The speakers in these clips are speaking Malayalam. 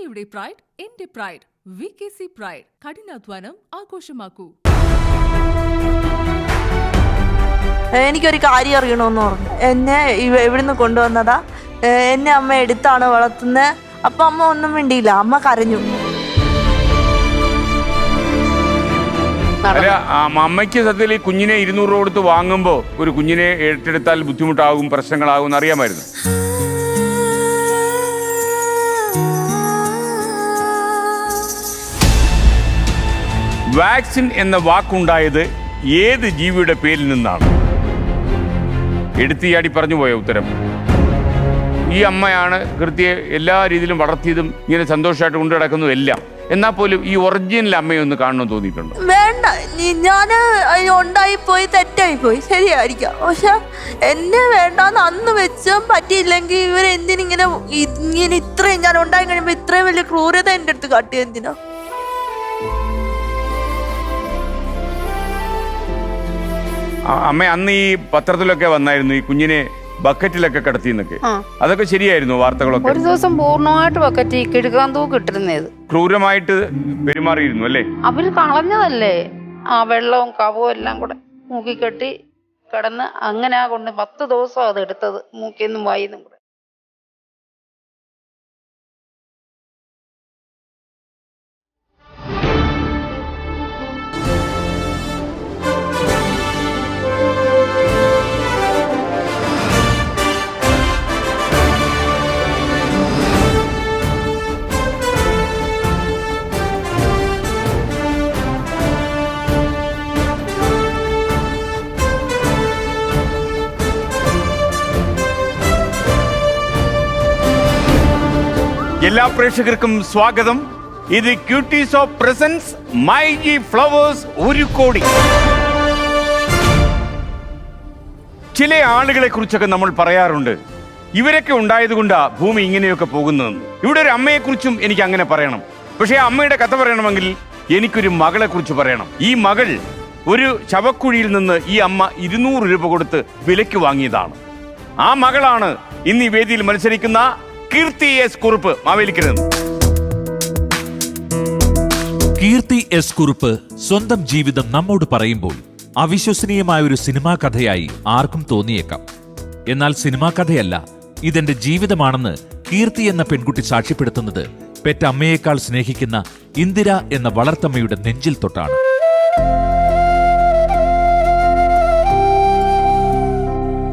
കെയുടെ പ്രൈഡ് എന്റെ പ്രൈഡ് VKC പ്രൈഡ്. കഠിനാധ്വാനം ആഘോഷമാക്കൂ. എനിക്കൊരു കാര്യം അറിയണമെന്ന് പറഞ്ഞു. എന്നെ എവിടുന്ന് കൊണ്ടുവന്നതാ, എന്നെ അമ്മ എടുത്താണ് വളർത്തുന്നത്. അപ്പൊ അമ്മ ഒന്നും മിണ്ടിയില്ല, അമ്മ കരഞ്ഞു. അമ്മയ്ക്ക് സത്യത്തിൽ ഈ കുഞ്ഞിനെ 200 രൂപ കൊടുത്ത് വാങ്ങുമ്പോൾ ഒരു കുഞ്ഞിനെ ഏറ്റെടുത്താൽ ബുദ്ധിമുട്ടാകും, പ്രശ്നങ്ങളാകും എന്ന് അറിയാമായിരുന്നു. വാക്സിൻ എന്ന വാക്കുണ്ടായത് ഏത് ജീവിയുടെ പേരിൽ നിന്നാണ്? എടുത്തിയാടി പറഞ്ഞു പോയ ഉത്തരം. ഈ അമ്മയാണ് കൃത്യയെ എല്ലാ രീതിയിലും വളർത്തിയതും ഇങ്ങനെ സന്തോഷമായിട്ട് കൊണ്ടു നടക്കുന്നതും എല്ലാം. എന്നാൽ പോലും ഈ ഒറിജിനൽ അമ്മയൊന്ന് കാണണമെന്ന് തോന്നിയിട്ടുണ്ട്? വേണ്ട, ഞാൻ ഉണ്ടായി പോയി, തെറ്റായി പോയി, ശരിയായിരിക്കാം. പക്ഷെ എന്നെ വേണ്ടാന്ന് അന്ന് വെച്ചും പറ്റിയില്ലെങ്കിൽ ഇവരെന്തിനിങ്ങനെ ഇത്രയും ഞാൻ ഉണ്ടായി കഴിയുമ്പോ ഇത്രയും വലിയ ക്രൂരത എൻ്റെ അടുത്ത് കാട്ടിയത് എന്തിനാ? അമ്മ അന്ന് ഈ പത്രത്തിലൊക്കെ വന്നായിരുന്നു ഈ കുഞ്ഞിനെ ബക്കറ്റിലൊക്കെ കിടത്തിന്നൊക്കെ. അതൊക്കെ ശരിയായിരുന്നു വാർത്തകളൊക്കെ? ഒരു ദിവസം പൂർണ്ണമായിട്ട് ബക്കറ്റ് കിടക്കാൻ തൂക്കിട്ടിരുന്നത്. ക്രൂരമായിട്ട് പെരുമാറിയിരുന്നു അല്ലേ? അവര് കളഞ്ഞതല്ലേ ആ വെള്ളവും കവവും എല്ലാം കൂടെ മൂക്കിക്കെട്ടി കിടന്ന് അങ്ങനെ കൊണ്ട് 10 ദിവസം അത് എടുത്തത്, മൂക്കിന്നും വായിന്നും കൂടെ. എല്ലാ പ്രേക്ഷകർക്കും സ്വാഗതം. ഇത് cuties of presence myG Flowers 1 Kodi. ചില ആളുകളെ കുറിച്ചൊക്കെ നമ്മൾ പറയാറുണ്ട്, ഇവരൊക്കെ ഉണ്ടായതുകൊണ്ടാ ഭൂമി ഇങ്ങനെയൊക്കെ പോകുന്നതെന്ന്. ഇവിടെ ഒരു അമ്മയെക്കുറിച്ചും എനിക്ക് അങ്ങനെ പറയണം. പക്ഷേ അമ്മയുടെ കഥ പറയണമെങ്കിൽ എനിക്കൊരു മകളെ കുറിച്ച് പറയണം. ഈ മകൾ ഒരു ശവക്കുഴിയിൽ നിന്ന് ഈ അമ്മ 200 രൂപ കൊടുത്ത് വിലയ്ക്ക് വാങ്ങിയതാണ്. ആ മകളാണ് ഇന്ന് ഈ വേദിയിൽ മത്സരിക്കുന്ന കീർത്തി എസ് കുറുപ്പ്, മാവേലിക്കരയിൽ. കീർത്തി എസ് കുറുപ്പ് സ്വന്തം ജീവിതം നമ്മോട് പറയുമ്പോൾ അവിശ്വസനീയമായ ഒരു സിനിമാ കഥയായി ആർക്കും തോന്നിയേക്കാം. എന്നാൽ സിനിമാ കഥയല്ല, ഇതെന്റെ ജീവിതമാണെന്ന് കീർത്തി എന്ന പെൺകുട്ടി സാക്ഷ്യപ്പെടുത്തുന്നത് പെറ്റ അമ്മയേക്കാൾ സ്നേഹിക്കുന്ന ഇന്ദിര എന്ന വളർത്തമ്മയുടെ നെഞ്ചിൽ തൊട്ടാണ്.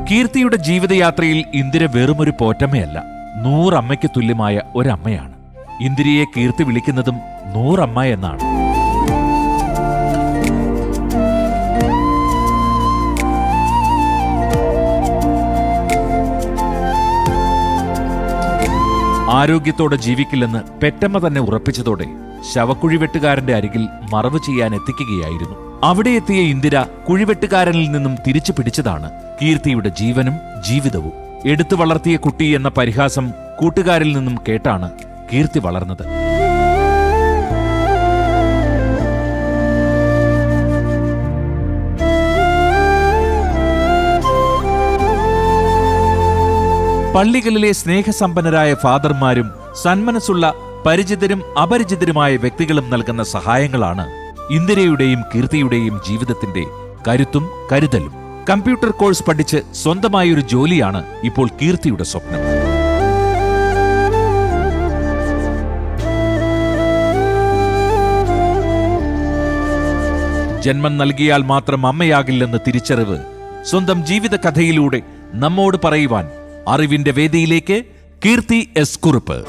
കീർത്തിയുടെ ജീവിതയാത്രയിൽ ഇന്ദിര വെറുമൊരു പോറ്റമ്മയല്ല, 100 അമ്മയ്ക്ക് തുല്യമായ ഒരമ്മയാണ്. ഇന്ദിരയെ കീർത്തി വിളിക്കുന്നതും 100 അമ്മ എന്നാണ്. ആരോഗ്യത്തോടെ ജീവിക്കില്ലെന്ന് പെറ്റമ്മ തന്നെ ഉറപ്പിച്ചതോടെ ശവക്കുഴിവെട്ടുകാരന്റെ അരികിൽ മറവ് ചെയ്യാൻ എത്തിക്കുകയായിരുന്നു. അവിടെ എത്തിയ ഇന്ദിര കുഴിവെട്ടുകാരനിൽ നിന്നും തിരിച്ചു പിടിച്ചതാണ് കീർത്തിയുടെ ജീവനും ജീവിതവും. എടുത്തു വളർത്തിയ കുട്ടി എന്ന പരിഹാസം കൂട്ടുകാരിൽ നിന്നും കേട്ടാണ് കീർത്തി വളർന്നത്. പള്ളികളിലെ സ്നേഹസമ്പന്നരായ ഫാദർമാരും സന്മനസ്സുള്ള പരിചിതരും അപരിചിതരുമായ വ്യക്തികളും നൽകുന്ന സഹായങ്ങളാണ് ഇന്ദിരയുടെയും കീർത്തിയുടെയും ജീവിതത്തിന്റെ കരുത്തും കരുതലും. കമ്പ്യൂട്ടർ കോഴ്സ് പഠിച്ച് സ്വന്തമായൊരു ജോലിയാണ് ഇപ്പോൾ കീർത്തിയുടെ സ്വപ്നം. ജന്മം നൽകിയാൽ മാത്രം അമ്മയാകില്ലെന്ന് തിരിച്ചറിവ് സ്വന്തം ജീവിത കഥയിലൂടെ നമ്മോട് പറയുവാൻ അറിവിന്റെ വേദിയിലേക്ക് കീർത്തി എസ് കുറുപ്പ്.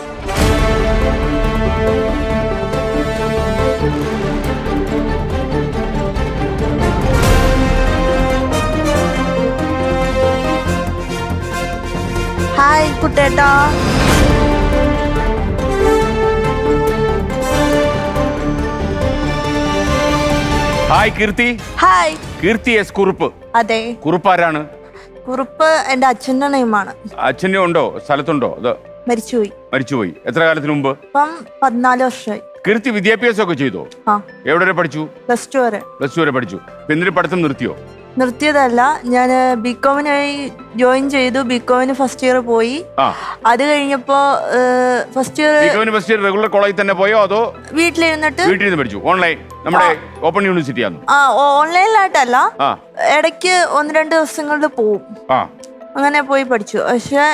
ഹായ് കുട്ടേട്ടാ. ഹായ് കീർത്തി. ഹായ്. കീർത്തി എസ് കുറുപ്പ്. അതെ. കുറുപ്പാരാണ്? കുറുപ്പ് എന്റെ അച്ഛന്റെ നെയിമാണ്. അച്ഛനെ ഉണ്ടോ, സ്ഥലത്തുണ്ടോ? അത് മരിച്ചുപോയി. എത്ര കാലത്തിന് മുമ്പ്? 14 വർഷമായി. കീർത്തി വിദ്യാഭ്യാസം ഒക്കെ ചെയ്തോ? എവിടെ വരെ പഠിച്ചു? +2 വരെ. +2 വരെ പഠിച്ചു. പിന്നീട് പഠിത്തം നിർത്തിയോ? നിർത്തിയതല്ല, ഞാൻ ബികോമിനായി ജോയിൻ ചെയ്തു. ബികോമിന് ഫസ്റ്റ് ഇയർ പോയി. അത് കഴിഞ്ഞപ്പോ ഫസ്റ്റ് ഇയർ റെഗുലർ കോളേജിൽ തന്നെ പോയോ അതോ വീട്ടിലിരുന്നിട്ട് പഠിച്ചു? ഓൺലൈൻ നമ്മുടെ ഓപ്പൺ യൂണിവേഴ്സിറ്റി ആണ്? ഓൺലൈനിലായിട്ടല്ല, ഇടയ്ക്ക് 1-2 ദിവസങ്ങളിൽ പോവും. അങ്ങനെ പോയി പഠിച്ചു. പക്ഷെ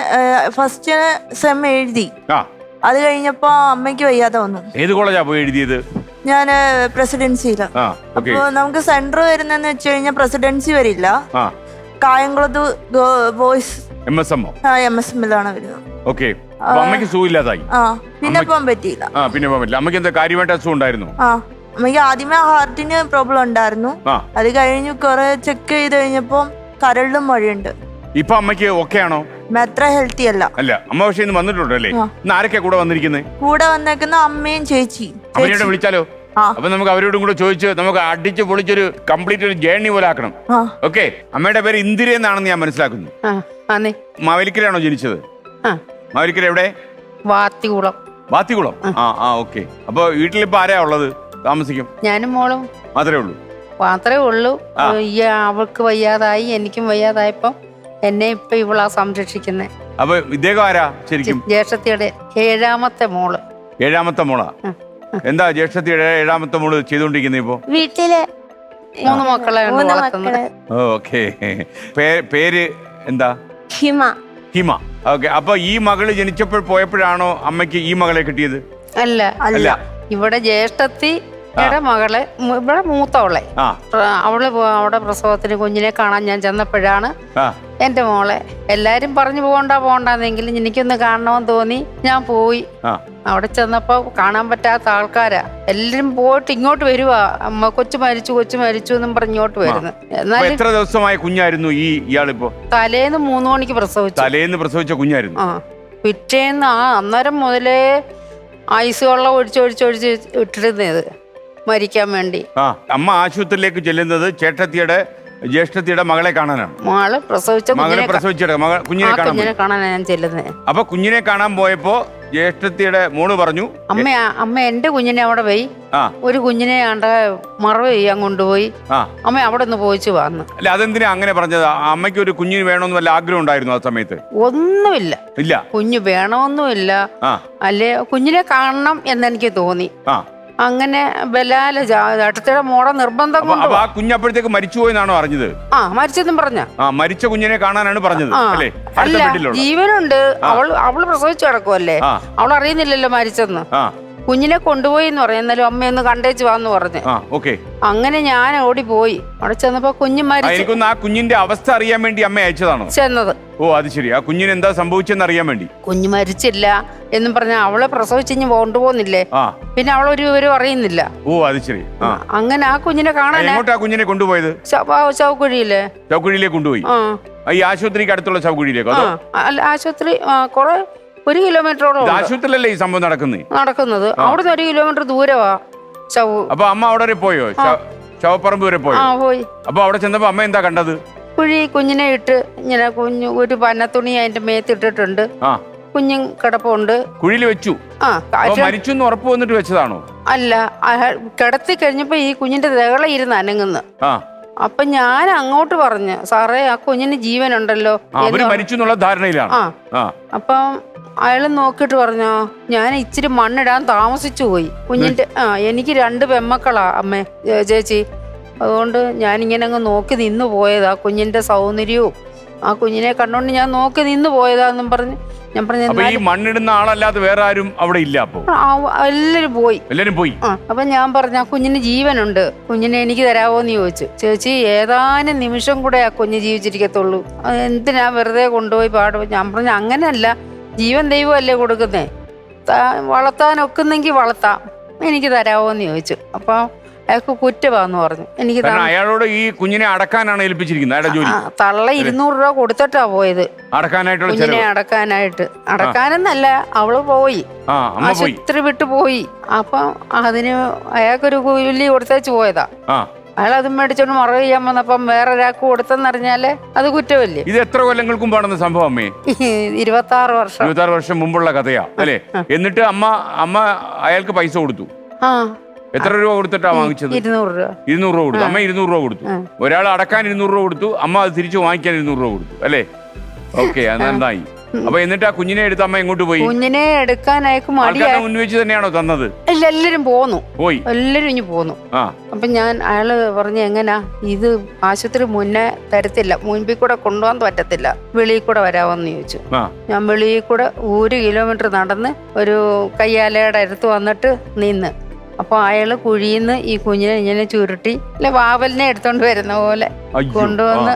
ഫസ്റ്റ് സെം എഴുതി. അത് കഴിഞ്ഞപ്പോ അമ്മയ്ക്ക് വയ്യാതെ വന്നു. ഏത് കോളേജാ പോയി എഴുതിയത്? ഞാൻ പ്രസിഡൻസിയില്. അപ്പൊ നമുക്ക് സെന്റർ വരുന്നെന്ന് വെച്ച് കഴിഞ്ഞാൽ പ്രസിഡൻസി വരില്ല, കായംകുളത്ത് ബോയ്സ് MSMലാണ് വരുന്നത്. ഓക്കെ. അമ്മയ്ക്ക് സുഖമില്ലാതായി. പിന്നെ പോകാൻ പറ്റിയില്ല. അമ്മയ്ക്ക് എന്താ കാര്യമായിട്ട് അസുഖം ഉണ്ടായിരുന്നു? അമ്മയ്ക്ക് ആദ്യമേ ഹാർട്ടിന് പ്രോബ്ലം ഉണ്ടായിരുന്നു. അത് കഴിഞ്ഞ് കുറെ ചെക്ക് ചെയ്ത് കഴിഞ്ഞപ്പോ കരളിലും മഴയുണ്ട്. ഇപ്പൊ അമ്മയ്ക്ക് ഓക്കെ ആണോ? അത്ര ഹെൽത്തി അല്ല. അമ്മ പക്ഷേ ഇന്ന് വന്നിട്ടുണ്ടല്ലേ? ആരൊക്കെയാ കൂടെ വന്നിരിക്കുന്നത്? കൂടെ വന്നേക്കുന്ന അമ്മയും ചേച്ചി. അവരോട് വിളിച്ചാലോ? അപ്പൊ നമുക്ക് അവരോടും കൂടെ ചോദിച്ച് നമുക്ക് അടിച്ച് പൊളിച്ചൊരു കംപ്ലീറ്റ് ഒരു ജേർണി പോലെ ആക്കണം. ഓക്കെ. അമ്മയുടെ പേര് ഇന്ദിര എന്നാണെന്ന് ഞാൻ മനസ്സിലാക്കുന്നു. മാവേലിക്കരാണോ ജനിച്ചത്? മാവേലിക്കര എവിടെ? വാത്തികുളം. ഓക്കെ. അപ്പൊ വീട്ടിലിപ്പോ ആരാ ഉള്ളത്? താമസിക്കും? ഞാനും മോളും മാത്രമേ ഉള്ളൂ. അവൾക്ക് വയ്യാതായി, എനിക്കും വയ്യാതായപ്പോ എന്നെ ഇപ്പൊ ഇവളാ സംരക്ഷിക്കുന്നേ. അപ്പൊ ഇദ്ദേഹം ആരാ ശരിക്കും? ജ്യേഷ്ഠത്തിയുടെ 7ാമത്തെ മോള്. 7ാമത്തെ മോളാ? എന്താ ജ്യേഷ്ഠത്തിയുടെ 7ാമത്തെ മോള് ചെയ്തോണ്ടിരിക്കുന്നത് ഇപ്പൊ? വീട്ടില് 3 മക്കളെ വളർത്തുന്നത്. ഓക്കെ. പേര് എന്താ? ഹിമ. ഓക്കെ. അപ്പൊ ഈ മകള് ജനിച്ചപ്പോൾ പോയപ്പോഴാണോ അമ്മയ്ക്ക് ഈ മകളെ കിട്ടിയത്? അല്ല, ഇവിടെ ജ്യേഷ്ഠത്തി മകളെ, ഇവിടെ മൂത്തവളെ, അവള് അവിടെ പ്രസവത്തിന് കുഞ്ഞിനെ കാണാൻ ഞാൻ ചെന്നപ്പോഴാണ് എന്റെ മോളെ. എല്ലാരും പറഞ്ഞു പോകണ്ടെന്നെങ്കിലും എനിക്കൊന്ന് കാണണമെന്ന് തോന്നി. ഞാൻ പോയി. അവിടെ ചെന്നപ്പോ കാണാൻ പറ്റാത്ത ആൾക്കാരാ. എല്ലാരും പോയിട്ട് ഇങ്ങോട്ട് വരുവാ, അമ്മ കൊച്ചു മരിച്ചു എന്നും പറഞ്ഞിങ്ങോട്ട് വരുന്നു. എന്നാലും എത്ര ദിവസമായ കുഞ്ഞായിരുന്നു ഇയാളിപ്പോ? തലേന്ന് 3 മണിക്ക് പ്രസവിച്ച കുഞ്ഞായിരുന്നു. പിറ്റേന്ന് അന്നേരം മുതലേ ഐസ് വെള്ളം ഒഴിച്ചൊഴിച്ച് ഇട്ടിരുന്നത് മരിക്കാൻ വേണ്ടി. അമ്മ ആശുപത്രിയിലേക്ക് ചെല്ലുന്നത് ജ്യേഷ്ഠത്തിയുടെ മകളെ കാണാനാണ്. മകളെ പ്രസവിച്ച കുഞ്ഞിനെ കാണാനാണ് ഞാൻ ചെല്ലുന്നത്. അപ്പൊ കുഞ്ഞിനെ കാണാൻ പോയപ്പോ ജ്യേഷ്ഠത്തിയുടെ മോള് പറഞ്ഞു, അമ്മ എന്റെ കുഞ്ഞിനെ അവിടെ പോയി, ഒരു കുഞ്ഞിനെ മറവ് ചെയ്യാൻ കൊണ്ടുപോയി, അമ്മ അവിടെ ഒന്ന് പോയിച്ചു വന്നു. അല്ല, അതെന്തിനാ അങ്ങനെ പറഞ്ഞത്? അമ്മയ്ക്ക് ഒരു കുഞ്ഞിന് വേണമെന്ന് വല്ല ആഗ്രഹം ഉണ്ടായിരുന്നു ആ സമയത്ത്? ഒന്നുമില്ല, കുഞ്ഞ് വേണമെന്നുമില്ല. അല്ലേ, കുഞ്ഞിനെ കാണണം എന്നെനിക്ക് തോന്നി. അങ്ങനെ ബലാല അടുത്തിടെ മോടെ നിർബന്ധം കൊണ്ട്. ആ കുഞ്ഞപ്പോഴത്തേക്ക് മരിച്ചുപോയെന്നാണോ അറിഞ്ഞത്? മരിച്ചെന്നും പറഞ്ഞ മരിച്ച കുഞ്ഞിനെ കാണാനാണ് പറഞ്ഞത് അല്ലേ? അല്ല, ജീവനുണ്ട്. അവള് പ്രസവിച്ചു കിടക്കുമല്ലേ, അവൾ അറിയുന്നില്ലല്ലോ മരിച്ചെന്ന്. കുഞ്ഞിനെ കൊണ്ടുപോയി എന്ന് പറഞ്ഞു. എന്നാലും അമ്മയൊന്ന് കണ്ടേച്ച് വാന്ന് പറഞ്ഞു. അങ്ങനെ ഞാൻ ഓടിപ്പോയി. അവിടെ ചെന്നപ്പോ കുഞ്ഞ് മരിച്ചു. ആ കുഞ്ഞിന്റെ അവസ്ഥ അറിയാൻ വേണ്ടി അമ്മ അയച്ചതാണോ ചെന്നത്? ഓ, അത് ശരി. ആ കുഞ്ഞിന് എന്താ സംഭവിച്ചെന്ന് അറിയാൻ വേണ്ടി. കുഞ്ഞ് മരിച്ചില്ല എന്നും പറഞ്ഞ അവളെ പ്രസവിച്ചിഞ്ഞ് കൊണ്ടുപോകുന്നില്ലേ, പിന്നെ അവളൊരു വിവരം അറിയുന്നില്ല. ഓ, അത് ശരി. അങ്ങനെ ആ കുഞ്ഞിനെ കാണാൻ ആ കുഞ്ഞിനെ കൊണ്ടുപോയത് ചൗക്കുഴിയിലേക്ക് കൊണ്ടുപോയി. ഈ ആശുപത്രിക്ക് അടുത്തുള്ള ചൗക്കുഴിയിലേക്കോ? അല്ല, ആശുപത്രി കുറെ 1 കിലോമീറ്ററോളം. ആശുപത്രിയിലല്ലേ ഈ സംഭവം നടക്കുന്നത്? അവിടുന്ന് 1 കിലോമീറ്റർ ദൂരവാ ചവ്. അപ്പൊ അമ്മ അവിടെ വരെ പോയോ? ശവപ്പറമ്പ് വരെ പോയോ? പോയി. അപ്പൊ അവിടെ ചെന്നപ്പോ അമ്മ എന്താ കണ്ടത്? കുഞ്ഞിനെ ഇട്ട് ഇങ്ങനെ ഒരു പന്നത്തുണി അതിന്റെ മേത്തിട്ടിട്ടുണ്ട്. കുഞ്ഞും കിടപ്പുണ്ട്. കുഴിയിൽ വെച്ചു. മരിച്ചു എന്ന് ഉറപ്പ് വന്നിട്ട് വെച്ചതാണോ? അല്ല, കിടത്തി കഴിഞ്ഞപ്പോ ഈ കുഞ്ഞിന്റെ ദഹളയിരുന്ന് അനങ്ങുന്നു. അപ്പൊ ഞാൻ അങ്ങോട്ട് പറഞ്ഞു, സാറേ ആ കുഞ്ഞിന് ജീവനുണ്ടല്ലോ. മരിച്ചു എന്നുള്ള ധാരണയിലാണ്. അപ്പം അയാള് നോക്കിട്ട് പറഞ്ഞോ, ഞാൻ ഇച്ചിരി മണ്ണിടാൻ താമസിച്ചു പോയി. കുഞ്ഞിന്റെ എനിക്ക് 2 പെമ്മക്കളാ അമ്മേ ചേച്ചി. അതുകൊണ്ട് ഞാനിങ്ങനെ അങ്ങ് നോക്കി നിന്ന് പോയതാ. കുഞ്ഞിന്റെ സൗന്ദര്യവും ആ കുഞ്ഞിനെ കണ്ടോണ്ട് ഞാൻ നോക്കി നിന്ന് പോയതാന്നും പറഞ്ഞ് ഞാൻ പറഞ്ഞു. ഈ മണ്ണിടുന്ന ആളല്ലാതെ വേറെ ആരും അവിടെ ഇല്ല? അപ്പൊ എല്ലാരും പോയി. അപ്പൊ ഞാൻ പറഞ്ഞു, ആ കുഞ്ഞിന് ജീവനുണ്ട്, കുഞ്ഞിനെ എനിക്ക് തരാവോന്ന് ചോദിച്ചു. ചേച്ചി, ഏതാനും നിമിഷം കൂടെ ആ കുഞ്ഞ് ജീവിച്ചിരിക്കത്തുള്ളൂ, എന്തിനാ വെറുതെ കൊണ്ടുപോയി പാടും? ഞാൻ പറഞ്ഞു, അങ്ങനെയല്ല, ജീവൻ ദൈവമല്ലേ കൊടുക്കുന്നേ, വളർത്താൻ ഒക്കുന്നെങ്കിൽ വളർത്താം, എനിക്ക് തരാവോന്ന് ചോദിച്ചു. അപ്പൊ അയാൾക്ക് കുറ്റമാന്ന് പറഞ്ഞു. എനിക്ക് അയാളോട് ഈ കുഞ്ഞിനെ അടക്കാനാണ് ഏൽപ്പിച്ചിരിക്കുന്നത് ജോലി. തള്ള 200 രൂപ കൊടുത്തിട്ടാ പോയത് കുഞ്ഞിനെ അടക്കാനെന്നല്ല, അവള് പോയി, ആശുപത്രി വിട്ടു പോയി. അപ്പൊ അതിന് അയാൾക്കൊരു കൂലി കൊടുത്തേച്ച് പോയതാ. അയാൾ അതും മേടിച്ചോണ്ട് മറവ് ചെയ്യാൻ വന്നപ്പം വേറൊരാൾക്ക് കൊടുത്തെന്നറിഞ്ഞാല് അത് കുറ്റമല്ലേ? ഇത് എത്ര കൊല്ലങ്ങൾക്ക് മുമ്പാണെന്ന് സംഭവം അമ്മേ? 26 വർഷം മുമ്പുള്ള കഥയാ അല്ലേ? എന്നിട്ട് അമ്മ അയാൾക്ക് പൈസ കൊടുത്തു. എത്ര രൂപ കൊടുത്തിട്ടാ വാങ്ങിച്ചത്? 200 രൂപ. 200 രൂപ കൊടുത്തു. അമ്മ 200 രൂപ കൊടുത്തു. ഒരാൾ അടക്കാൻ 200 രൂപ കൊടുത്തു, അമ്മ അത് തിരിച്ചു വാങ്ങിക്കാൻ 200 രൂപ കൊടുത്തു അല്ലേ? ഓക്കെ, അത് നന്നായി. അപ്പൊ എന്നിട്ട് ആ കുഞ്ഞിനെ എടുത്ത് അമ്മ എങ്ങോട്ട് പോയി? കുഞ്ഞിനെ എടുക്കാൻ അയക്കും ആൾക്കാരെ മുൻ വെച്ച് തന്നെയാണോ തന്നത്? ഇല്ല, എല്ലാരും പോന്നു. പോയി എല്ലാരും ഇനി പോന്നു. അപ്പൊ അയാള് പറഞ്ഞു, എങ്ങനാ ഇത് ആശുപത്രി മുന്നേ തരത്തില്ല, മുൻപിൽ കൂടെ കൊണ്ടുപോകാൻ പറ്റത്തില്ല, വെളിയിൽ കൂടെ വരാമെന്ന് ചോദിച്ചു. ഞാൻ വെളിയിൽ കൂടെ 1 കിലോമീറ്റർ നടന്ന് ഒരു കയ്യാലയുടെ അടുത്ത് വന്നിട്ട് നിന്ന്. അപ്പൊ അയാള് കുഴിന്ന് ഈ കുഞ്ഞിനെ ഇങ്ങനെ ചുരുട്ടി അല്ലെ വാവലിനെ എടുത്തോണ്ട് വരുന്ന പോലെ കൊണ്ടുവന്ന്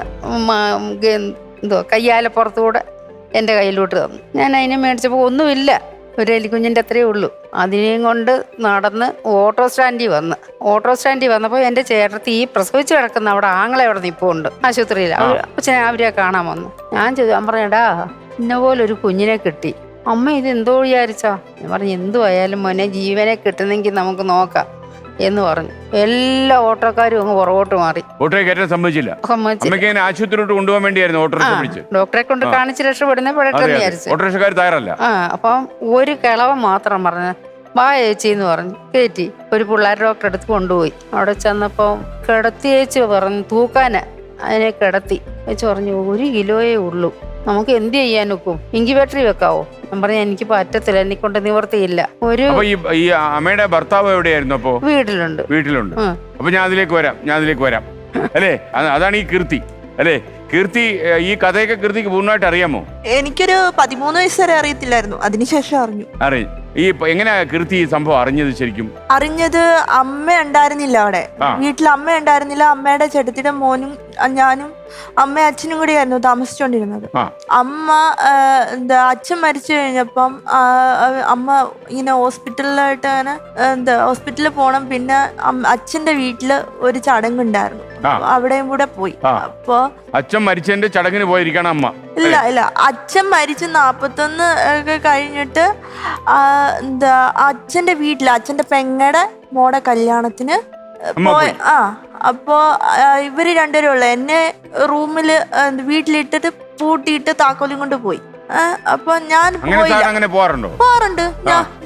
കയ്യാല പുറത്തുകൂടെ എൻ്റെ കയ്യിലോട്ട് തന്നു. ഞാൻ അതിനെ മേടിച്ചപ്പോൾ ഒന്നുമില്ല, ഒരു എലിക്കുഞ്ഞിൻ്റെ അത്രയേ ഉള്ളൂ. അതിനെയും കൊണ്ട് നടന്ന് ഓട്ടോ സ്റ്റാൻഡിൽ വന്നപ്പോൾ എൻ്റെ ചേട്ടത്തി ഈ പ്രസവിച്ച് കിടക്കുന്ന അവിടെ ആങ്ങളെ അവിടെ നിൽപ്പുണ്ട് ആശുപത്രിയിൽ. അവരെ കാണാൻ വന്നു. ഞാൻ പറഞ്ഞടാ, ഇന്ന പോലെ ഒരു കുഞ്ഞിനെ കിട്ടി, അമ്മ ഇത് എന്തോ വിചാരിച്ചാ? ഞാൻ പറഞ്ഞു, എന്തു ആയാലും മോനെ ജീവനെ കിട്ടുന്നെങ്കിൽ നമുക്ക് നോക്കാം എന്ന് പറഞ്ഞു. എല്ലാ ഓട്ടോക്കാരും അങ്ങ് പുറകോട്ട് മാറി. ഓട്ടോ കയറ്റാൻ സമ്മതിച്ചില്ല. ആശുപത്രിയിലോട്ട് കൊണ്ടുപോകാൻ വേണ്ടിയായിരുന്നു ഓട്ടോറിക്ഷ വിളിച്ച്. ഡോക്ടറെ കൊണ്ട് കാണിച്ച് രക്ഷപ്പെടുന്ന പെട്ടെന്ന് വിചാരിച്ചു. ഓട്ടോറിക്ഷക്കാർ തയ്യാറല്ല. അപ്പം ഒരു കിളവൻ മാത്രം പറഞ്ഞു, വാ ചേച്ചി എന്ന് പറഞ്ഞു കയറ്റി. ഒരു പിള്ളേർ ഡോക്ടറെ അടുത്ത് കൊണ്ടുപോയി. അവിടെ ചെന്നപ്പോ കിടത്തി ചേച്ചി പറഞ്ഞു തൂക്കാന്. അതിനെ കിടത്തി ചേച്ചി പറഞ്ഞു, 1 കിലോയേ ഉള്ളൂ, നമുക്ക് എന്ത് ചെയ്യാനൊക്കും, ഇൻക്യുബേറ്ററി വെക്കാവോ? ഞാൻ പറഞ്ഞു, എനിക്ക് പറ്റത്തില്ല, എന്നെക്കൊണ്ട് നിവർത്തിയില്ല. ഈ അമ്മയുടെ ഭർത്താവ് എവിടെയായിരുന്നു? അപ്പോ വീട്ടിലുണ്ട്. അപ്പൊ ഞാൻ അതിലേക്ക് വരാം അല്ലേ? അതാണ് ഈ കീർത്തി അല്ലേ? കീർത്തി, ഈ കഥയൊക്കെ കീർത്തിക്ക് പൂർണ്ണമായിട്ട് അറിയാമോ? എനിക്കൊരു 13 വയസ്സ് വരെ അറിയത്തില്ലായിരുന്നു, അതിനുശേഷം അറിഞ്ഞു. ഈ എങ്ങനെയാ കീർത്തി ഈ സംഭവം അറിഞ്ഞത്? ശരിക്കും അറിഞ്ഞത് അമ്മ ഉണ്ടായിരുന്നില്ല അവിടെ വീട്ടിൽ. അമ്മ ഉണ്ടായിരുന്നില്ല. അമ്മയുടെ ചേട്ടത്തിയുടെ മോനും ഞാനും അമ്മയും അച്ഛനും കൂടിയായിരുന്നു താമസിച്ചോണ്ടിരുന്നത്. അച്ഛൻ മരിച്ചു കഴിഞ്ഞപ്പം അമ്മ ഇങ്ങനെ ഹോസ്പിറ്റലിലായിട്ട് അങ്ങനെ ഹോസ്പിറ്റലിൽ പോണം. പിന്നെ അച്ഛന്റെ വീട്ടില് ഒരു ചടങ്ങുണ്ടായിരുന്നു, അവിടെയും കൂടെ പോയി. അപ്പൊ അച്ഛൻ മരിച്ചതിന്റെ ചടങ്ങിന് പോയിരിക്കണം അമ്മ? ഇല്ല, അച്ഛൻ മരിച്ച് 41 ഒക്കെ കഴിഞ്ഞിട്ട് അച്ഛന്റെ വീട്ടില് അച്ഛന്റെ പെങ്ങടെ മോടെ കല്യാണത്തിന് പോയി. അപ്പോ ഇവര് രണ്ടുപേരും ഉള്ള എന്നെ റൂമില് വീട്ടിലിട്ടിട്ട് പൂട്ടിയിട്ട് താക്കോലും കൊണ്ട് പോയി. അപ്പൊ ഞാൻ പോവാറുണ്ട്.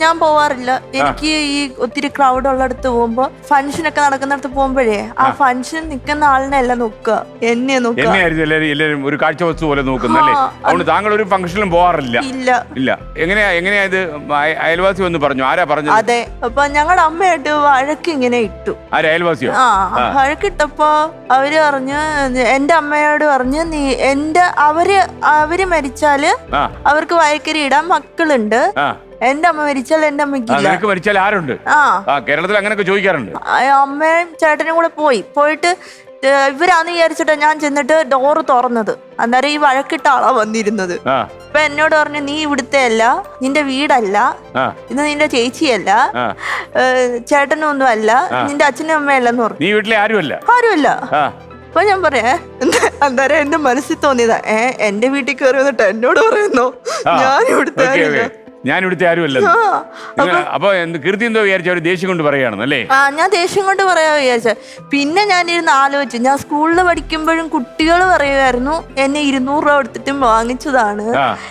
ഞാൻ പോവാറില്ല. എനിക്ക് ഈ ഒത്തിരി ക്രൗഡ് ഉള്ളിടത്ത് പോകുമ്പോ ഫംഗ്ഷൻ ഒക്കെ നടക്കുന്നിടത്ത് പോകുമ്പോഴേ ആ ഫംഗ്ഷൻ നിൽക്കുന്ന ആളിനെ അല്ല നോക്കുക, എന്നെ നോക്കുക. ഒരു കാഴ്ച വസ്തു പോലെ നോക്കുന്നല്ലേ? അതുകൊണ്ട് താങ്കൾ ഒരു ഫംഗ്ഷനിലും പോവാറില്ല? ഇല്ല. എങ്ങനെയാ ഇത് അയൽവാസി വന്ന് പറഞ്ഞു? ആരാ പറഞ്ഞു? അതെ. അപ്പൊ ഞങ്ങളുടെ അമ്മയായിട്ട് വഴക്ക് ഇങ്ങനെ ഇട്ടു. ആരാ അയൽവാസിയോ? വഴക്കിട്ടപ്പോ അവര് പറഞ്ഞു, എന്റെ അമ്മയോട് പറഞ്ഞു, നീ അവര് മരിച്ചാല് അവർക്ക് വയക്കരി ഇടാൻ മക്കളുണ്ട്, എന്റെ അമ്മ മരിച്ചാൽ എന്റെ അമ്മയ്ക്ക് മരിച്ചാൽ ആരുണ്ട്? കേരളത്തിൽ അങ്ങനെയൊക്കെ ചോദിക്കാറുണ്ട്. അമ്മയും ചേട്ടനും കൂടെ പോയിട്ട് ഇവരാന്ന് വിചാരിച്ചിട്ടാ ഞാൻ ചെന്നിട്ട് ഡോറ് തുറന്നത്. അന്നേരം ഈ വഴക്കിട്ട ആളാ വന്നിരുന്നത്. അപ്പൊ എന്നോട് പറഞ്ഞു, നീ ഇവിടുത്തെ അല്ല, നിന്റെ വീടല്ല, ഇത് നിന്റെ ചേച്ചിയല്ല, ചേട്ടനൊന്നും അല്ല, നിന്റെ അച്ഛനും അമ്മയല്ലെന്ന് പറഞ്ഞു. നീ വീട്ടിലെ ആരുമല്ല. അപ്പൊ ഞാൻ പറയാ, അന്നേരം എന്റെ മനസ്സിൽ തോന്നിയതാ, എന്റെ വീട്ടിൽ കയറി വന്നിട്ട് എന്നോട് പറയുന്നോ ഞാൻ ഇവിടുത്തെ ആരുമല്ല. അപ്പൊ കീർത്തി എന്തോ വിചാരിച്ച ഒരു ദേഷ്യം കൊണ്ട് പറയാണെന്നല്ലേ? ഞാൻ ദേഷ്യം കൊണ്ട് പറയാ വിചാരിച്ച. പിന്നെ ഞാനിരുന്ന് ആലോചിച്ചു, ഞാൻ സ്കൂളിൽ പഠിക്കുമ്പോഴും കുട്ടികൾ പറയുമായിരുന്നു എന്നെ 200 രൂപ എടുത്തിട്ടും വാങ്ങിച്ചതാണ്,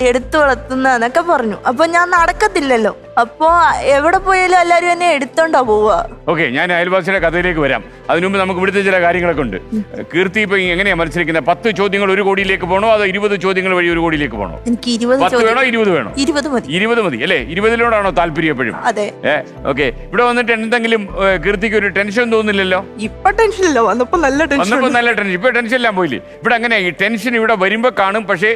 എടുത്തു വളർത്തുന്നതൊക്കെ പറഞ്ഞു. അപ്പൊ ഞാൻ നടക്കത്തില്ലല്ലോ. അപ്പൊ എവിടെ പോയാലും എല്ലാരും എന്നെ എടുത്തോണ്ടാ പോവാ. ഓക്കെ, ഞാൻ അയൽവാസിയുടെ കഥയിലേക്ക് വരാം. അതിനുമുമ്പ് നമുക്ക് ഇവിടുത്തെ ചില കാര്യങ്ങളൊക്കെ ഉണ്ട്. കീർത്തി ഇപ്പൊ എങ്ങനെയാ മത്സരിക്കുന്നത്? 10 ചോദ്യങ്ങൾ 1 കോടിയിലേക്ക് പോകണോ, അതോ 20 ചോദ്യങ്ങൾ വഴി 1 കോടിയിലേക്ക് പോകണോ? എനിക്ക് 20 വേണോ 20 വേണോ? 20 മതി അല്ലേ? 20-ലോടാണോ താല്പര്യം എപ്പോഴും? അതെ. ഓക്കെ, ഇവിടെ വന്നിട്ട് എന്തെങ്കിലും കീർത്തിക്ക് ഒരു ടെൻഷൻ തോന്നില്ലല്ലോ? ഇപ്പൊ ടെൻഷൻ ഇല്ല, വന്നപ്പോ നല്ല ടെൻഷൻ. ഇപ്പൊ ടെൻഷൻ എല്ലാം പോയില്ലേ? ഇവിടെ അങ്ങനെ ഈ ടെൻഷൻ ഇവിടെ വരുമ്പോ കാണും, പക്ഷേ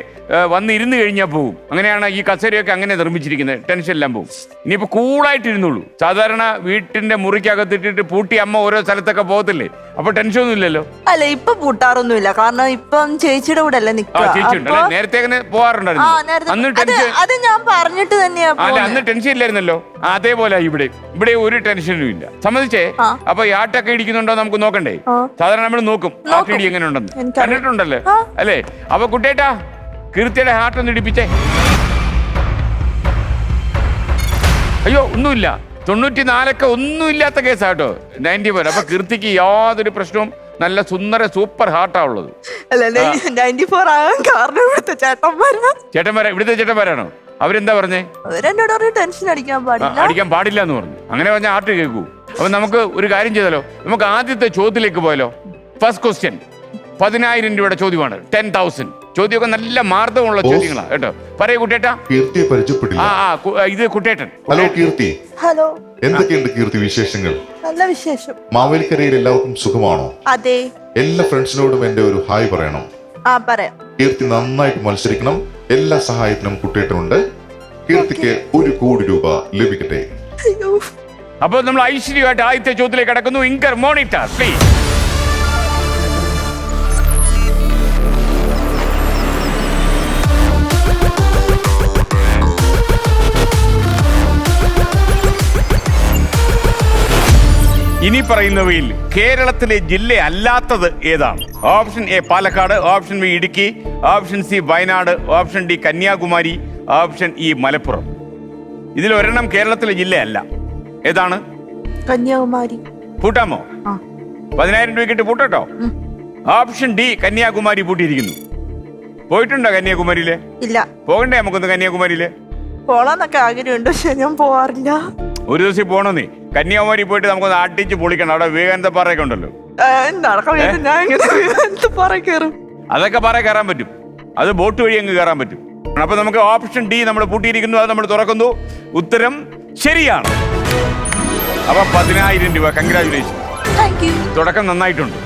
വന്ന് ഇരുന്ന് കഴിഞ്ഞാൽ പോകും. അങ്ങനെയാണ് ഈ കസേരയൊക്കെ അങ്ങനെ നിർമ്മിച്ചിരിക്കുന്നത്. ടെൻഷൻ എല്ലാം പോകും. ഇനിയിപ്പോ കൂളായിട്ട് ഇരുന്നുള്ളൂ. സാധാരണ വീട്ടിന്റെ മുറിക്കകത്തിട്ടിട്ട് പൂട്ടി അമ്മ ഓരോ സ്ഥലത്തൊക്കെ പോകത്തില്ലേ? അപ്പൊ ടെൻഷൻ ഒന്നും ഇല്ലല്ലോ? അല്ല, ഇപ്പൊ പൂട്ടാറൊന്നുമില്ല. കാരണം ഇപ്പം ചേച്ചിയുടെ കൂടെ അല്ലേ നിൽക്കുക. നേരത്തെ അങ്ങനെ പോവാറുണ്ടായിരുന്നു. അത് ഞാൻ പറഞ്ഞിട്ട് തന്നെയാ. അല്ല, അന്ന് ടെൻഷൻ ഇല്ലായിരുന്നല്ലോ. അതേപോലെ ഇവിടെ ഒരു ടെൻഷനും ഇല്ല. സമ്മതിച്ചേ? അപ്പൊ ഈ ആട്ടൊക്കെ ഇടിക്കുന്നുണ്ടോ നമുക്ക് നോക്കണ്ടേ? സാധാരണ നമ്മൾ നോക്കും ആട്ടിടി എങ്ങനെ ഉണ്ടെന്ന്. കണ്ടിട്ടുണ്ടല്ലേ? അല്ലേ? അപ്പൊ കുട്ടേട്ടാ, കീർത്തിയുടെ ഹാർട്ട് ഒന്ന് ഇടിപ്പിച്ചേ. അയ്യോ, ഒന്നുമില്ല. 94 ഒന്നുമില്ലാത്ത കേസാട്ടോ. 94. അപ്പൊ കീർത്തിക്ക് യാതൊരു പ്രശ്നവും, നല്ല സുന്ദര സൂപ്പർ ഹാർട്ടാ ഉള്ളത്. ചേട്ടന്മാരാ? ഇവിടുത്തെ ചേട്ടന്മാരാണോ? അവരെന്താ പറഞ്ഞേ? ടെൻഷൻ അടിക്കാൻ പാടില്ല എന്ന് പറഞ്ഞു. അങ്ങനെ പറഞ്ഞ ഹാർട്ട് കേൾക്കൂ. അപ്പൊ നമുക്ക് ഒരു കാര്യം ചെയ്താലോ, നമുക്ക് ആദ്യത്തെ ചോദ്യത്തിലേക്ക് പോയാലോ. ഫസ്റ്റ് ക്വസ്റ്റ്യൻ 10,000 രൂപയുടെ ചോദ്യമാണ്. 10,000 ചോദ്യമൊക്കെ നല്ല മാർദ്ദമുള്ള ചോദ്യങ്ങളാണ് കേട്ടോ. പറയൂ കുട്ടേട്ടാ. കീർത്തിയെ പരിചയപ്പെട്ടില്ല. ഇത് കുട്ടേട്ടൻ. ഹലോ കീർത്തി. ഹലോ. എന്തൊക്കെയുണ്ട് കീർത്തി വിശേഷങ്ങൾ? നല്ല വിശേഷം. മാവേലിക്കരയിൽ എല്ലാവർക്കും സുഖമാണോ? അതെ. എല്ലാ ഫ്രണ്ട്സിനോടും എന്റെ ഒരു ഹായ് പറയണം. പറയാം. കീർത്തി നന്നായിട്ട് മത്സരിക്കണം. എല്ലാ സഹായത്തിനും കുട്ടേട്ടനുണ്ട്. കീർത്തിക്ക് 1 കോടി രൂപ ലഭിക്കട്ടെ. അപ്പോൾ നമ്മൾ ഐശ്വര്യമായിട്ട് ആദ്യത്തെ ചോദ്യത്തിലേക്ക് കടക്കുന്നു. ഇൻകർ മോണിറ്റർ പ്ലീസ്. ഇനി പറയുന്നവയിൽ കേരളത്തിലെ ജില്ല അല്ലാത്തത് ഏതാണ്? Option A Palakkad, option B Idukki, option C Wayanad, option D Kanyakumari, option E Malappuram. ഇതിൽ ഒരെണ്ണം കേരളത്തിലെ ജില്ലയല്ല. ഏതാണ്? കന്യാകുമാരി. പൂട്ടാമോ? 10,000 രൂപയ്ക്കിട്ട് പൂട്ടോ. ഓപ്ഷൻ ഡി കന്യാകുമാരി പൂട്ടിയിരിക്കുന്നു. പോയിട്ടുണ്ടോ കന്യാകുമാരിയിലെ? ഇല്ല. പോകണ്ടേ നമുക്കൊന്ന് കന്യാകുമാരിയിലെ? പോളാന്നൊക്കെ ആഗ്രഹമുണ്ട്, പക്ഷെ ഞാൻ പോവാറില്ല. ഒരു ദിവസം പോണോ നീ? കന്യാകുമാരി പോയിട്ട് നമുക്കൊന്ന് അടിച്ച് പൊളിക്കണം. അവിടെ വിവേകാനന്ദ പാറയൊക്കെ ഉണ്ടല്ലോ. അതൊക്കെ പാറ കയറാൻ പറ്റും. അത് ബോട്ട് വഴി അങ്ങ് കയറാൻ പറ്റും. അപ്പൊ നമുക്ക് ഓപ്ഷൻ ഡി നമ്മൾ പൂട്ടിയിരിക്കുന്നു. അത് നമ്മൾ തുറക്കുന്നു. ഉത്തരം ശരിയാണ്. അപ്പൊ 10,000 രൂപ. കൺഗ്രാജുലേഷൻ. തുടക്കം നന്നായിട്ടുണ്ട്.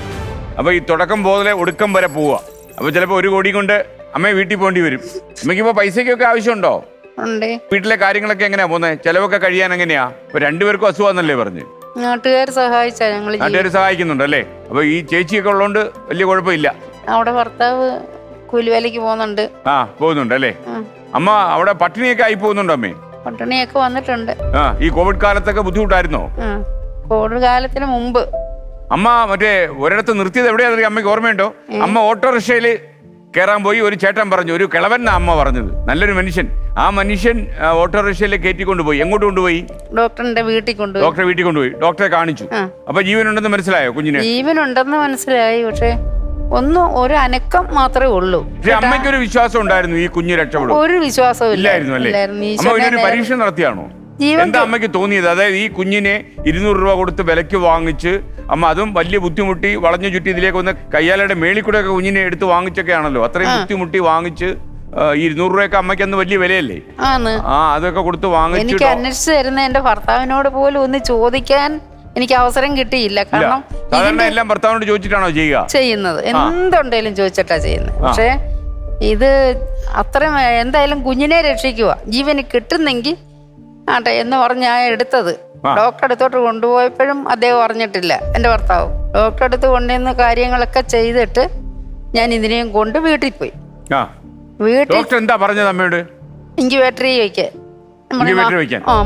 അപ്പൊ ഈ തുടക്കം പോലെ ഒടുക്കം വരെ പോവുക. അപ്പൊ ചിലപ്പോ 1 കോടി കൊണ്ട് അമ്മയെ വീട്ടിൽ പോകേണ്ടി വരും. അമ്മയ്ക്കിപ്പോ പൈസക്കൊക്കെ ആവശ്യമുണ്ടോ? വീട്ടിലെ കാര്യങ്ങളൊക്കെ എങ്ങനെയാ പോകുന്നത്? ചെലവൊക്കെ കഴിയാൻ എങ്ങനെയാ? ഇപ്പൊ 2 പേർക്കും അസുഖന്നല്ലേ പറഞ്ഞു? നാട്ടുകാർ സഹായിക്കുന്നുണ്ട് അല്ലേ? അപ്പൊ ഈ ചേച്ചിയൊക്കെ ഉള്ളതുകൊണ്ട് വലിയ കുഴപ്പമില്ല. അവിടെ ഭർത്താവ് കൂലിവേലയ്ക്ക് പോകുന്നുണ്ട്. പോകുന്നുണ്ട് അല്ലേ? അമ്മ അവിടെ പട്ടിണിയൊക്കെ ആയി പോകുന്നുണ്ടോ അമ്മേ? പട്ടിണിയൊക്കെ വന്നിട്ടുണ്ട്. ഈ കോവിഡ് കാലത്തൊക്കെ ബുദ്ധിമുട്ടായിരുന്നോ? കോവിഡ് കാലത്തിന് മുമ്പ് അമ്മ മറ്റേ ഒരിടത്ത് നിർത്തിയത് എവിടെയാണെന്ന് അമ്മയ്ക്ക് ഓർമ്മയുണ്ടോ? അമ്മ ഓട്ടോറിക്ഷയില് കയറാൻ പോയി. ഒരു ചേട്ടൻ പറഞ്ഞു, ഒരു കിളവൻ എന്നാ അമ്മ പറഞ്ഞത്, നല്ലൊരു മനുഷ്യൻ. ആ മനുഷ്യൻ ഓട്ടോറിക്ഷയിൽ കയറ്റിക്കൊണ്ടുപോയി. എങ്ങോട്ട് കൊണ്ടുപോയി? ഡോക്ടറിന്റെ വീട്ടിൽ കൊണ്ടുപോയി. ഡോക്ടറെ വീട്ടിൽ കൊണ്ടുപോയി. ഡോക്ടറെ കാണിച്ചു. അപ്പൊ ജീവനുണ്ടെന്ന് മനസ്സിലായോ കുഞ്ഞിന്? ജീവനുണ്ടെന്ന് മനസ്സിലായി. പക്ഷെ ഒരു അനക്കം മാത്രമേ ഉള്ളൂ. പക്ഷെ അമ്മയ്ക്കൊരു വിശ്വാസം ഉണ്ടായിരുന്നു ഈ കുഞ്ഞ് രക്ഷപ്പെടും. ഒരു വിശ്വാസവും ഇല്ലായിരുന്നു അല്ലേ? അമ്മ ഒരു പരീക്ഷ നടത്തിയാണോ? എന്താ അമ്മയ്ക്ക് തോന്നിയത്? അതായത് ഈ കുഞ്ഞിനെ 200 രൂപ കൊടുത്ത് വിലയ്ക്ക് വാങ്ങിച്ച് അമ്മ അതും വലിയ ബുദ്ധിമുട്ടി വളഞ്ഞു ചുറ്റി ഇതിലേക്ക് വന്ന് കയ്യാലയുടെ മേളിൽ കൂടെ ഒക്കെ കുഞ്ഞിനെ എടുത്ത് വാങ്ങിച്ചൊക്കെ ആണല്ലോ. അത്രയും ബുദ്ധിമുട്ടി വാങ്ങിച്ച് 200 രൂപയൊക്കെ അമ്മയ്ക്ക് അന്ന് വലിയ വിലയല്ലേ? അതൊക്കെ കൊടുത്ത് വാങ്ങിച്ചു. എനിക്ക് അന്വേഷിച്ചു തരുന്ന എന്റെ ഭർത്താവിനോട് പോലും ഒന്ന് ചോദിക്കാൻ എനിക്ക് അവസരം കിട്ടിയില്ല. കാരണം സാധാരണ എല്ലാം ഭർത്താവിനോട് ചോദിച്ചിട്ടാണോ ചെയ്യുന്നത്? എന്തുണ്ടെങ്കിലും ചോദിച്ചിട്ടാ ചെയ്യുന്നത്. പക്ഷെ ഇത് അത്രയും എന്തായാലും കുഞ്ഞിനെ രക്ഷിക്കുക, ജീവന് കിട്ടുന്നെങ്കിൽ ആട്ടെ എന്ന് പറഞ്ഞ് ഞാൻ എടുത്തത്. ഡോക്ടറെ അടുത്തോട്ട് കൊണ്ടുപോയപ്പോഴും അദ്ദേഹം അറിഞ്ഞിട്ടില്ല, എന്റെ ഭർത്താവ്. ഡോക്ടറെ അടുത്ത് കൊണ്ടുവന്ന് കാര്യങ്ങളൊക്കെ ചെയ്തിട്ട് ഞാൻ ഇതിനെയും കൊണ്ട് വീട്ടിൽ പോയി. ഡോക്ടർ എന്താ പറഞ്ഞത് അമ്മയോട്? ഇൻക്യുബേറ്റർ വെക്കാൻ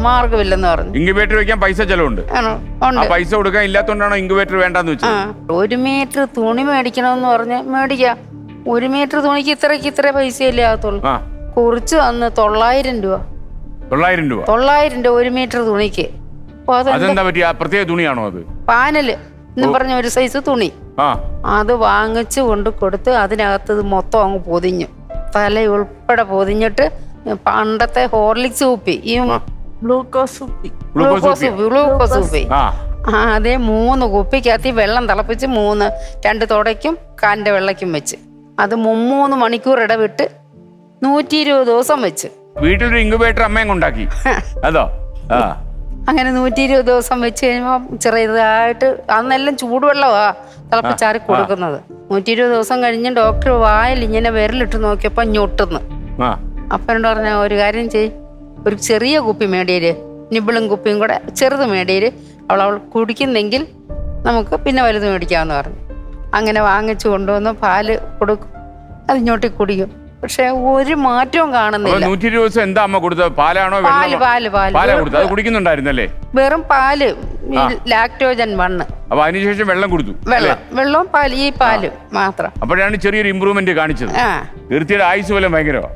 മാർഗമില്ലെന്ന് പറഞ്ഞു. ഇൻക്യുബേറ്റർ വെക്കാൻ പൈസ ചെലവുണ്ട്. പൈസ കൊടുക്കാൻ ഇല്ലാത്തോണ്ടാണോ ഇൻക്യുബേറ്റർ വേണ്ടെന്ന് വെച്ചത്? 1 മീറ്റർ തുണി മേടിക്കണമെന്ന് പറഞ്ഞ് മേടിക്കാം. 1 മീറ്റർ തുണിക്ക് ഇത്ര പൈസയല്ലേ ആകത്തുള്ളൂ. കുറിച്ച് തന്ന് 900 രൂപ. 900 രൂപ 1 മീറ്റർ തുണിക്ക്. അതെന്താ പറ്റിയ പ്രത്യേക തുണിയാണോ അത്? പാനല് എന്ന് പറഞ്ഞ ഒരു സൈസ് തുണി. അത് വാങ്ങിച്ചു കൊണ്ട് കൊടുത്ത് അതിനകത്ത് മൊത്തം അങ്ങ് പൊതിഞ്ഞു, തല ഉൾപ്പെടെ പൊതിഞ്ഞിട്ട് പണ്ടത്തെ ഹോർലിക്സ് കുപ്പി, ഈ ഗ്ലൂക്കോസ് കുപ്പി, അതേ 3 കുപ്പിക്കകത്ത് വെള്ളം തിളപ്പിച്ച് 2 തുടയ്ക്കും കാലിന്റെ വെള്ളയ്ക്കും വെച്ച് അത് 3 മണിക്കൂർ ഇടവിട്ട് 120 ദിവസം വെച്ച് വീട്ടിലൊരു ഇൻക്യുബേറ്റർ അമ്മയും ഉണ്ടാക്കി. അതോ? അങ്ങനെ 120 ദിവസം വെച്ച് കഴിയുമ്പോൾ ചെറിയതായിട്ട് അന്നെല്ലാം ചൂടുവെള്ളമാ തിളപ്പിച്ചാറി കൊടുക്കുന്നത്. 120 ദിവസം കഴിഞ്ഞ് ഡോക്ടർ വായിൽ ഇങ്ങനെ വിരലിട്ട് നോക്കിയപ്പോ ഞൊട്ടുന്നു. അപ്പൊ എന്നോട് പറഞ്ഞ ഒരു കാര്യം ചെയ്, ഒരു ചെറിയ കുപ്പി മേടിയര്, നിബിളും കുപ്പിയും കൂടെ ചെറുത് മേടിയര്, അവൾ കുടിക്കുന്നെങ്കിൽ നമുക്ക് പിന്നെ വലുത് മേടിക്കാമെന്ന് പറഞ്ഞു. അങ്ങനെ വാങ്ങിച്ചു കൊണ്ടുവന്ന് പാല് കൊടുക്കും, അത് ഞൊട്ടി കുടിക്കും. പക്ഷെ ഒരു മാറ്റവും കാണുന്നില്ല. 120 ദിവസം എന്താ അമ്മ കൊടുത്തത്? പാലാണോ? പാലാ കൊടുത്തത്. അത് കുടിക്കുന്നുണ്ടായിരുന്നല്ലേ? വെറും പാല്, ലാക്ടോജൻ 1. അപ്പൊ അതിനുശേഷം വെള്ളം കൊടുത്തു. വെള്ളവും പാല്, ഈ പാല് മാത്രം. അപ്പോഴാണ് ചെറിയൊരു ഇമ്പ്രൂവ്മെന്റ് കാണിച്ചത്. കീർത്തിയുടെ ആയുസ് വല്ലതും ഭയങ്കരമാ.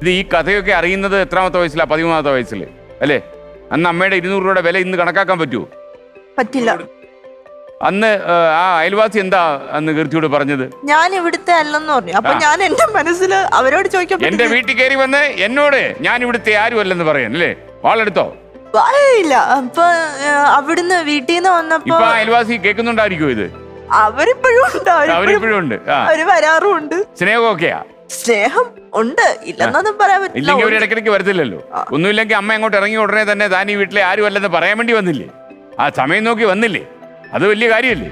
ഇത് ഈ കഥയൊക്കെ അറിയുന്നത് എത്രാമത്തെ വയസ്സിലാ? 13ാമത്തെ വയസ്സിൽ അല്ലേ? അന്ന് അമ്മയുടെ 200 രൂപയുടെ വില ഇന്ന് കണക്കാക്കാൻ പറ്റുമോ? പറ്റില്ല. അന്ന് ആ അയൽവാസി എന്താ അന്ന് കീർത്തിയോട് പറഞ്ഞത്? ഞാൻ ഇവിടുത്തെ അല്ലെന്ന് പറഞ്ഞു. അപ്പൊ ഞാൻ എന്റെ മനസ്സിൽ അവരോട് ചോദിക്കാം, എന്റെ വീട്ടിൽ കയറി വന്ന് എന്നോട് ഞാൻ ഇവിടുത്തെ ആരും അല്ലെന്ന് പറയാൻ അല്ലേ? വാളെടുത്തോ? ഇല്ല. അപ്പൊ അവിടുന്ന് വീട്ടിൽ നിന്ന് വന്നപ്പോ ഇപ്പൊ അയൽവാസി കേൾക്കുന്നുണ്ടായിരിക്കും ഇത്. അവരിപ്പോഴും ഉണ്ട്, അവരിപ്പോഴും ഉണ്ട്. അവര് വരാറും ഉണ്ട്. സ്നേഹമൊക്കെയാ? സ്നേഹം ഉണ്ട്, ഇല്ലെന്നൊന്നും പറയാൻ പറ്റില്ല. ഇല്ലെങ്കിൽ ഒരു ഇടയ്ക്കിടയ്ക്ക് വരത്തില്ലല്ലോ. ഒന്നുമില്ലെങ്കിൽ അമ്മ അങ്ങോട്ട് ഇറങ്ങി ഉടനെ തന്നെ താൻ ഈ വീട്ടിലെ ആരും അല്ലെന്ന് പറയാൻ വേണ്ടി വന്നില്ലേ? ആ സമയം നോക്കി വന്നില്ലേ? അത് വലിയ കാര്യമല്ലേ?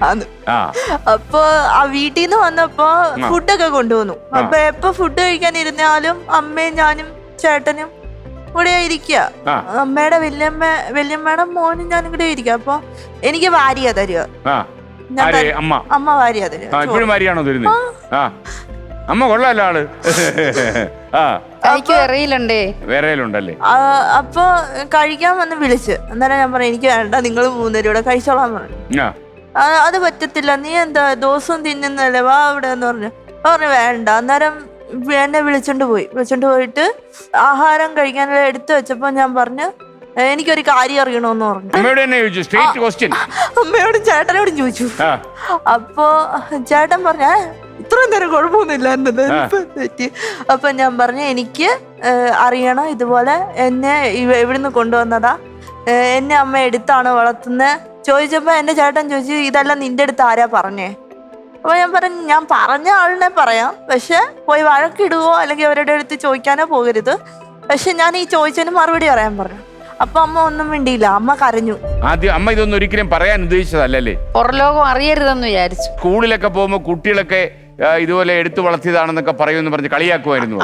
അപ്പൊ ആ വീട്ടിൽ നിന്ന് വന്നപ്പോ ഫുഡൊക്കെ കൊണ്ടുവന്നു. അപ്പൊ എപ്പൊ ഫുഡ് കഴിക്കാൻ ഇരുന്നാലും അമ്മയും ഞാനും ചേട്ടനും ഇവിടെ ഇരിക്കുക. അമ്മയുടെ വല്യമ്മയുടെ മോനും ഞാനും കൂടെ ഇരിക്കുക. അപ്പൊ എനിക്ക് വാരിയാ തരിക, അമ്മ വാരിയാ തരിക. ഇപ്പോഴും വാരിയാണോ തരുന്നത്? അമ്മ കൊള്ളാലോ ആള്. വേറെയിലുണ്ടല്ലേ? അപ്പൊ കഴിക്കാൻ വന്ന് വിളിച്ച്, അന്നേരം ഞാൻ പറഞ്ഞു എനിക്ക് വേണ്ട, നിങ്ങൾ 3 പേരും കൂടെ കഴിച്ചോളാൻ പറഞ്ഞു. അത് പറ്റത്തില്ല, നീ എന്താ ദിവസവും തിന്നുന്നല്ലേ, വാ ഇവിടെ എന്ന് പറഞ്ഞു വേണ്ട. അന്നേരം എന്നെ വിളിച്ചോണ്ട് പോയിട്ട് ആഹാരം കഴിക്കാനുള്ള എടുത്തു വെച്ചപ്പോ ഞാൻ പറഞ്ഞു എനിക്കൊരു കാര്യം അറിയണോന്ന് പറഞ്ഞു. അമ്മയോടും ചേട്ടനോടും ചോദിച്ചു. അപ്പൊ ചേട്ടൻ പറഞ്ഞ ഇത്രയും നേരം കുഴപ്പമൊന്നുമില്ല എന്നത് പറ്റി. അപ്പൊ ഞാൻ പറഞ്ഞു എനിക്ക് അറിയണം, ഇതുപോലെ എന്നെ എവിടുന്ന് കൊണ്ടുവന്നതാ, എന്നെ അമ്മ എടുത്താണോ വളർത്തുന്നത് ചോദിച്ചപ്പോ എന്റെ ചേട്ടൻ ചോദിച്ചു ഇതെല്ലാം നിന്റെ അടുത്ത് ആരാ പറഞ്ഞേ? അപ്പൊ ഞാൻ പറഞ്ഞു ഞാൻ പറഞ്ഞ ആളിനെ പറയാം, പക്ഷെ പോയി വഴക്കിടുവോ അല്ലെങ്കിൽ അവരുടെ അടുത്ത് ചോദിക്കാനോ പോകരുത്, പക്ഷെ ഞാൻ ഈ ചോദിച്ചതിന് മറുപടി പറയാൻ പറഞ്ഞു. അപ്പൊ അമ്മ ഒന്നും മിണ്ടിയില്ല, അമ്മ കരഞ്ഞു. ആദ്യം അമ്മ ഇതൊന്നും ഒരിക്കലും പറയാൻ ഉദ്ദേശിച്ചതല്ലേ, പുറലോകം അറിയരുതെന്ന് വിചാരിച്ചു. സ്കൂളിലൊക്കെ പോകുമ്പോ കുട്ടികളൊക്കെ ഇതുപോലെ എടുത്തു വളർത്തിയതാണെന്നൊക്കെ പറയുമെന്ന് പറഞ്ഞ് കളിയാക്കുമായിരുന്നു.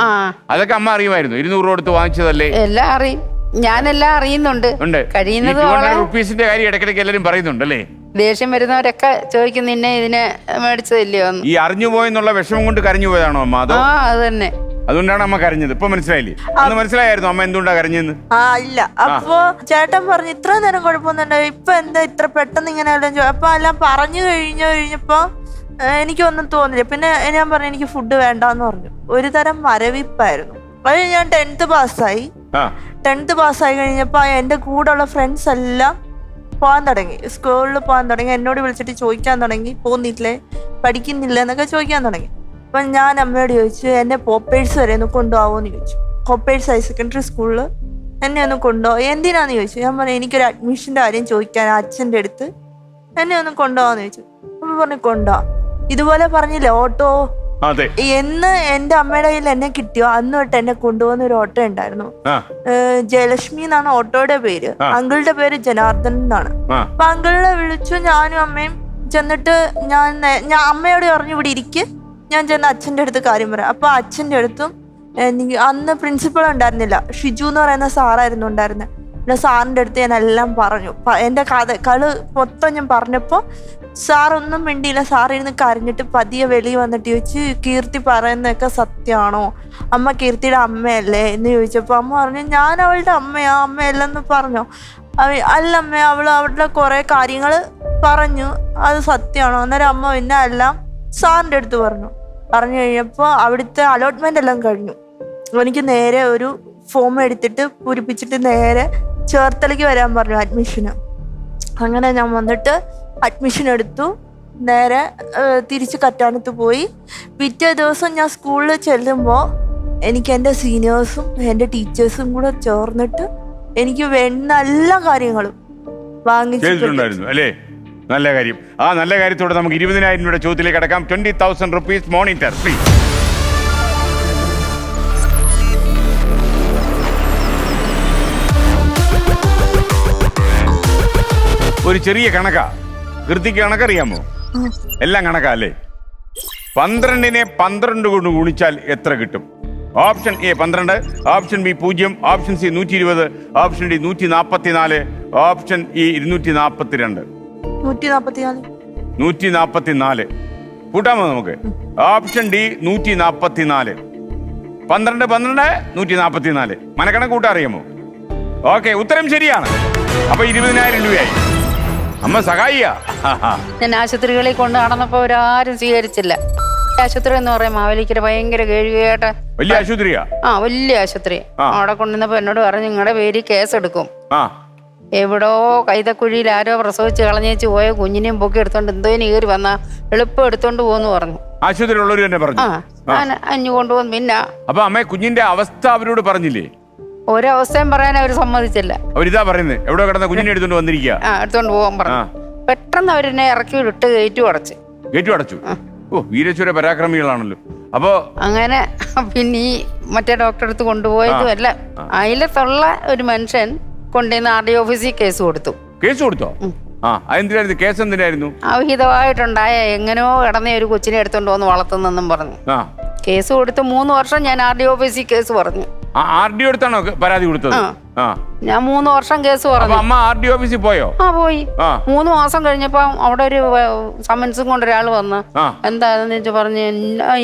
അതൊക്കെ അമ്മ അറിയുമായിരുന്നു? 200 രൂപ കൊടുത്ത് വാങ്ങിച്ചതല്ലേ? എല്ലാം അറിയും, ഞാനെല്ലാം അറിയുന്നുണ്ട്. കഴിയുന്നത് റുപ്പീസിന്റെ കാര്യം ഇടയ്ക്കിടയ്ക്ക് എല്ലാരും പറയുന്നുണ്ടല്ലേ? ദേഷ്യം വരുന്നവരൊക്കെ ചോദിക്കും നിന്നെ ഇതിനെ മേടിച്ചതില്ലയോ? ഈ അറിഞ്ഞു പോയെന്നുള്ള വിഷമം കൊണ്ട് കരഞ്ഞു പോയതാണോ അമ്മ? അതോ അത് തന്നെ, അതുകൊണ്ടാണ് അമ്മ കരഞ്ഞത്. ഇപ്പൊ മനസ്സിലായില്ലേ? അന്ന് മനസ്സിലായിരുന്നു അമ്മ എന്തുകൊണ്ടാ കരഞ്ഞെന്ന്? ഇല്ല. അപ്പൊ ചേട്ടൻ പറഞ്ഞു ഇത്ര നേരം കുഴപ്പമൊന്നുണ്ടോ, ഇപ്പൊ എന്താ ഇത്ര പെട്ടെന്ന് ഇങ്ങനെ എല്ലാം അപ്പൊ എല്ലാം പറഞ്ഞു കഴിഞ്ഞപ്പോ എനിക്കൊന്നും തോന്നില്ല. പിന്നെ ഞാൻ പറഞ്ഞു എനിക്ക് ഫുഡ് വേണ്ടാന്ന് പറഞ്ഞു. ഒരു തരം മരവിപ്പായിരുന്നു. അത് ഞാൻ 10th പാസ്സായി. 10th പാസ്സായി കഴിഞ്ഞപ്പോ എന്റെ കൂടെ ഉള്ള ഫ്രണ്ട്സ് എല്ലാം പോകാൻ തുടങ്ങി, സ്കൂളിൽ പോകാൻ തുടങ്ങി. എന്നോട് വിളിച്ചിട്ട് ചോദിക്കാൻ തുടങ്ങി പോകുന്നില്ലേ, പഠിക്കുന്നില്ല എന്നൊക്കെ ചോദിക്കാൻ തുടങ്ങി. അപ്പൊ ഞാൻ അമ്മയോട് ചോദിച്ചു എന്നെ പോപ്പേഴ്സ് വരെ ഒന്ന് കൊണ്ടുപോകുമോന്ന് ചോദിച്ചു. പോപ്പേഴ്സ് ഹയർ സെക്കൻഡറി സ്കൂളിൽ എന്നെ ഒന്ന് കൊണ്ടുപോകും. എന്തിനാന്ന് ചോദിച്ചു. ഞാൻ പറഞ്ഞു എനിക്കൊരു അഡ്മിഷന്റെ കാര്യം ചോദിക്കാൻ അച്ഛൻ്റെ അടുത്ത് എന്നെ ഒന്ന് കൊണ്ടുപോകാന്ന് ചോദിച്ചു. അപ്പൊ പറഞ്ഞു കൊണ്ടുപോവാം. ഇതുപോലെ പറഞ്ഞില്ലേ ഓട്ടോ എന്ന് എന്റെ അമ്മയുടെ കയ്യിൽ എന്നെ കിട്ടിയോ അന്ന് തൊട്ട് എന്നെ കൊണ്ടുപോകുന്ന ഒരു ഓട്ടോ ഉണ്ടായിരുന്നു. ജയലക്ഷ്മി എന്നാണ് ഓട്ടോയുടെ പേര്, അങ്കിളുടെ പേര് ജനാർദ്ദൻ എന്നാണ്. അപ്പൊ അങ്കിളിനെ വിളിച്ചു, ഞാനും അമ്മയും ചെന്നിട്ട് ഞാൻ അമ്മയോട് പറഞ്ഞു ഇവിടെ ഇരിക്ക്, ഞാൻ ചെന്ന് അച്ഛൻ്റെ അടുത്ത് കാര്യം പറയാം. അപ്പൊ അച്ഛൻ്റെ അടുത്തും അന്ന് പ്രിൻസിപ്പൾ ഉണ്ടായിരുന്നില്ല, ഷിജു എന്ന് പറയുന്ന സാറായിരുന്നു ഉണ്ടായിരുന്നത്. പിന്നെ സാറിൻ്റെ അടുത്ത് ഞാൻ എല്ലാം പറഞ്ഞു, എൻ്റെ കള് മൊത്തം ഞാൻ പറഞ്ഞപ്പോൾ സാറൊന്നും മിണ്ടിയില്ല. സാറിരുന്ന് കരഞ്ഞിട്ട് പതിയെ വെളിയിൽ വന്നിട്ട് ചോദിച്ചു കീർത്തി പറയുന്നതൊക്കെ സത്യമാണോ, അമ്മ കീർത്തിയുടെ അമ്മയല്ലേ എന്ന് ചോദിച്ചപ്പോൾ അമ്മ പറഞ്ഞു ഞാൻ അവളുടെ അമ്മയല്ലെന്ന് പറഞ്ഞു. അല്ല അമ്മ, അവളുടെ കുറെ കാര്യങ്ങൾ പറഞ്ഞു, അത് സത്യമാണോ? അന്നേരം അമ്മ പിന്നെ എല്ലാം സാറിൻ്റെ അടുത്ത് പറഞ്ഞു കഴിഞ്ഞപ്പോൾ അവിടുത്തെ അലോട്ട്മെന്റ് എല്ലാം കഴിഞ്ഞു. എനിക്ക് നേരെ ഒരു ഫോം എടുത്തിട്ട് പൂരിപ്പിച്ചിട്ട് നേരെ ചേർത്തലയ്ക്ക് വരാൻ പറഞ്ഞു അഡ്മിഷന്. അങ്ങനെ ഞാൻ വന്നിട്ട് അഡ്മിഷൻ എടുത്തു, നേരെ തിരിച്ച് കറ്റാനത്ത് പോയി. പിറ്റേ ദിവസം ഞാൻ സ്കൂളിൽ ചെല്ലുമ്പോൾ എനിക്ക് എൻ്റെ സീനിയേഴ്സും എൻ്റെ ടീച്ചേഴ്സും കൂടെ ചേർന്നിട്ട് എനിക്ക് വേണ്ട എല്ലാ കാര്യങ്ങളും വാങ്ങിച്ചിട്ടുണ്ടായിരുന്നു അല്ലേ? നല്ല കാര്യം. ആ നല്ല കാര്യത്തോടെ നമുക്ക് 20,000 രൂപയുടെ ചോദ്യത്തിലേക്ക് അടക്കാം. 20,000 റുപ്പീസ് മോണിറ്റർ പ്ലീസ്. ഒരു ചെറിയ കണക്കാ, കൃതിക്ക് കണക്കറിയാമോ? എല്ലാം കണക്കാ അല്ലേ? 12നെ 12 കൊണ്ട് ഗുണിച്ചാൽ എത്ര കിട്ടും? Option A 12, option B 0, option C 120, option D 144, option E 242. 144 കൂട്ടാമോ നമുക്ക്? Option D 144. 12 144. മനക്കണക്ക് കൂട്ടാ അറിയാമോ? ഓക്കെ, ഉത്തരം ശരിയാണ്. അപ്പൊ 20,000 രൂപയായി. അമ്മ സഹായിയാ. ഞാൻ ആശുപത്രികളിൽ കൊണ്ട് നടന്നപ്പോ അവരാരും സ്വീകരിച്ചില്ല. ആശുപത്രി എന്ന് പറയാം മാവേലിക്കര ഭയങ്കര കേഴുകേട്ട വലിയ ആശുപത്രിയാ. വലിയ ആശുപത്രി. അവിടെ കൊണ്ടുവന്നപ്പോ എന്നോട് പറഞ്ഞു നിങ്ങളുടെ പേര് കേസ് എടുക്കും. എവിടോ കൈതക്കുഴിയിൽ ആരോ പ്രസവിച്ച് കളഞ്ഞേച്ച് പോയ കുഞ്ഞിനെയും പൊക്കി എടുത്തോണ്ട് എന്തോ കയറി വന്നാ എളുപ്പം എടുത്തോണ്ട് പോന്ന് പറഞ്ഞു. ആശുപത്രി ഉള്ളവര് തന്നെ പറഞ്ഞു. അഞ്ഞു കൊണ്ടുപോകുന്നു. പിന്നെ അപ്പൊ അമ്മ കുഞ്ഞിന്റെ അവസ്ഥ അവരോട് പറഞ്ഞില്ലേ? ഒരവസ്ഥയും പറയാൻ അവർ സമ്മതിച്ചില്ല. അവരിതാ പറയുന്നത് എവിടെ കിടന്ന കുഞ്ഞിനെ എടുത്തോണ്ട് വന്നിരിക്കുക. എടുത്തോണ്ട് പോകാൻ പറഞ്ഞു. പെട്ടെന്ന് അവരെന്നെ ഇറക്കി വിട്ട് ഗേറ്റും അടച്ചു. ഗേറ്റും അടച്ചു. ഓ, വീരശൂര പരാക്രമികളാണല്ലോ. അപ്പോ അങ്ങനെ പിന്നെ ഈ മറ്റേ ഡോക്ടറെ അടുത്ത് കൊണ്ടുപോയതും അല്ല, അയലത്തുള്ള ഒരു മനുഷ്യൻ കൊണ്ടുവന്ന് RD ഓഫീസിൽ കേസ് കൊടുത്തു. കേസ് കൊടുത്തോ? അതെന്തിനായിരുന്നു കേസ്? എന്തിനായിരുന്നു? അവിഹിതമായിട്ടുണ്ടായ എങ്ങനെയോ കിടന്ന ഒരു കൊച്ചിനെ എടുത്തോണ്ട് വന്ന് വളർത്തുന്നെന്നും പറഞ്ഞു കേസ് കൊടുത്ത് 3 വർഷം ഞാൻ RD ഓഫീസിൽ കേസ് പറഞ്ഞു. RD അടുത്താണോ പരാതി കൊടുത്തത്? ഞാൻ 3 വർഷം കേസ് പറഞ്ഞു. അമ്മ RD ഓഫീസിൽ പോയോ? പോയി. 3 മാസം കഴിഞ്ഞപ്പോ അവിടെ ഒരു സമൻസും കൊണ്ട് ഒരാൾ വന്ന് എന്താന്ന് വെച്ച് പറഞ്ഞ്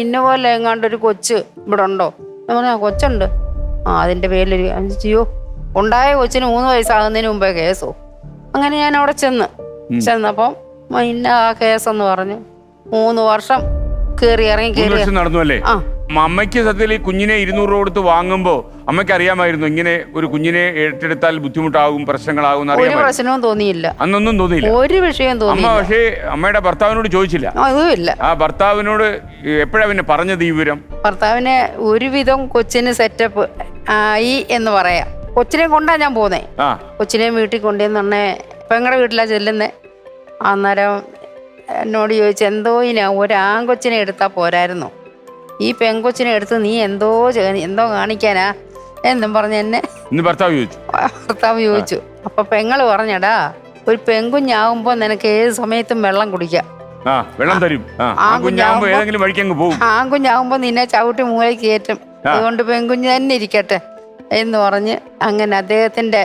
ഇന്ന പോലെ എങ്ങാണ്ട് ഒരു കൊച്ച് ഇവിടെ ഉണ്ടോ? ഞാൻ പറഞ്ഞു കൊച്ചുണ്ട്. അതിന്റെ പേരിലൊരു അയ്യോ ഉണ്ടായ കൊച്ചിന് 3 വയസ്സാകുന്നതിന് മുമ്പേ കേസോ. അങ്ങനെ ഞാൻ അവിടെ ചെന്നപ്പം ഇന്ന ആ കേസെന്ന് പറഞ്ഞു 3 വർഷം കേറി ഇറങ്ങി നടന്നു അല്ലേ? അമ്മയ്ക്ക് സത്യത്തിൽ ഈ കുഞ്ഞിനെ 200 രൂപ കൊടുത്ത് വാങ്ങുമ്പോ അമ്മയ്ക്ക് അറിയാമായിരുന്നു ഇങ്ങനെ ഒരു കുഞ്ഞിനെ ഏറ്റെടുത്താൽ ബുദ്ധിമുട്ടാകും, പ്രശ്നങ്ങളാകും? ഒരു പ്രശ്നവും തോന്നിയില്ല. അന്നൊന്നും തോന്നിയില്ല, ഒരു വിഷയം തോന്നി. അമ്മ പക്ഷേ അമ്മയുടെ ഭർത്താവിനോട് ചോദിച്ചില്ല? അതുമില്ല. ആ ഭർത്താവിനോട് എപ്പോഴാ പിന്നെ പറഞ്ഞത് ഈ വിവരം? ഭർത്താവിനെ ഒരുവിധം കൊച്ചിന് സെറ്റപ്പ് ആയി എന്ന് പറയാം. കൊച്ചിനെ കൊണ്ടാ ഞാൻ പോന്നേ. കൊച്ചിനെ വീട്ടിൽ കൊണ്ടുവന്നെ പെങ്ങളുടെ വീട്ടിലാ ചെല്ലുന്നേ. അന്നേരം എന്നോട് ചോദിച്ചു എന്തോ ഒരു ആൺകൊച്ചിനെ എടുത്താൽ പോരായിരുന്നോ, ഈ പെൺകൊച്ചിനെ എടുത്ത് നീ എന്തോ കാണിക്കാനാ എന്നും പറഞ്ഞ് എന്നെ ഭർത്താവ് ചോദിച്ചു. അപ്പൊ പെങ്ങള് പറഞ്ഞടാ, ഒരു പെൺകുഞ്ഞാവുമ്പോ നിനക്ക് ഏത് സമയത്തും വെള്ളം കുടിക്കാം, ആൺകുഞ്ഞാവുമ്പോ നിന്നെ ചവിട്ടി മൂലയ്ക്ക് കയറ്റും, അതുകൊണ്ട് പെൺകുഞ്ഞ് തന്നെ ഇരിക്കട്ടെ എന്ന് പറഞ്ഞ് അങ്ങനെ അദ്ദേഹത്തിന്റെ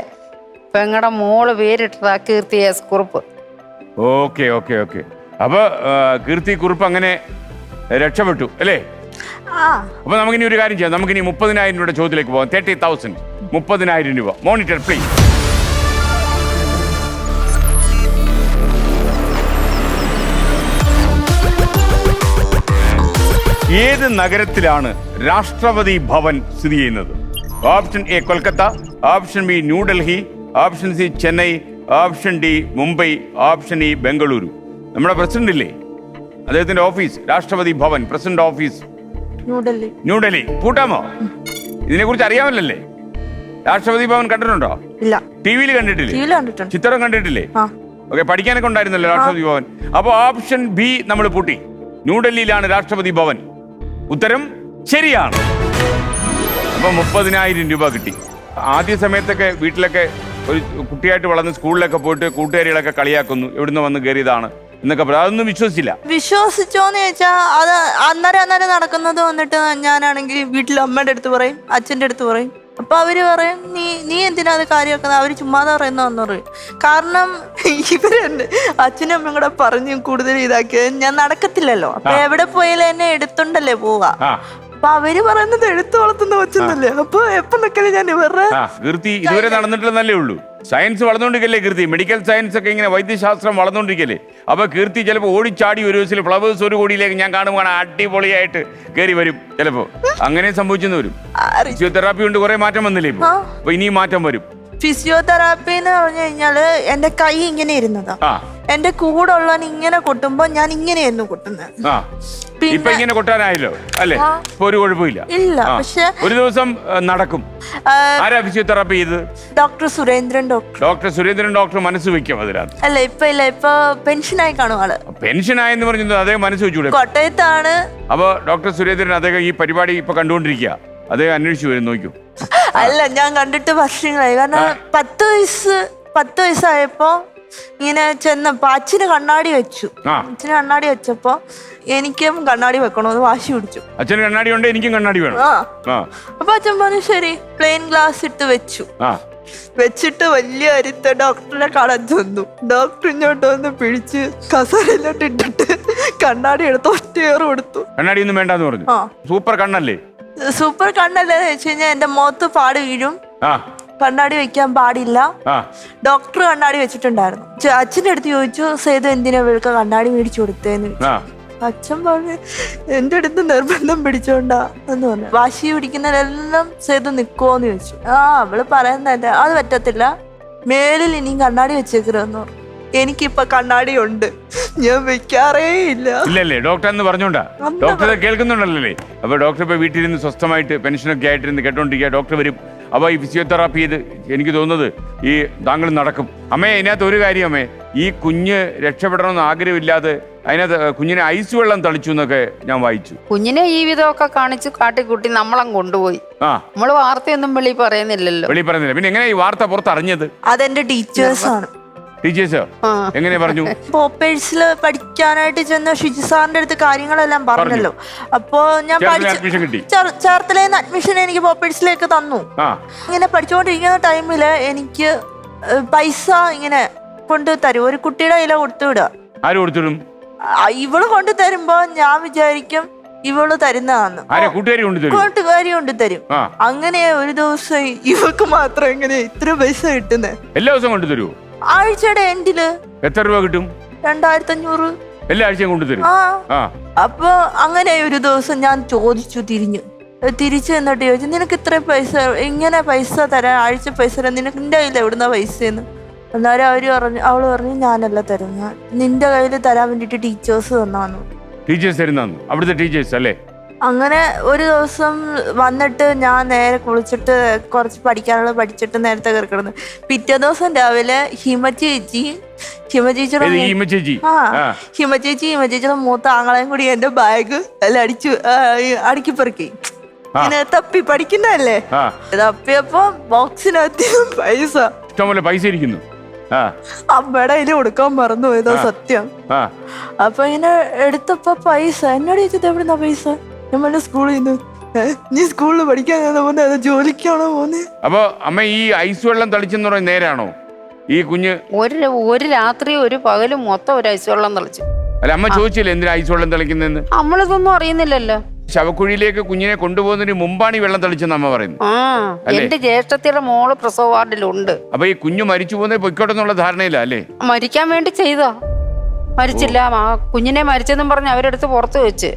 പെങ്ങളുടെ മോള് പേരിട്ടതാ Keerthi S Kurup. Okay okay okay. അപ്പൊ കീർത്തി കുറുപ്പ് അങ്ങനെ രക്ഷപ്പെട്ടു അല്ലേ? അപ്പൊ നമുക്കിനി ഒരു കാര്യം ചെയ്യാം, നമുക്കിനി 30,000 രൂപയുടെ ചോദ്യത്തിലേക്ക് പോകാം. 30,000, 30,000 രൂപ. Monitor please. ഏത് നഗരത്തിലാണ് രാഷ്ട്രപതി ഭവൻ സ്ഥിതി ചെയ്യുന്നത്? Option A Kolkata, option B New Delhi, option C Chennai, option D Mumbai, option E Bengaluru. നമ്മുടെ പ്രസിഡന്റ് ഇല്ലേ, അദ്ദേഹത്തിന്റെ ഓഫീസ് രാഷ്ട്രപതി ഭവൻ, പ്രസിഡന്റ് ഓഫീസ് ന്യൂഡൽഹി. കൂട്ടാമോ? ഇതിനെ കുറിച്ച് അറിയാമല്ലേ? രാഷ്ട്രപതി ഭവൻ കണ്ടിട്ടുണ്ടോ? ഇല്ല. ടിവിയിൽ കണ്ടിട്ടില്ലേ? ചിത്രം കണ്ടിട്ടില്ലേ? ഓക്കെ, പഠിക്കാനൊക്കെ ഉണ്ടായിരുന്നല്ലോ രാഷ്ട്രപതി ഭവൻ. അപ്പൊ ഓപ്ഷൻ ബി നമ്മൾ പൂട്ടി, ന്യൂഡൽഹിയിലാണ് രാഷ്ട്രപതി ഭവൻ. ഉത്തരം ശരിയാണ്. അപ്പൊ 30,000 രൂപ കിട്ടി. ആദ്യ സമയത്തൊക്കെ വീട്ടിലൊക്കെ ഒരു കുട്ടിയായിട്ട് വളർന്ന് സ്കൂളിലൊക്കെ പോയിട്ട് കൂട്ടുകാരികളൊക്കെ കളിയാക്കുന്നു, എവിടുന്ന് വന്ന് കയറിയതാണ് എന്നൊക്കെ പറയാം. അതൊന്നും വിശ്വസിച്ചോന്ന് ചോദിച്ചാൽ അത് അന്നേരം നടക്കുന്നത് വന്നിട്ട് ഞാനാണെങ്കിൽ വീട്ടിൽ അമ്മയുടെ അടുത്ത് പറയും, അച്ഛൻ്റെ അടുത്ത് പറയും. അപ്പൊ അവര് പറയും നീ എന്തിനാ അത് കാര്യമാക്കുന്നത്, അവര് ചുമ്മാതെ പറയുന്നതെന്ന് പറയും. കാരണം ഇവരെന്നെ അച്ഛനും അമ്മയും കൂടെ പറഞ്ഞ് കൂടുതൽ ഇതാക്കിയത് ഞാൻ നടക്കത്തില്ലല്ലോ. അപ്പൊ എവിടെ പോയാലും എന്നെ എടുത്തുണ്ടല്ലേ പോവാ. അപ്പൊ അവര് പറയുന്നത് എടുത്തു വളർത്തുന്ന കൊച്ചെന്നല്ലേ. അപ്പൊ എപ്പൊ നിൽക്കല് ഞാൻ ഇവരുടെ കീർത്തി ഇതുവരെ നടന്നിട്ടില്ലെന്നല്ലേ ഉള്ളൂ. സയൻസ് വളർന്നുകൊണ്ടിരിക്കല്ലേ കീർത്തി, മെഡിക്കൽ സയൻസ് ഒക്കെ ഇങ്ങനെ വൈദ്യശാസ്ത്രം വളർന്നുകൊണ്ടിരിക്കല്ലേ. അപ്പൊ കീർത്തി ചിലപ്പോൾ ഓടിച്ചാടി ഒരു ദിവസം ഫ്ലവേഴ്സ് 1 കോടിയിലേക്ക് ഞാൻ കാണുമ്പോൾ അടിപൊളിയായിട്ട് കയറി വരും. ചിലപ്പോ അങ്ങനെ സംഭവിച്ചെന്ന് വരും. ഫിസിയോതെറാപ്പി കൊണ്ട് കുറെ മാറ്റം വന്നില്ലേ ഇപ്പൊ? അപ്പൊ ഇനിയും മാറ്റം വരും. ഫിസിയോതെറാപ്പി എന്ന് പറഞ്ഞു കഴിഞ്ഞാല് എന്റെ കൈ ഇങ്ങനെ ഇരുന്നതാ, എന്റെ കൂടെ ഉള്ളവൻ ഇങ്ങനെ കൊട്ടുമ്പോ ഞാൻ ഇങ്ങനെയായിരുന്നു കൊട്ടുന്നത്. ഇപ്പൊ ഇങ്ങനെ കൊട്ടാനായല്ലോ അല്ലേ? ഇപ്പൊ ഒരു കുഴപ്പമില്ല. ഇല്ല, പക്ഷെ ഒരു ദിവസം നടക്കും. ആരാ ഫിസിയോതെറാപ്പി ചെയ്ത്? ഡോക്ടർ സുരേന്ദ്രൻ ഡോക്ടർ മനസ്സ് വെക്കും അതിനകത്ത്. അല്ല ഇപ്പൊ പെൻഷനായി കാണും ആള്. പെൻഷനായെന്ന് പറഞ്ഞത് അദ്ദേഹം മനസ്സ് വെച്ചൂടെ? കോട്ടയത്താണ്. അപ്പൊ ഡോക്ടർ സുരേന്ദ്രൻ അദ്ദേഹം ഈ പരിപാടി ഇപ്പൊ കണ്ടുകൊണ്ടിരിക്കുക, അദ്ദേഹം അന്വേഷിച്ചു വരും, നോക്കൂ. അല്ല ഞാൻ കണ്ടിട്ട് വർഷങ്ങളായി. കാരണം 10 വയസ്സായപ്പോ ഇങ്ങനെ ചെന്നപ്പോ അച്ഛന് കണ്ണാടി വെച്ചപ്പോ എനിക്കും കണ്ണാടി വെക്കണോന്ന് വാശി പിടിച്ചു. അച്ഛന് കണ്ണാടി ഉണ്ട്, എനിക്കും കണ്ണാടി വേണം. അപ്പൊ അച്ഛൻ പറഞ്ഞു ശരി, പ്ലെയിൻ ഗ്ലാസ് ഇട്ട് വെച്ചിട്ട് വലിയ അരുത്ത ഡോക്ടറെ കാണാൻ ചെന്നു. ഡോക്ടർ ഇങ്ങോട്ട് വന്ന് പിടിച്ച് കസേരയിലോട്ട് ഇട്ടിട്ട് കണ്ണാടി എടുത്ത് ഒറ്റയേറ് കൊടുത്തു. കണ്ണാടി ഒന്നും വേണ്ടെന്ന് പറഞ്ഞു. സൂപ്പർ കണ്ണല്ലേ വെച്ച് കഴിഞ്ഞാൽ എന്റെ മുഖത്ത് പാട് വീഴും, കണ്ണാടി വെക്കാൻ പാടില്ല. ഡോക്ടർ കണ്ണാടി വെച്ചിട്ടുണ്ടായിരുന്നു. അച്ഛൻ്റെ അടുത്ത് ചോദിച്ചു സേതു എന്തിനാ ഇവൾക്ക് കണ്ണാടി മേടിച്ചു കൊടുത്തേന്ന് ചോദിച്ചു. അച്ഛൻ പറഞ്ഞു എന്റെ അടുത്ത് നിർബന്ധം പിടിച്ചോണ്ടാ എന്ന് പറഞ്ഞു. വാശി പിടിക്കുന്നതിലെല്ലാം സേതു നിക്കുവോന്ന് ചോദിച്ചു. അവള് പറയുന്നതല്ല, അത് പറ്റത്തില്ല, മേലിൽ ഇനിയും കണ്ണാടി വെച്ചേക്കരുതെന്ന് പറഞ്ഞു. എനിക്കിപ്പൊ കണ്ണാടി ഉണ്ട്, ഞാൻ വെക്കാറേ ഇല്ല. ഇല്ലല്ലേ, ഡോക്ടർ എന്ന് പറഞ്ഞോണ്ടാ? ഡോക്ടറെ കേൾക്കുന്നുണ്ടല്ലേ? അപ്പൊ ഡോക്ടർ ഇപ്പൊ വീട്ടിലിരുന്ന് സ്വസ്ഥമായിട്ട് പെൻഷനൊക്കെ ആയിട്ടിരുന്ന് കേട്ടോണ്ടിരിക്കുക. ഡോക്ടർ വരും. അപ്പൊ ഈ ഫിസിയോതെറാപ്പി ചെയ്ത് എനിക്ക് തോന്നുന്നത് ഈ താങ്കൾ നടക്കും. അമ്മേ, ഇതിനകത്ത് ഒരു കാര്യം അമ്മേ, ഈ കുഞ്ഞ് രക്ഷപ്പെടണമെന്ന് ആഗ്രഹമില്ലാതെ അതിനകത്ത് കുഞ്ഞിനെ ഐസ് വെള്ളം തളിച്ചു എന്നൊക്കെ ഞാൻ വായിച്ചു. കുഞ്ഞിനെ ഈ വിധമൊക്കെ കാണിച്ച് കാട്ടിക്കൂട്ടി നമ്മളങ്ങ് കൊണ്ടുപോയി. നമ്മള് വാർത്തയൊന്നും വെളി പറയുന്നില്ലല്ലോ. വെളി പറയുന്നില്ല. പിന്നെ എങ്ങനെയാ ഈ വാർത്ത പുറത്തറിഞ്ഞത്? അതെന്റെ ടീച്ചേഴ്സാണ്. ടീച്ചേഴ്സോ എങ്ങനെ പറഞ്ഞു? പോപ്പേഴ്സിൽ പഠിക്കാനായിട്ട് ചെന്ന ഷിജി സാറിന്റെ അടുത്ത് കാര്യങ്ങളെല്ലാം പറഞ്ഞല്ലോ. അപ്പോ ഞാൻ ചേർത്തലേന്ന് അഡ്മിഷൻ എനിക്ക് പോപ്പേഴ്സിലേക്ക് തന്നു. ഇങ്ങനെ പഠിച്ചുകൊണ്ടിരിക്കുന്ന ടൈമില് എനിക്ക് പൈസ ഇങ്ങനെ കൊണ്ടു തരും. ഒരു കുട്ടിയുടെ കയ്യില കൊടുത്തുവിടുക. ആര് കൊടുത്തിടും? ഇവള് കൊണ്ടു തരുമ്പോ ഞാൻ വിചാരിക്കും ഇവള് തരുന്നതാന്ന്. കൂട്ടുകാരി കൊണ്ട് തരും. അങ്ങനെ ഒരു ദിവസം ഇവക്ക് മാത്രം എങ്ങനെ ഇത്ര പൈസ കിട്ടുന്നേ? എല്ലാ ദിവസവും കൊണ്ടുതരുമോ? ആഴ്ചയുടെ എൻഡില്. എത്ര രൂപ കിട്ടും? 2500 എല്ലാ ആഴ്ചയും കൊണ്ടുതരും. അപ്പൊ അങ്ങനെ ഒരു ദിവസം ഞാൻ ചോദിച്ചു, തിരിച്ചു എന്നിട്ട് ചോദിച്ചു, നിനക്ക് ഇത്ര പൈസ ഇങ്ങനെ പൈസ തരാൻ, ആഴ്ച പൈസ തരാൻ നിനക്ക് നിന്റെ കയ്യിൽ എവിടുന്ന പൈസയെന്ന്? അന്നേരം അവള് പറഞ്ഞു ഞാനല്ല തരുന്ന, നിന്റെ കയ്യിൽ തരാൻ വേണ്ടിട്ട് ടീച്ചേഴ്സ് തന്നാന്നു. ടീച്ചേഴ്സ് തരുന്നു? അവിടുത്തെ ടീച്ചേഴ്സ് അല്ലേ? അങ്ങനെ ഒരു ദിവസം വന്നിട്ട് ഞാൻ നേരെ കുളിച്ചിട്ട് കുറച്ച് പഠിക്കാനുള്ളത് പഠിച്ചിട്ട് നേരത്തെ കയറി കിടന്നു. പിറ്റേ ദിവസം രാവിലെ ഹിമചേച്ചിയുടെ മൂത്ത ആങ്ങളെയും കൂടി എന്റെ ബാഗ് എല്ലാം അടുക്കി പെറുക്കി. ഇങ്ങനെ തപ്പി പഠിക്കുന്നതല്ലേ, തപ്പിയപ്പോ ബോക്സിനകത്ത് പൈസ ഇഷ്ടംപോലെ പൈസ ഇരിക്കുന്നു. അമ്മയുടെ കയ്യിൽ കൊടുക്കാൻ മറന്നു പോയതോ സത്യം. അപ്പൊ ഇങ്ങനെ എടുത്തപ്പോ പൈസ എന്നോട് ചോദിച്ചത് എവിടുന്നാ പൈസ? നമ്മളെ സ്കൂളിൽ നിന്ന്. നീ സ്കൂളിൽ പഠിക്കാനാണോ പോന്നെ, അതോ ജോലിക്കാണോ പോന്നെ? അപ്പൊ അമ്മ ഈ ഐസ് വെള്ളം തളിച്ചെന്ന് പറയുന്നത് നേരാണോ? ഈ കുഞ്ഞ് ഒരു രാത്രി ഒരു പകലും മൊത്തം ഒരു ഐസ് വെള്ളം തളിച്ചു. അല്ല, അമ്മ ചോദിച്ചില്ലേ എന്തിനാ ഐസ് വെള്ളം തളിക്കുന്നതെന്ന്? നമ്മളിതൊന്നും അറിയുന്നില്ലല്ലോ. ശവക്കുഴിയിലേക്ക് കുഞ്ഞിനെ കൊണ്ടുപോകുന്നതിന് മുമ്പാണ് ഈ വെള്ളം തളിച്ചെന്ന് അമ്മ പറയുന്നത്. എന്റെ ജ്യേഷ്ഠത്തിയുടെ മോള് പ്രസവ വാർഡിലുണ്ട്. അപ്പൊ ഈ കുഞ്ഞു മരിച്ചു പോകുന്നത് പൊയ്ക്കോട്ടെ എന്നുള്ള ധാരണയില്ല അല്ലേ? മരിക്കാൻ വേണ്ടി ചെയ്താ, മരിച്ചില്ല. ആ കുഞ്ഞിനെ മരിച്ചെന്നും പറഞ്ഞ് അവരെടുത്ത് പുറത്ത് വെച്ച്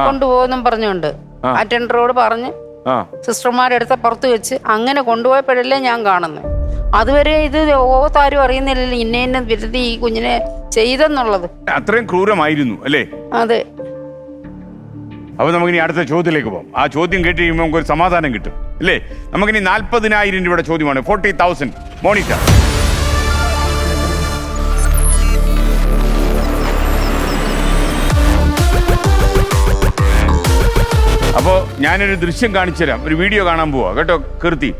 കൊണ്ടുപോകുന്നും പറഞ്ഞുകൊണ്ട് അറ്റൻഡറോട് പറഞ്ഞ് സിസ്റ്റർമാരെടുത്ത് പുറത്ത് വെച്ച് അങ്ങനെ കൊണ്ടുപോയപ്പോഴല്ലേ ഞാൻ കാണുന്നത്. അതുവരെ ഇത് ഓത്താരും അറിയുന്നില്ലല്ലോ ഇന്ന വിരുദ്ധി ഈ കുഞ്ഞിനെ ചെയ്തെന്നുള്ളത്. അത്രയും ക്രൂരമായിരുന്നു അല്ലേ? അതെ. അപ്പൊ നമുക്കിനി അടുത്ത ചോദ്യത്തിലേക്ക് പോകാം. ആ ചോദ്യം കേട്ട് കഴിയുമ്പോൾ നമുക്ക് ഒരു സമാധാനം കിട്ടും അല്ലേ? നമുക്കിനി 40,000 രൂപയുടെ ചോദ്യമാണ്. 40,000. മോണിക്ക, അപ്പോ ഞാനൊരു ദൃശ്യം കാണിച്ചു തരാം. ഒരു വീഡിയോ കാണാൻ പോവാ കേട്ടോ കീർത്തി.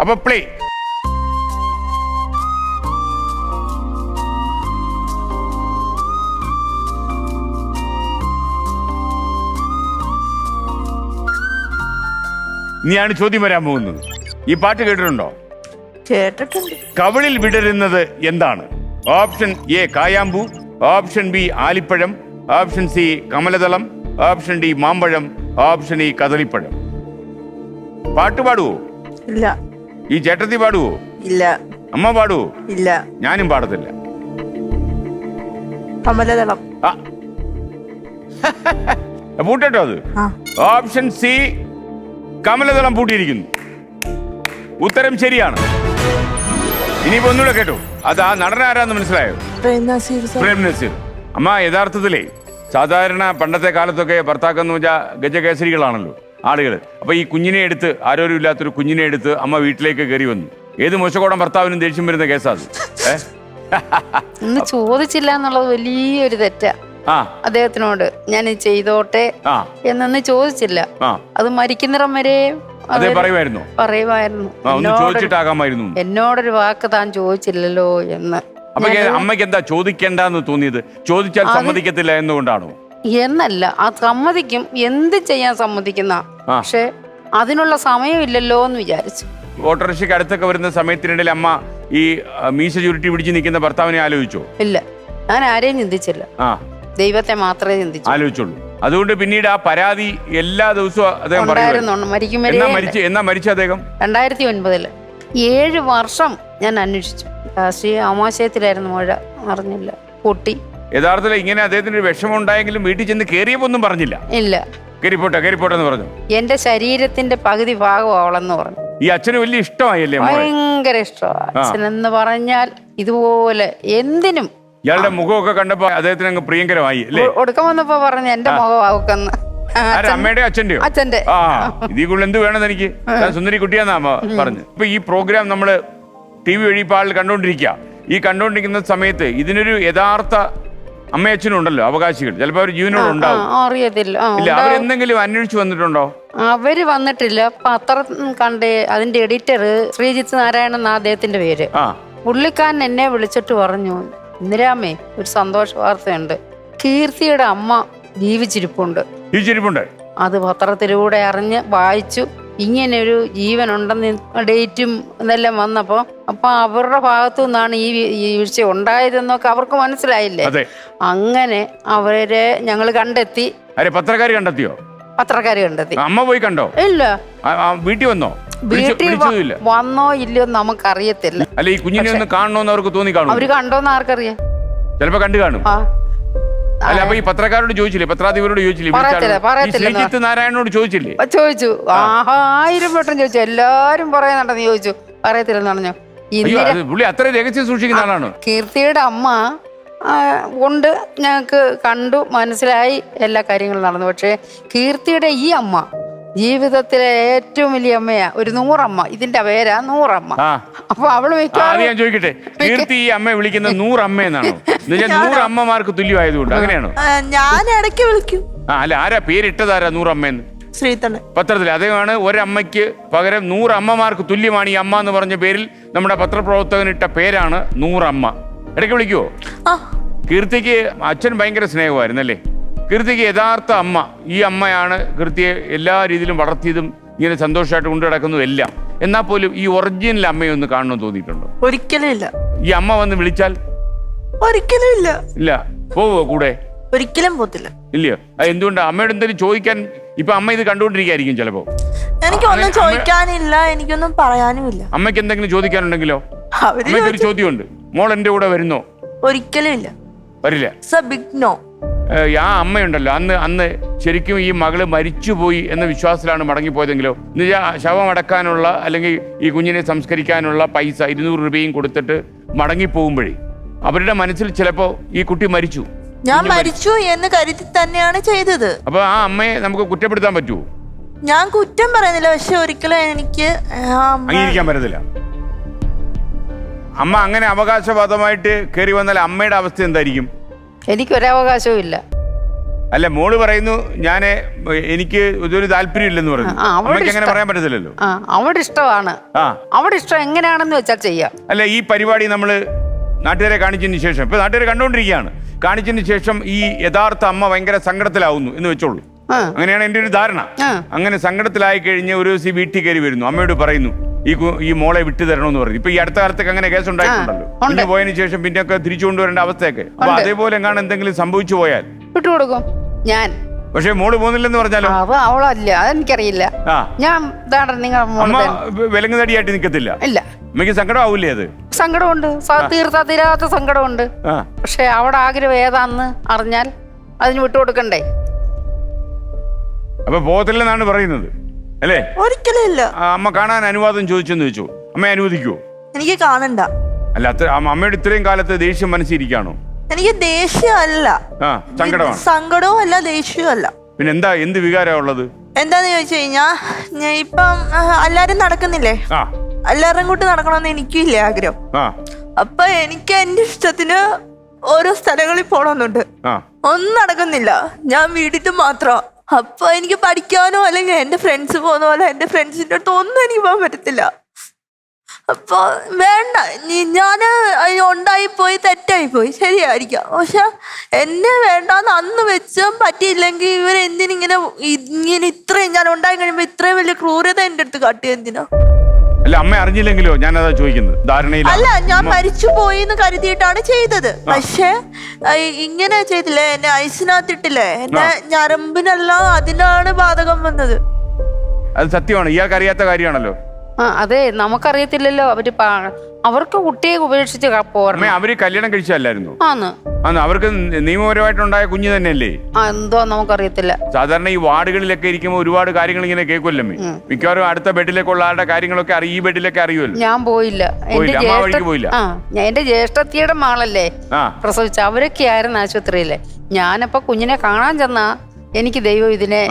അപ്പൊ പ്ലേ. ഇനിയാണ് ചോദ്യം വരാൻ പോകുന്നത്. ഈ പാട്ട് കേട്ടിട്ടുണ്ടോ? കേട്ടിട്ടുണ്ട്. കവിളിൽ വിടരുന്നത് എന്താണ്? ഓപ്ഷൻ എ കായാമ്പൂ, ഓപ്ഷൻ ബി ആലിപ്പഴം, ഓപ്ഷൻ സി കമലദളം, ഓപ്ഷൻ ഡി മാമ്പഴം, ഓപ്ഷൻ ഇ കദളിപ്പഴം. പാട്ട് പാടുവോ? ഇല്ല. ഈ ചേട്ടത്തി പാടുവോ? ഇല്ല. അമ്മ പാടുവോ? ഇല്ല. ഞാനും പാടത്തില്ല. കമലദളം. പൂട്ടോ അത്. ഓപ്ഷൻ സി കമലദളം പൂട്ടിയിരിക്കുന്നു. ഉത്തരം ശരിയാണ്. ഇനിയിപ്പോ ഒന്നുകൂടെ കേട്ടോ. അത് ആ നടനാരാന്ന് മനസ്സിലായോ? പ്രേം നസീർ. അമ്മ യഥാർത്ഥത്തിലേ സാധാരണ പണ്ടത്തെ കാലത്തൊക്കെ ഭർത്താക്കെന്ന് വെച്ചാൽ ഗജകേസരികളാണല്ലോ ആളുകൾ. അപ്പൊ ഈ കുഞ്ഞിനെ എടുത്ത്, ആരോരും ഇല്ലാത്തൊരു കുഞ്ഞിനെ എടുത്ത് അമ്മ വീട്ടിലേക്ക് കയറി വന്നു. ഏത് മോശക്കോടം ഭർത്താവിനും ദേഷ്യം വരുന്ന കേസാത്. ഇന്ന് ചോദിച്ചില്ല എന്നുള്ളത് വലിയൊരു തെറ്റാ അദ്ദേഹത്തിനോട്. ഞാൻ ചെയ്തോട്ടെ എന്നൊന്ന് ചോദിച്ചില്ല. അത് മരിക്കുന്നിടം വരെ പറയുമായിരുന്നു. എന്നോടൊരു വാക്ക് താൻ ചോദിച്ചില്ലല്ലോ എന്ന്. അമ്മയ്ക്ക് എന്താ ചോദിക്കണ്ടെന്ന് തോന്നിയത്? ചോദിച്ചാൽ സമ്മതിക്കത്തില്ല എന്നുകൊണ്ടാണോ? എന്നല്ല, ആ സമ്മതിക്കും, എന്ത് ചെയ്യാൻ സമ്മതിക്കുന്ന, പക്ഷെ അതിനുള്ള സമയമില്ലല്ലോ എന്ന് വിചാരിച്ചു. ഓട്ടോറിക്ഷയ്ക്ക് അടുത്തൊക്കെ വരുന്ന സമയത്തിനിടയിൽ അമ്മ ഈ മീശ ചുരുട്ടി പിടിച്ച് നിൽക്കുന്ന ഭർത്താവിനെ ആലോചിച്ചോ? ഇല്ല, ഞാൻ ആരെയും ചിന്തിച്ചില്ല. ദൈവത്തെ മാത്രമേ ചിന്തിച്ചു ആലോചിച്ചുള്ളൂ. അതുകൊണ്ട് പിന്നീട് ആ പരാതി എല്ലാ ദിവസവും അദ്ദേഹം എന്നാ മരിച്ച അദ്ദേഹം 2009 7 വർഷം ഞാൻ അന്വേഷിച്ചു. ആമാശയത്തിലായിരുന്നു മഴ, അറിഞ്ഞില്ല, പൊട്ടി. യഥാർത്ഥത്തിൽ ഇങ്ങനെ അദ്ദേഹത്തിന് ഒരു വിഷമം ഉണ്ടായെങ്കിലും വീട്ടിൽ ചെന്ന് കയറിയപ്പോന്നും പറഞ്ഞില്ല. ഇല്ല, കയറിപ്പോട്ടെന്ന് പറഞ്ഞു. എന്റെ ശരീരത്തിന്റെ പകുതി ഭാഗം അവളെന്ന് പറഞ്ഞു. ഈ അച്ഛന് വലിയ ഇഷ്ടമായല്ലേ? ഭയങ്കര ഇഷ്ടമാണ് അച്ഛനെന്ന് പറഞ്ഞാൽ. ഇതുപോലെ എന്തിനും ഇയാളുടെ മുഖമൊക്കെ കണ്ടപ്പോ അദ്ദേഹത്തിന് അങ്ങ് പ്രിയങ്കരമായി അല്ലേ? ഒടുക്കം വന്നപ്പോ പറഞ്ഞു എന്റെ മുഖം ആവുക്കെന്ന്. അമ്മയുടെ അച്ഛന്റെയോ? അച്ഛന്റെ. ആ ഇതിൽ കൂടുതൽ എന്ത് വേണമെന്ന് എനിക്ക് സുന്ദരി കുട്ടിയാന്നാ അമ്മ പറഞ്ഞു. ഇപ്പൊ ഈ പ്രോഗ്രാം നമ്മള് TV വഴി ഇപ്പൊ ആളിൽ കണ്ടോണ്ടിരിക്കുക. ഈ കണ്ടോണ്ടിരിക്കുന്ന സമയത്ത് ഇതിനൊരു യഥാർത്ഥ അമ്മയച്ഛനും ഉണ്ടല്ലോ അവകാശികൾ, ചിലപ്പോ അവർ ജീവനോട് ഉണ്ടാവും. അറിയത്തില്ല. ഇല്ല, അവരെന്തെങ്കിലും അന്വേഷിച്ചു വന്നിട്ടുണ്ടോ? അവര് വന്നിട്ടില്ല. പത്രം കണ്ടേ അതിന്റെ എഡിറ്റർ ശ്രീജിത്ത് നാരായണൻ എന്ന അദ്ദേഹത്തിന്റെ പേര്. പുള്ളിക്കാരൻ എന്നെ വിളിച്ചിട്ട് പറഞ്ഞു, ഇന്ദിരാമേ ഒരു സന്തോഷ വാർത്തയുണ്ട്, കീർത്തിയുടെ അമ്മ ജീവിച്ചിരിപ്പുണ്ട്. അത് പത്രത്തിലൂടെ അറിഞ്ഞ് വായിച്ചു. ഇങ്ങനെ ഒരു ജീവൻ ഉണ്ടെന്ന് ഡേറ്റും ഇതെല്ലാം വന്നപ്പോ അപ്പൊ അവരുടെ ഭാഗത്തു നിന്നാണ് ഈ വീഴ്ച ഉണ്ടായതെന്നൊക്കെ അവർക്ക് മനസ്സിലായില്ലേ. അങ്ങനെ അവരെ ഞങ്ങൾ കണ്ടെത്തി. പത്രക്കാർ കണ്ടെത്തിയോ? പത്രക്കാര് കണ്ടെത്തി. അമ്മ പോയി കണ്ടോ? ഇല്ല. വീട്ടിൽ വന്നോ? വീട്ടിൽ വന്നോ ഇല്ലയോ നമുക്കറിയത്തില്ല. അല്ല, ഈ കുഞ്ഞിനെ ഒന്ന് കാണണോന്ന് അവർക്ക് തോന്നി കാണും. അവര് കണ്ടോന്ന് ആർക്കറിയാം? ചിലപ്പോ കണ്ടു കാണും. അല്ല, അപ്പൊ ഈ പത്രക്കാരോട് ചോദിച്ചില്ലേ, പത്രാധിപരോട് ചോദിച്ചില്ലേ, ശ്രീജിത്ത് നാരായണനോട് ചോദിച്ചില്ലേ? ചോദിച്ചു. 1000 വട്ടം ചോദിച്ചു. എല്ലാരും പറയുന്നുണ്ടെന്ന് ചോദിച്ചു. പറയത്തില്ലെന്ന് പറഞ്ഞു. പുള്ളി അത്ര രഹസ്യം സൂക്ഷിക്കുന്ന ആളാണ്. കീർത്തിയുടെ അമ്മ ഉണ്ട്, ഞങ്ങൾക്ക് കണ്ടു, മനസ്സിലായി, എല്ലാ കാര്യങ്ങളും നടന്നു. പക്ഷെ കീർത്തിയുടെ ഈ അമ്മ ജീവിതത്തിലെ ഏറ്റവും വലിയ അമ്മയാ. ഒരു 100 അമ്മ. ഇതിന്റെ പേരാ 100 അമ്മ. അപ്പൊ അവള് ഞാൻ ചോദിക്കട്ടെ, കീർത്തി ഈ അമ്മയെ വിളിക്കുന്ന 100 അമ്മ എന്നാണോ? 100 അമ്മമാർക്ക് തുല്യമായതുകൊണ്ട് അങ്ങനെയാണോ? ഞാൻ ഇടയ്ക്ക് വിളിക്കും. അല്ല, ആരാ പേരിട്ടതാരാ 100 അമ്മയെന്ന്? ശ്രീതണ്ണൻ പത്രത്തിൽ. അദ്ദേഹമാണ് ഒരമ്മയ്ക്ക് പകരം 100 അമ്മമാർക്ക് തുല്യമാണ് ഈ അമ്മ എന്ന് പറഞ്ഞ പേരിൽ നമ്മുടെ പത്രപ്രവർത്തകനിട്ട പേരാണ് 100 അമ്മ. ഇടയ്ക്ക് വിളിക്കുവോ? കീർത്തിക്ക് അച്ഛൻ ഭയങ്കര സ്നേഹമായിരുന്നല്ലേ? കീർത്തിക്ക് യഥാർത്ഥ അമ്മ ഈ അമ്മയാണ് കീർത്തിയെ എല്ലാ രീതിയിലും വളർത്തിയതും ഇങ്ങനെ സന്തോഷമായിട്ട് കൊണ്ടു നടക്കുന്നതും എല്ലാം. എന്നാൽ പോലും ഈ ഒറിജിനൽ അമ്മയെ ഒന്ന് കാണണമെന്ന് തോന്നിയിട്ടുണ്ടോ? ഒരിക്കലും ഇല്ല. ഈ അമ്മ വന്ന് വിളിച്ചാൽ? ഒരിക്കലും ഇല്ല. ഇല്ല. പോവോ കൂടെ? ഒരിക്കലും പോത്തില്ല. ഇല്ലയോ? അത് എന്തുകൊണ്ടാ? അമ്മയോട് എന്തെങ്കിലും ചോദിക്കാൻ ഇപ്പൊ അമ്മ ഇത് കണ്ടുകൊണ്ടിരിക്കുകയായിരിക്കും ചിലപ്പോ. എനിക്കൊന്നും ചോദിക്കാനില്ല, എനിക്കൊന്നും പറയാനും ഇല്ല. അമ്മയ്ക്ക് എന്തെങ്കിലും ചോദിക്കാനുണ്ടെങ്കിലോ? അമ്മയ്ക്ക് ഒരു ചോദ്യമുണ്ട്, മോൾ എന്റെ കൂടെ വരുന്നോ? ഒരിക്കലും ഇല്ല. വരില്ല. Big no. ആ അമ്മയുണ്ടല്ലോ, അന്ന് ശരിക്കും ഈ മകള് മരിച്ചുപോയി എന്ന വിശ്വാസത്തിലാണ് മടങ്ങിപ്പോയതെങ്കിലോ? എന്നുവെച്ചാൽ ശവം അടക്കാനുള്ള അല്ലെങ്കിൽ ഈ കുഞ്ഞിനെ സംസ്കരിക്കാനുള്ള പൈസ 200 രൂപയും കൊടുത്തിട്ട് മടങ്ങിപ്പോകുമ്പോഴേ അവരുടെ മനസ്സിൽ ചിലപ്പോ ഈ കുട്ടി മരിച്ചു, ഞാൻ മരിച്ചു എന്ന് കരുതി തന്നെയാണ് ചെയ്തത്. അപ്പൊ ആ അമ്മയെ നമുക്ക് കുറ്റപ്പെടുത്താൻ പറ്റുമോ? ഞാൻ കുറ്റം പറയുന്നില്ല, പക്ഷെ ഒരിക്കലും എനിക്ക് അംഗീകരിക്കാൻ പറ്റത്തില്ല. അമ്മ അങ്ങനെ അവകാശവാദമായിട്ട് കയറി വന്നാൽ അമ്മയുടെ അവസ്ഥ എന്തായിരിക്കും? എനിക്കൊരവകാശവും ഇല്ല. അല്ല, മോള് പറയുന്നു എനിക്ക് ഇതൊരു താല്പര്യം ഇല്ലെന്ന് പറഞ്ഞു. അമ്മയ്ക്ക് അങ്ങനെ പറയാൻ പറ്റത്തില്ലല്ലോ. അവിടെ ഇഷ്ടമാണ്. അവിടെ ഇഷ്ടം എങ്ങനെയാണെന്ന് വെച്ചാൽ ചെയ്യാം. അല്ല, ഈ പരിപാടി നമ്മള് നാട്ടുകാരെ കാണിച്ചതിന് ശേഷം, ഇപ്പൊ നാട്ടുകാരെ കണ്ടുകൊണ്ടിരിക്കുകയാണ്, കാണിച്ചതിന് ശേഷം ഈ യഥാർത്ഥ അമ്മ ഭയങ്കര സങ്കടത്തിലാവുന്നു എന്ന് വെച്ചോളൂ. അങ്ങനെയാണ് എന്റെ ഒരു ധാരണ. അങ്ങനെ സങ്കടത്തിലായി കഴിഞ്ഞ് ഒരു ദിവസം വീട്ടിൽ കയറി വരുന്നു, അമ്മയോട് പറയുന്നു ഈ മോളെ വിട്ടു തരണമെന്ന് പറഞ്ഞു. ഇപ്പൊ ഈ അടുത്ത കാലത്തൊക്കെ അങ്ങനെ കേസ് ഉണ്ടായിട്ടുണ്ടല്ലോ. കുഞ്ഞു പോയതിനു ശേഷം പിന്നെയൊക്കെ തിരിച്ചു കൊണ്ടുവരേണ്ട അവസ്ഥയൊക്കെ. അപ്പൊ അതേപോലെ എങ്ങാണ് എന്തെങ്കിലും സംഭവിച്ചു പോയാൽ വിട്ടുകൊടുക്കും ഞാൻ. പക്ഷെ മോള് പോകുന്നില്ലെന്ന് പറഞ്ഞാലോ? അവളല്ല, അതെനിക്കറിയില്ല. ഞാൻ അമ്മ വിലങ്ങുതടിയായിട്ട് നിക്കത്തില്ല. ഇല്ല. അമ്മയ്ക്ക് സങ്കടമാവൂലേ? അത് സങ്കടമുണ്ട്, തീരാത്ത സങ്കടമുണ്ട്. പക്ഷെ അവിടെ ആഗ്രഹം ഏതാന്ന് അറിഞ്ഞാൽ അതിന് വിട്ടുകൊടുക്കണ്ടേ? അപ്പൊ പോകത്തില്ലെന്നാണ് പറയുന്നത് അല്ലേ? ഒരിക്കലും ഇല്ല. അമ്മ കാണാൻ അനുവാദം ചോദിച്ചെന്ന് വെച്ചു, അമ്മ അനുവദിക്കുവോ? എനിക്ക് കാണണ്ട. അല്ല, അമ്മയുടെ ഇത്രയും കാലത്ത് ദേഷ്യം മനസ്സിരിക്കാണോ? എനിക്ക് ദേഷ്യമല്ല, സങ്കടവും അല്ല, ദേഷ്യവും അല്ല. പിന്നെ എന്ത് വികാരമാണ് ഉള്ളത്? എന്താന്ന് ചോദിച്ചു കഴിഞ്ഞാ, ഇപ്പം എല്ലാരും നടക്കുന്നില്ലേ, എല്ലാവരും കൂട്ടി നടക്കണമെന്ന് എനിക്കില്ലേ ആഗ്രഹം. അപ്പൊ എനിക്ക് എന്റെ ഇഷ്ടത്തിന് ഓരോ സ്ഥലങ്ങളിൽ പോണമെന്നുണ്ട്. ഒന്നും നടക്കുന്നില്ല, ഞാൻ വീട്ടിട്ട് മാത്രം. അപ്പൊ എനിക്ക് പഠിക്കാനോ അല്ലെങ്കിൽ എന്റെ ഫ്രണ്ട്സ് പോകുന്ന പോലെ എന്റെ ഫ്രണ്ട്സിന്റെ അടുത്ത് ഒന്നും എനിക്ക് പോകാൻ പറ്റത്തില്ല. അപ്പൊ വേണ്ട, ഞാന് ഉണ്ടായിപ്പോയി, തെറ്റായിപ്പോയി, ശരിയായിരിക്കാം. പക്ഷെ എന്നെ വേണ്ടാന്ന് അന്ന് വെച്ചും പറ്റിയില്ലെങ്കിൽ ഇവരെന്തിനിങ്ങനെ ഇത്രയും ഞാൻ ഉണ്ടായി കഴിയുമ്പോ ഇത്രയും വലിയ ക്രൂരത എന്റെ അടുത്ത് കാട്ടിയെന്തിനാ? അല്ല, അമ്മ അറിഞ്ഞില്ലെങ്കിലോ? ഞാനതാ ചോദിക്കുന്നത്. ധാരണയില്ല. അല്ല, ഞാൻ മരിച്ചു പോയി എന്ന് കരുതിയിട്ടാണ് ചെയ്തത്. പക്ഷെ ഇങ്ങനെ ചെയ്തില്ലേ, എന്നെ ഐസിനകത്തിട്ടില്ലേ, എന്നെ ഞരമ്പിനെല്ലാം അതിനാണ് ബാധകം വന്നത്. അത് സത്യമാണ്, ഇയാൾക്ക് അറിയാത്ത കാര്യമാണല്ലോ. അതെ, നമുക്കറിയത്തില്ലല്ലോ അവർക്ക് കുട്ടിയെ ഉപേക്ഷിച്ച് പോരണം. അവര് കല്യാണം കഴിച്ചല്ലായിരുന്നു? ആന്ന് അവർക്ക് നിയമപരമായിട്ടുണ്ടായ കുഞ്ഞ് തന്നെയല്ലേ? എന്തോ നമുക്കറിയത്തില്ല. സാധാരണ ഈ വാർഡുകളിലൊക്കെ ഇരിക്കുമ്പോൾ ഒരുപാട് കാര്യങ്ങൾ ഇങ്ങനെ കേൾക്കുമല്ലോ. മിക്കവാറും അടുത്ത ബെഡിലേക്കുള്ള ആളുടെ കാര്യങ്ങളൊക്കെ ഈ ബെഡിലൊക്കെ അറിയുമല്ലോ. ഞാൻ പോയില്ല. എന്റെ ജ്യേഷ്ഠത്തിയുടെ മകളല്ലേ പ്രസവിച്ച, അവരൊക്കെ ആയിരുന്നു ആശുപത്രിയിലെ. ഞാനപ്പോ കുഞ്ഞിനെ കാണാൻ ചെന്നാ എനിക്ക് ദൈവം ഇതിനെ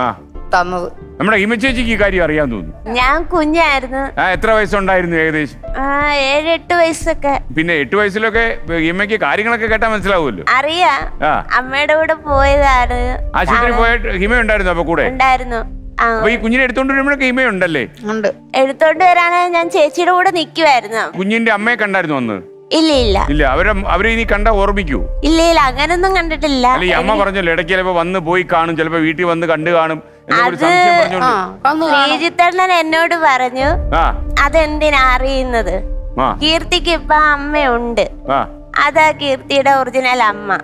തന്നത്. നമ്മുടെ ഹിമചേച്ചിക്ക് ഈ കാര്യം അറിയാൻ തോന്നുന്നു. ഞാൻ കുഞ്ഞായിരുന്നു. എത്ര വയസ്സുണ്ടായിരുന്നു ഏകദേശം? 7-8 വയസ്സൊക്കെ. പിന്നെ 8 വയസ്സിലൊക്കെ ഹിമയ്ക്ക് കാര്യങ്ങളൊക്കെ കേട്ടാ മനസ്സിലാവുമല്ലോ. അറിയാം, അമ്മയുടെ കൂടെ പോയതാണ്. ആശുപത്രി പോയിട്ട് ഹിമ ഉണ്ടായിരുന്നു അപ്പൊ കൂടെ? ഉണ്ടായിരുന്നു. അപ്പൊ ഈ കുഞ്ഞിനെ എടുത്തോണ്ട് വരുമ്പോഴൊക്കെ ഹിമ ഉണ്ടല്ലേ? ഉണ്ട്. എടുത്തോണ്ട് വരാനാ ഞാൻ ചേച്ചിയുടെ കൂടെ നിക്കുവായിരുന്നു. കുഞ്ഞിന്റെ അമ്മയെ കണ്ടായിരുന്നു അന്ന്? ഇല്ല. അവരെ ഇനി കണ്ട ഓർമ്മിക്കൂ? ഇല്ല, അങ്ങനൊന്നും കണ്ടിട്ടില്ല. അല്ല, ഈ അമ്മ പറഞ്ഞല്ലോ ഇടയ്ക്ക് ചിലപ്പോ വന്ന് പോയി കാണും, ചിലപ്പോ വീട്ടിൽ വന്ന് കണ്ടു കാണും. ശ്രീജിത്തണ്ണൻ എന്നോട് പറഞ്ഞു അതെന്തിനാ അറിയുന്നത്, കീർത്തിക്ക് ഇപ്പൊ അമ്മയുണ്ട്, അതാ കീർത്തിയുടെ ഒറിജിനൽ അമ്മ.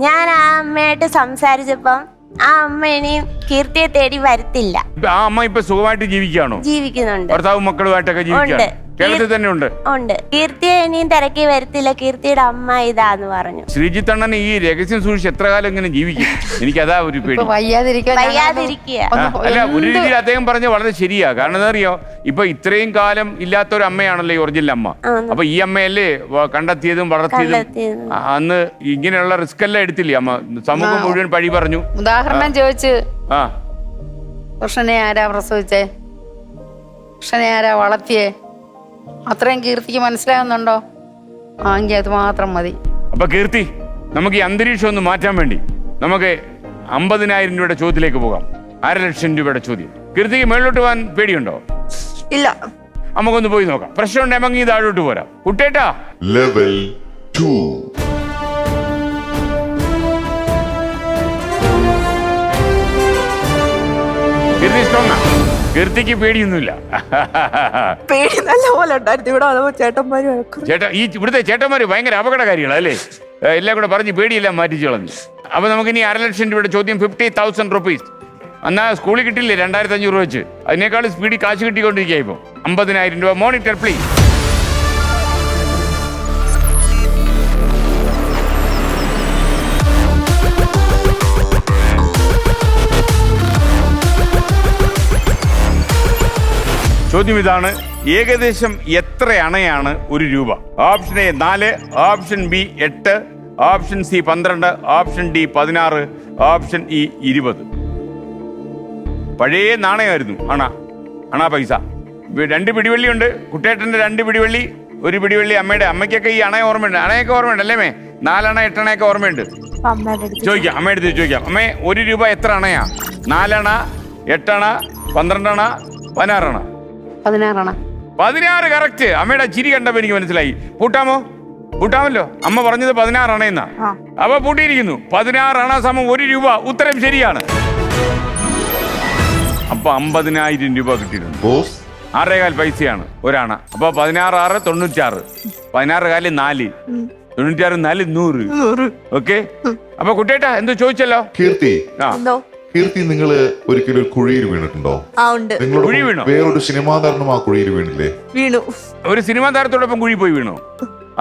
ഞാൻ ആ അമ്മയായിട്ട് സംസാരിച്ചപ്പം ആ അമ്മ ഇനിയും കീർത്തിയെ തേടി വരത്തില്ല. ആ അമ്മ ഇപ്പൊ സുഖമായിട്ട് ജീവിക്കുന്നുണ്ട്. ഭർത്താവും മക്കളുമായിട്ടൊക്കെ ജീവിക്കുകയാണ്. കേരളത്തിൽ തന്നെ ഉണ്ട്. കീർത്തിയെ ഇനിയും തിരക്കി വരത്തില്ല, കീർത്തിയുടെ അമ്മ ഇതാന്ന് പറഞ്ഞു. ശ്രീജിത്തണ്ണൻ ഈ രഹസ്യം സൂക്ഷിച്ച് എത്ര കാലം ഇങ്ങനെ ജീവിക്കും? എനിക്കതാ ഒരു പേടി. വയ്യാതിരിക്കുക. അല്ല, ഒരു രീതിയിൽ അദ്ദേഹം പറഞ്ഞ വളരെ ശരിയാ. കാരണം എന്താ അറിയോ, ഇപ്പൊ ഇത്രയും കാലം ഇല്ലാത്ത ഒരു അമ്മയാണല്ലോ ഈ ഒറിജിനൽ അമ്മ. അപ്പൊ ഈ അമ്മയല്ലേ കണ്ടെത്തിയതും വളർത്തിയതും. അന്ന് ഇങ്ങനെയുള്ള റിസ്ക് എല്ലാം എടുത്തില്ലേ അമ്മ? സമൂഹം മുഴുവൻ പഴി പറഞ്ഞു. ഉദാഹരണം ചോദിച്ച് കൃഷ്ണനെ ആരാ പ്രസവിച്ചേ, കൃഷ്ണനെ ആരാ വളർത്തിയേ, അത്രയും കീർത്തിക്ക് മനസ്സിലാകുന്നുണ്ടോ? ആങ്കി അത് മാത്രം മതി. അപ്പൊ കീർത്തി, നമുക്ക് ഈ അന്തരീക്ഷം ഒന്ന് മാറ്റാൻ വേണ്ടി നമുക്ക് 50,000 രൂപയുടെ ചോദ്യത്തിലേക്ക് പോകാം. 1,00,000 രൂപയുടെ ചോദ്യം. കീർത്തിക്ക് മേളിലോട്ട് പോകാൻ പേടിയുണ്ടോ? ഇല്ല. നമുക്കൊന്ന് പോയി നോക്കാം. പ്രശ്നം ഉണ്ടെങ്കിൽ ഈ താഴോട്ട് പോരാ. കുട്ടേട്ടാ, ലെവൽ 2. കീർത്തി സ്ട്രോങ്ങാ? കീർത്തിക്ക് പേടിയൊന്നുമില്ല. പേടി നല്ല പോലെ ഉണ്ടായിരുന്നു. ഇവിടെ ചേട്ടാ, ഈ ഇവിടുത്തെ ചേട്ടന്മാര് ഭയങ്കര അപകടകാരികളാ അല്ലേ? എല്ലാം കൂടെ പറഞ്ഞ് പേടിയെല്ലാം മാറ്റിച്ചു കളഞ്ഞു. അപ്പൊ നമുക്കിനി 1,00,000 രൂപയുടെ ചോദ്യം. 50,000 റുപ്പീസ്. എന്നാ സ്കൂളിൽ കിട്ടില്ലേ 2,500 രൂപ വെച്ച്? അതിനേക്കാൾ സ്പീഡിൽ കാശ് കിട്ടിക്കൊണ്ടിരിക്കുക ഇപ്പൊ. 50,000 രൂപ. Monitor please. ചോദ്യം ഇതാണ്: ഏകദേശം എത്ര അണയാണ് ഒരു രൂപ? Option A 4, option B 8, option C 12, option D 16, option E 20. പഴയ നാണയമായിരുന്നു അണ പൈസ. 2 പിടിവള്ളി ഉണ്ട്. കുട്ടേട്ടന്റെ 2 പിടിവള്ളി, 1 പിടിവള്ളി അമ്മയുടെ. അമ്മയ്ക്കൊക്കെ ഈ അണയൊക്കെ ഓർമ്മയുണ്ട് അല്ലേ മേ? 4 അണ 8 അണയൊക്കെ ഓർമ്മയുണ്ട്. ചോദിക്കാം, അമ്മയുടെ അടുത്ത് ചോദിക്കാം. അമ്മേ, 1 രൂപ എത്ര അണയാ? 4 അണ, 8 അണ, 12 അണ, 16 അണ? 16 കറക്റ്റ്. അമ്മയുടെ ചിരി കണ്ടപ്പോ എനിക്ക് മനസ്സിലായി. പൂട്ടാമല്ലോ. അമ്മ പറഞ്ഞത് 16 അണയെന്നാ. അപ്പൊ പൂട്ടിയിരിക്കുന്നു. 16 അണ സമം 1 രൂപ. ഉത്തരം ശരിയാണ്. അപ്പൊ 50,000 രൂപ കിട്ടിയിട്ടുണ്ട്. 6.25 പൈസയാണ് ഒരണ. അപ്പൊ 16 6 96. 16 കാല് 4, 96 4 100. ഓക്കെ. അപ്പൊ കുട്ടേട്ടാ എന്തോ ചോദിച്ചല്ലോ? കീർത്തി, നിങ്ങൾ ഒരിക്കലും ഒരു കുഴിയിൽ വീണിട്ടുണ്ടോ? കുഴി വീണോ? വേറൊരു സിനിമാ താരം ആ കുഴിയിൽ വീണില്ലേ? വീണു. ഒരു സിനിമാ താരത്തോടൊപ്പം കുഴി പോയി വീണോ?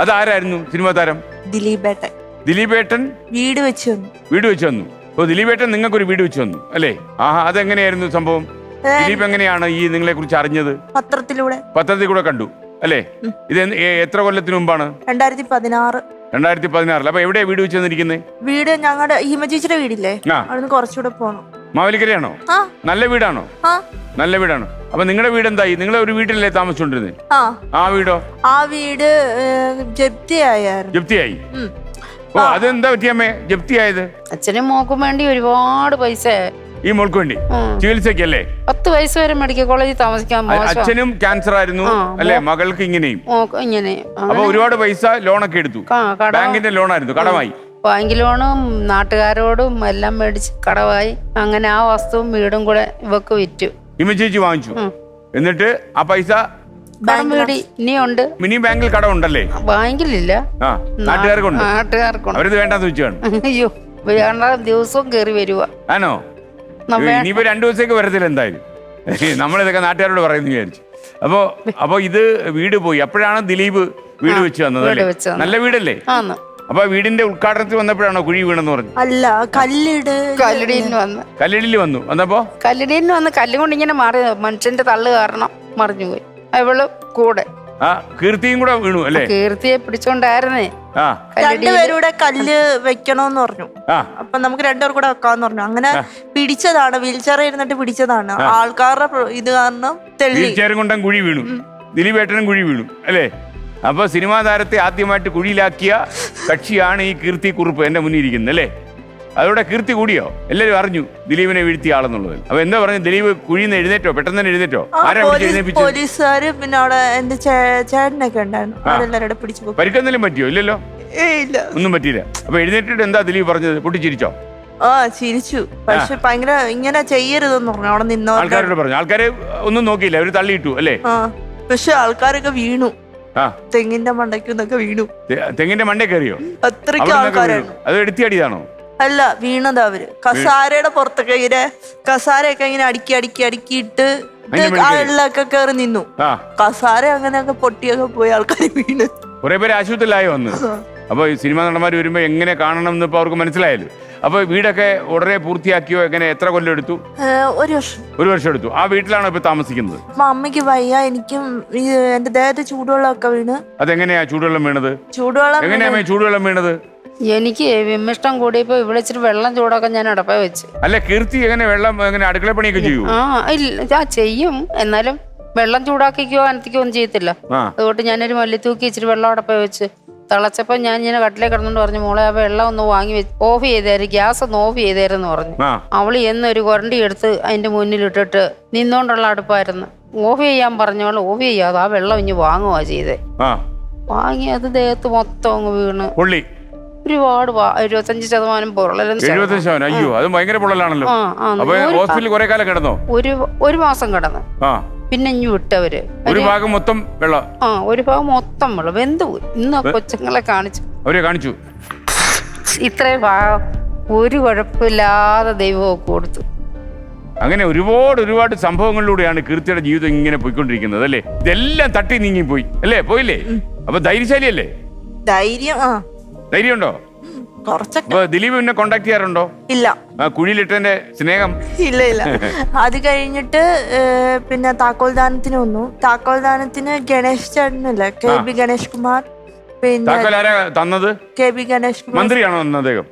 അതാരായിരുന്നു സിനിമാ താരം? ദിലീപേട്ടൻ വീട് വെച്ച് വന്നു. ഓ, ദിലീപേട്ടൻ നിങ്ങൾക്കൊരു വീട് വെച്ച് വന്നു അല്ലേ? അതെങ്ങനെയായിരുന്നു സംഭവം? ദിലീപ് എങ്ങനെയാണ് ഈ നിങ്ങളെ കുറിച്ച് അറിഞ്ഞത്? പത്രത്തിൽ കൂടെ കണ്ടു അല്ലേ? ഇത് എത്ര കൊല്ലത്തിന് മുമ്പാണ്? 2016. അപ്പൊ എവിടെയാ വീട് വെച്ച് വന്നിരിക്കുന്നത്? വീട് ഞങ്ങളുടെ ഹിമചേച്ചിയുടെ വീടില്ലേ, അവിടുന്ന് കുറച്ചുകൂടെ പോണം. മാവേലിക്കരയാണോ? നല്ല വീടാണോ? നല്ല വീടാണ്. അപ്പൊ നിങ്ങളുടെ വീട് എന്തായി? നിങ്ങളെ ഒരു വീട്ടിലല്ലേ താമസിച്ചോണ്ടിരുന്നത്? ആ വീടോ? ആ വീട് ജപ്തിയായി. ഓ, അതെന്താ പറ്റിയമ്മേ ജപ്തിയായത്? അച്ഛനും മോക്കും വേണ്ടി ഒരുപാട് പൈസ. ഈ മോൾക്ക് വേണ്ടി ചികിത്സക്കല്ലേ? 10 വയസ്സ് വരെ മെഡിക്കൽ കോളേജിൽ താമസിക്കാൻ. അച്ഛനും ക്യാൻസർ ആയിരുന്നു അല്ലേ? മകൾക്ക് ഇങ്ങനെയും. അപ്പൊ ഒരുപാട് പൈസ ലോണൊക്കെ എടുത്തു. ബാങ്കിന്റെ ലോണായിരുന്നു, കടമായി. ബാങ്ക് ലോണും നാട്ടുകാരോടും എല്ലാം മേടിച്ച് കടമായി. അങ്ങനെ ആ വസ്തുവും വീടും കൂടെ ഇവക്ക് വിറ്റു. ഹിമചേച്ചി വാങ്ങിച്ചു. എന്നിട്ട് ആ പൈസ ഇനിയുണ്ട്. മിനി ബാങ്കിൽ കടം ഉണ്ടല്ലേ? ബാങ്കിലില്ല, നാട്ടുകാർക്കുണ്ട്. അവരത് വേണ്ടെന്ന് വെച്ചാണ്. അയ്യോ, ദിവസവും കയറി വരുക. ആണോ? ഇനിയിപ്പോ 2 ദിവസത്തേക്ക് വരത്തില്ല എന്തായാലും. നമ്മളിതൊക്കെ നാട്ടുകാരോട് പറയുന്നു വിചാരിച്ചു. അപ്പൊ ഇത് വീട് പോയി. അപ്പോഴാണ് ദിലീപ് വീട് വെച്ച് വന്നത് വീട് അല്ലേ? വെച്ച് വന്നത്. നല്ല വീടല്ലേ? ആന്ന്. അപ്പൊ വീടിന്റെ ഉദ്ഘാടനത്തിൽ വന്നപ്പോഴാണോ കുഴി വീണെന്ന് പറഞ്ഞു? അല്ല, കല്ലിടീന് വന്ന് കല്ലിടിയിൽ വന്നു. വന്നപ്പോ കല്ലിടീന് വന്ന് കല്ലും കൊണ്ട് ഇങ്ങനെ മാറി, മനുഷ്യന്റെ തള്ളു കാരണം മറിഞ്ഞുപോയി. അവള് കൂടെ ആ കീർത്തിയും കൂടെ വീണു അല്ലേ? കീർത്തിയെ പിടിച്ചോണ്ടായിരുന്നേ. ആ രണ്ടുപേരൂടെ കല്ല് വെക്കണോന്ന് പറഞ്ഞു. അപ്പൊ നമുക്ക് രണ്ടുപേർ കൂടെ വെക്കാന്ന് പറഞ്ഞു. അങ്ങനെ പിടിച്ചതാണ്, വീൽ ചെയർ ഇരുന്നിട്ട് പിടിച്ചതാണ്. ആൾക്കാരുടെ ഇത് കാരണം വീൽ ചെയറും കൊണ്ടും കുഴി വീണു. ദിലീപ് ഏട്ടനും കുഴി വീണു അല്ലേ? അപ്പൊ സിനിമാ താരത്തെ ആദ്യമായിട്ട് കുഴിയിലാക്കിയ കക്ഷിയാണ് ഈ കീർത്തി കുറുപ്പ് എന്റെ മുന്നിൽ ഇരിക്കുന്നത് അല്ലേ? അതോടെ കീർത്തി കൂടിയോ? എല്ലാരും അറിഞ്ഞു ദിലീപിനെ വീഴ്ത്തിയ ആളെന്നുള്ളത്. അപ്പൊ എന്താ പറഞ്ഞു? ദിലീപ് കുഴിന്ന് എഴുന്നേറ്റോ? പെട്ടെന്ന് തന്നെ എഴുന്നേറ്റോ? ആരാ എഴുന്നേപ്പിച്ചത്? പോലീസുകാര് പിന്നെ അവിടെ എന്റെ ചേട്ടനൊക്കെ ഉണ്ടായിരുന്നു. അവരെല്ലാവരുടെ പിടിച്ചു. പരിക്കെന്തെങ്കിലും പറ്റിയോ? ഇല്ലല്ലോ, ഇല്ല, ഒന്നും പറ്റിയില്ല. അപ്പൊ എഴുന്നേറ്റിട്ട് എന്താ ദിലീപ് പറഞ്ഞത്? പൊട്ടിച്ചിരിച്ചോ? ചിരിച്ചു. പക്ഷെ ഭയങ്കര ഇങ്ങനെ ചെയ്യരുതെന്ന് പറഞ്ഞു അവിടെ നിന്നോ. ആൾക്കാരോട് പറഞ്ഞു. ആൾക്കാര് ഒന്നും നോക്കിയില്ല, അവര് തള്ളിയിട്ടു അല്ലേ? പക്ഷെ ആൾക്കാരൊക്കെ വീണു. തെങ്ങിന്റെ മണ്ടയ്ക്കുന്നൊക്കെ വീണു. തെങ്ങിന്റെ മണ്ടേ കയറിയോ? അത്രയ്ക്ക് ആൾക്കാരാണ്. അത് എടുത്തിയടിയാണോ? അല്ല, വീണത് അവര് കസാരയുടെ പുറത്തൊക്കെ ഇങ്ങനെ കസാരയൊക്കെ ഇങ്ങനെ അടുക്കിയിട്ട് ആളിലൊക്കെ കയറി നിന്നു. കസാര അങ്ങനെയൊക്കെ പൊട്ടിയൊക്കെ പോയി ആൾക്കാർ വീണ്. കുറെ പേര് ആശുപത്രിയിലായോ വന്ന്? അപ്പൊ ഈ സിനിമാ നടന്മാർ വരുമ്പോ എങ്ങനെ കാണണം എന്ന് ഇപ്പൊ അവർക്ക് മനസ്സിലായല്ലോ. അപ്പൊ വീടൊക്കെ ഉടനെ പൂർത്തിയാക്കിയോ? എങ്ങനെ, എത്ര കൊല്ലം എടുത്തു? 1 വർഷം. 1 വർഷം എടുത്തു. ആ വീട്ടിലാണോ ഇപ്പൊ താമസിക്കുന്നത്? അമ്മയ്ക്ക് വയ്യ, എനിക്കും എന്റെ ദേഹത്ത് ചൂടുവെള്ളമൊക്കെ വീണ്. അതെങ്ങനെയാ ചൂടുവെള്ളം വീണത്? എങ്ങനെയാ ചൂടുവെള്ളം വീണത്? എനിക്ക് വിമ്മിഷ്ടം കൂടിയപ്പോ ഇവിടെ ഇച്ചിരി വെള്ളം ചൂടാക്കാൻ ഞാൻ അടപ്പ വെച്ച്. അല്ല, കീർത്തി എങ്ങനെ വെള്ളം എങ്ങനെ അടുക്കള പണിയൊക്കെ ചെയ്യൂ? ഇല്ല, ചെയ്യും. എന്നാലും വെള്ളം ചൂടാക്കിക്കോ അനത്തിക്കോ ഒന്നും ചെയ്യത്തില്ല. അതുകൊണ്ട് ഞാനൊരു മല്ലിത്തൂക്കി ഇച്ചിരി വെള്ളം അടപ്പ വെച്ച് തിളച്ചപ്പോ ഞാൻ ഇങ്ങനെ കട്ടിലേക്ക് കിടന്നുകൊണ്ട് പറഞ്ഞു, മോളെ ആ വെള്ളം ഒന്ന് വാങ്ങി വെച്ച് ഓഫ് ചെയ്തേരും, ഗ്യാസ് ഒന്ന് ഓഫ് ചെയ്തേരെന്ന് പറഞ്ഞു. അവള് എന്നൊരു കൊരണ്ടി എടുത്ത് അതിന്റെ മുന്നിലിട്ടിട്ട് നിന്നോണ്ടുള്ള അടുപ്പായിരുന്നു. ഓഫ് ചെയ്യാൻ പറഞ്ഞോളൂ, ഓഫ് ചെയ്യാതെ ആ വെള്ളം ഇനി വാങ്ങുവാ ചെയ്തേ. വാങ്ങി അത് ദേഹത്ത് മൊത്തം അങ്ങ് വീണ് ഒരുപാട് 75% പൊള്ളലും. 75%? അയ്യോ, അത് ഭയങ്കര പൊള്ളലാണല്ലോ. ഹോസ്പിറ്റലിൽ കുറെ കാലം കിടന്നോ? ഒരു മാസം കിടന്നു. പിന്നെ ഇഞ്ഞു വിട്ടവര് ഒരു ഭാഗം മൊത്തം വെള്ളം. ഒരു ഭാഗം മൊത്തം വെള്ളം വെന്തു. ഇന്ന് കൊച്ചുങ്ങളെ കാണിച്ചു ഇത്രയും ഭാഗം ഒരു കുഴപ്പമില്ലാതെ ദൈവമൊക്കെ കൊടുത്തു. അങ്ങനെ ഒരുപാട് സംഭവങ്ങളിലൂടെയാണ് കീർത്തിയുടെ ജീവിതം ഇങ്ങനെ പോയിക്കൊണ്ടിരിക്കുന്നത് അല്ലേ? ഇതെല്ലാം തട്ടി നീങ്ങി പോയി അല്ലേ? പോയില്ലേ? അപ്പൊ ധൈര്യശാലിയല്ലേ? ധൈര്യമുണ്ടോ? കുറച്ചൊക്കെ. ദിലീപ് പിന്നെ കോണ്ടാക്ട് ചെയ്യാറുണ്ടോ? ഇല്ല. കുഴിയിലിട്ടതിന്റെ സ്നേഹം? ഇല്ല. അത് കഴിഞ്ഞിട്ട് പിന്നെ താക്കോൽദാനത്തിന് വന്നു. താക്കോൽദാനത്തിന് ഗണേഷ് ചേട്ടനല്ലേ, KB ഗണേഷ് കുമാർ. പിന്നെ തന്നത് KB ഗണേഷ് കുമാർ മന്ത്രിയാണോ അദ്ദേഹം?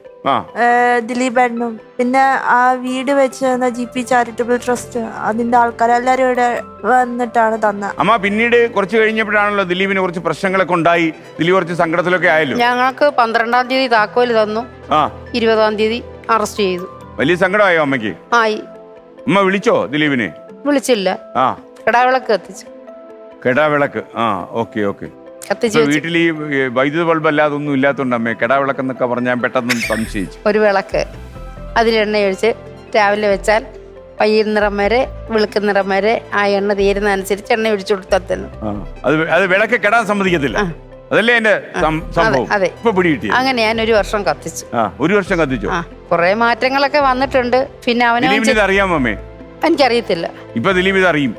ദിലീപേട്ടനും പിന്നെ ആ വീട് വെച്ച് GP ചാരിറ്റബിൾ ട്രസ്റ്റ് അതിന്റെ ആൾക്കാരെല്ലാരും ഇവിടെ വന്നിട്ടാണ് തന്നത്. അമ്മ പിന്നീട് കുറച്ച് കഴിഞ്ഞപ്പോഴാണല്ലോ ദിലീപിന് കുറച്ച് പ്രശ്നങ്ങളൊക്കെ ഉണ്ടായി, ദിലീപ് കുറച്ച് സങ്കടത്തിലൊക്കെ ആയല്ലോ. ഞങ്ങൾക്ക് 12-ാം തീയതി താക്കോല് തന്നു, 20-ാം തീയതി അറസ്റ്റ് ചെയ്തു. വലിയ സങ്കടമായോ അമ്മയ്ക്ക്? ആയി. അമ്മ വിളിച്ചോ ദിലീപിനെ? വിളിച്ചില്ല. കിടാവിളക്ക് കത്തിച്ചു. കിടാവിളക്ക്? ഓക്കെ. വീട്ടിൽ ഈ വൈദ്യുത ബൾബ് അല്ലാതെ ഒന്നും ഇല്ലാത്തതുകൊണ്ട് അമ്മേ കിടാവിളക്ക് എന്നൊക്കെ പറഞ്ഞാൽ പെട്ടെന്ന് സംശയിച്ചു. ഒരു വിളക്ക് അതിലെണ്ണ ഒഴിച്ച് രാവിലെ വെച്ചാൽ വൈകുന്നേരം വരെ വെളുക്കുന്നിടം വരെ ആ എണ്ണ തീരുന്ന അനുസരിച്ച് എണ്ണ ഒഴിച്ചു കൊടുത്തു. അത് വിളക്ക് കെടാൻ സമ്മതിക്കത്തില്ല, അതല്ലേ എന്റെ സംഭവം? ഇപ്പൊ പിടികിട്ടി. അങ്ങനെ ഞാൻ 1 വർഷം കത്തിച്ചു. 1 വർഷം കത്തിച്ചു. കുറെ മാറ്റങ്ങളൊക്കെ വന്നിട്ടുണ്ട്. പിന്നെ അവന് അറിയാമോ അമ്മേ? എനിക്കറിയത്തില്ല. ഇപ്പൊ ദിലീപ് ഇത് അറിയും.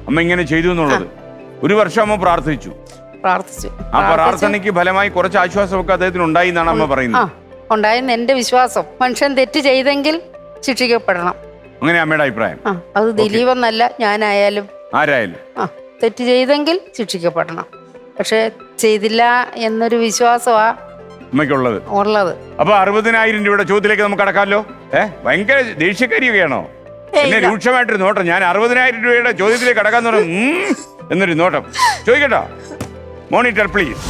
അമ്മ ഇങ്ങനെ ചെയ്തു എന്നുള്ളത്. 1 വർഷം അമ്മ പ്രാർത്ഥിച്ചു. ആ പ്രാർത്ഥനയ്ക്ക് ഫലമായി കുറച്ച് ആശ്വാസമൊക്കെ അദ്ദേഹത്തിന് ഉണ്ടായി എന്നാണ് അമ്മ പറയുന്നത്. ഉണ്ടായെന്ന് എന്റെ വിശ്വാസം. മനുഷ്യൻ തെറ്റ് ചെയ്തെങ്കിൽ ശിക്ഷിക്കപ്പെടണം, അങ്ങനെ അമ്മയുടെ അഭിപ്രായം. അത് ദിലീപെന്നല്ല, ഞാനായാലും ആരായാലും തെറ്റ് ചെയ്തെങ്കിൽ ശിക്ഷിക്കപ്പെടണം. പക്ഷെ ചെയ്തില്ല എന്നൊരു വിശ്വാസമാ അമ്മയ്ക്കുള്ളത്. അപ്പൊ 60,000 രൂപയുടെ ചോദ്യത്തിലേക്ക് നമുക്ക് കടക്കാമല്ലോ. ഭയങ്കര ദേഷ്യക്കാരിയൊക്കെയാണോ? എന്നെ രൂക്ഷമായിട്ടൊരു നോട്ടം. ഞാൻ 60,000 രൂപയുടെ ചോദ്യത്തിലേക്ക് കടക്കാന്ന് പറഞ്ഞു എന്നൊരു നോട്ടം. ചോദിക്കട്ടോ? Monitor please.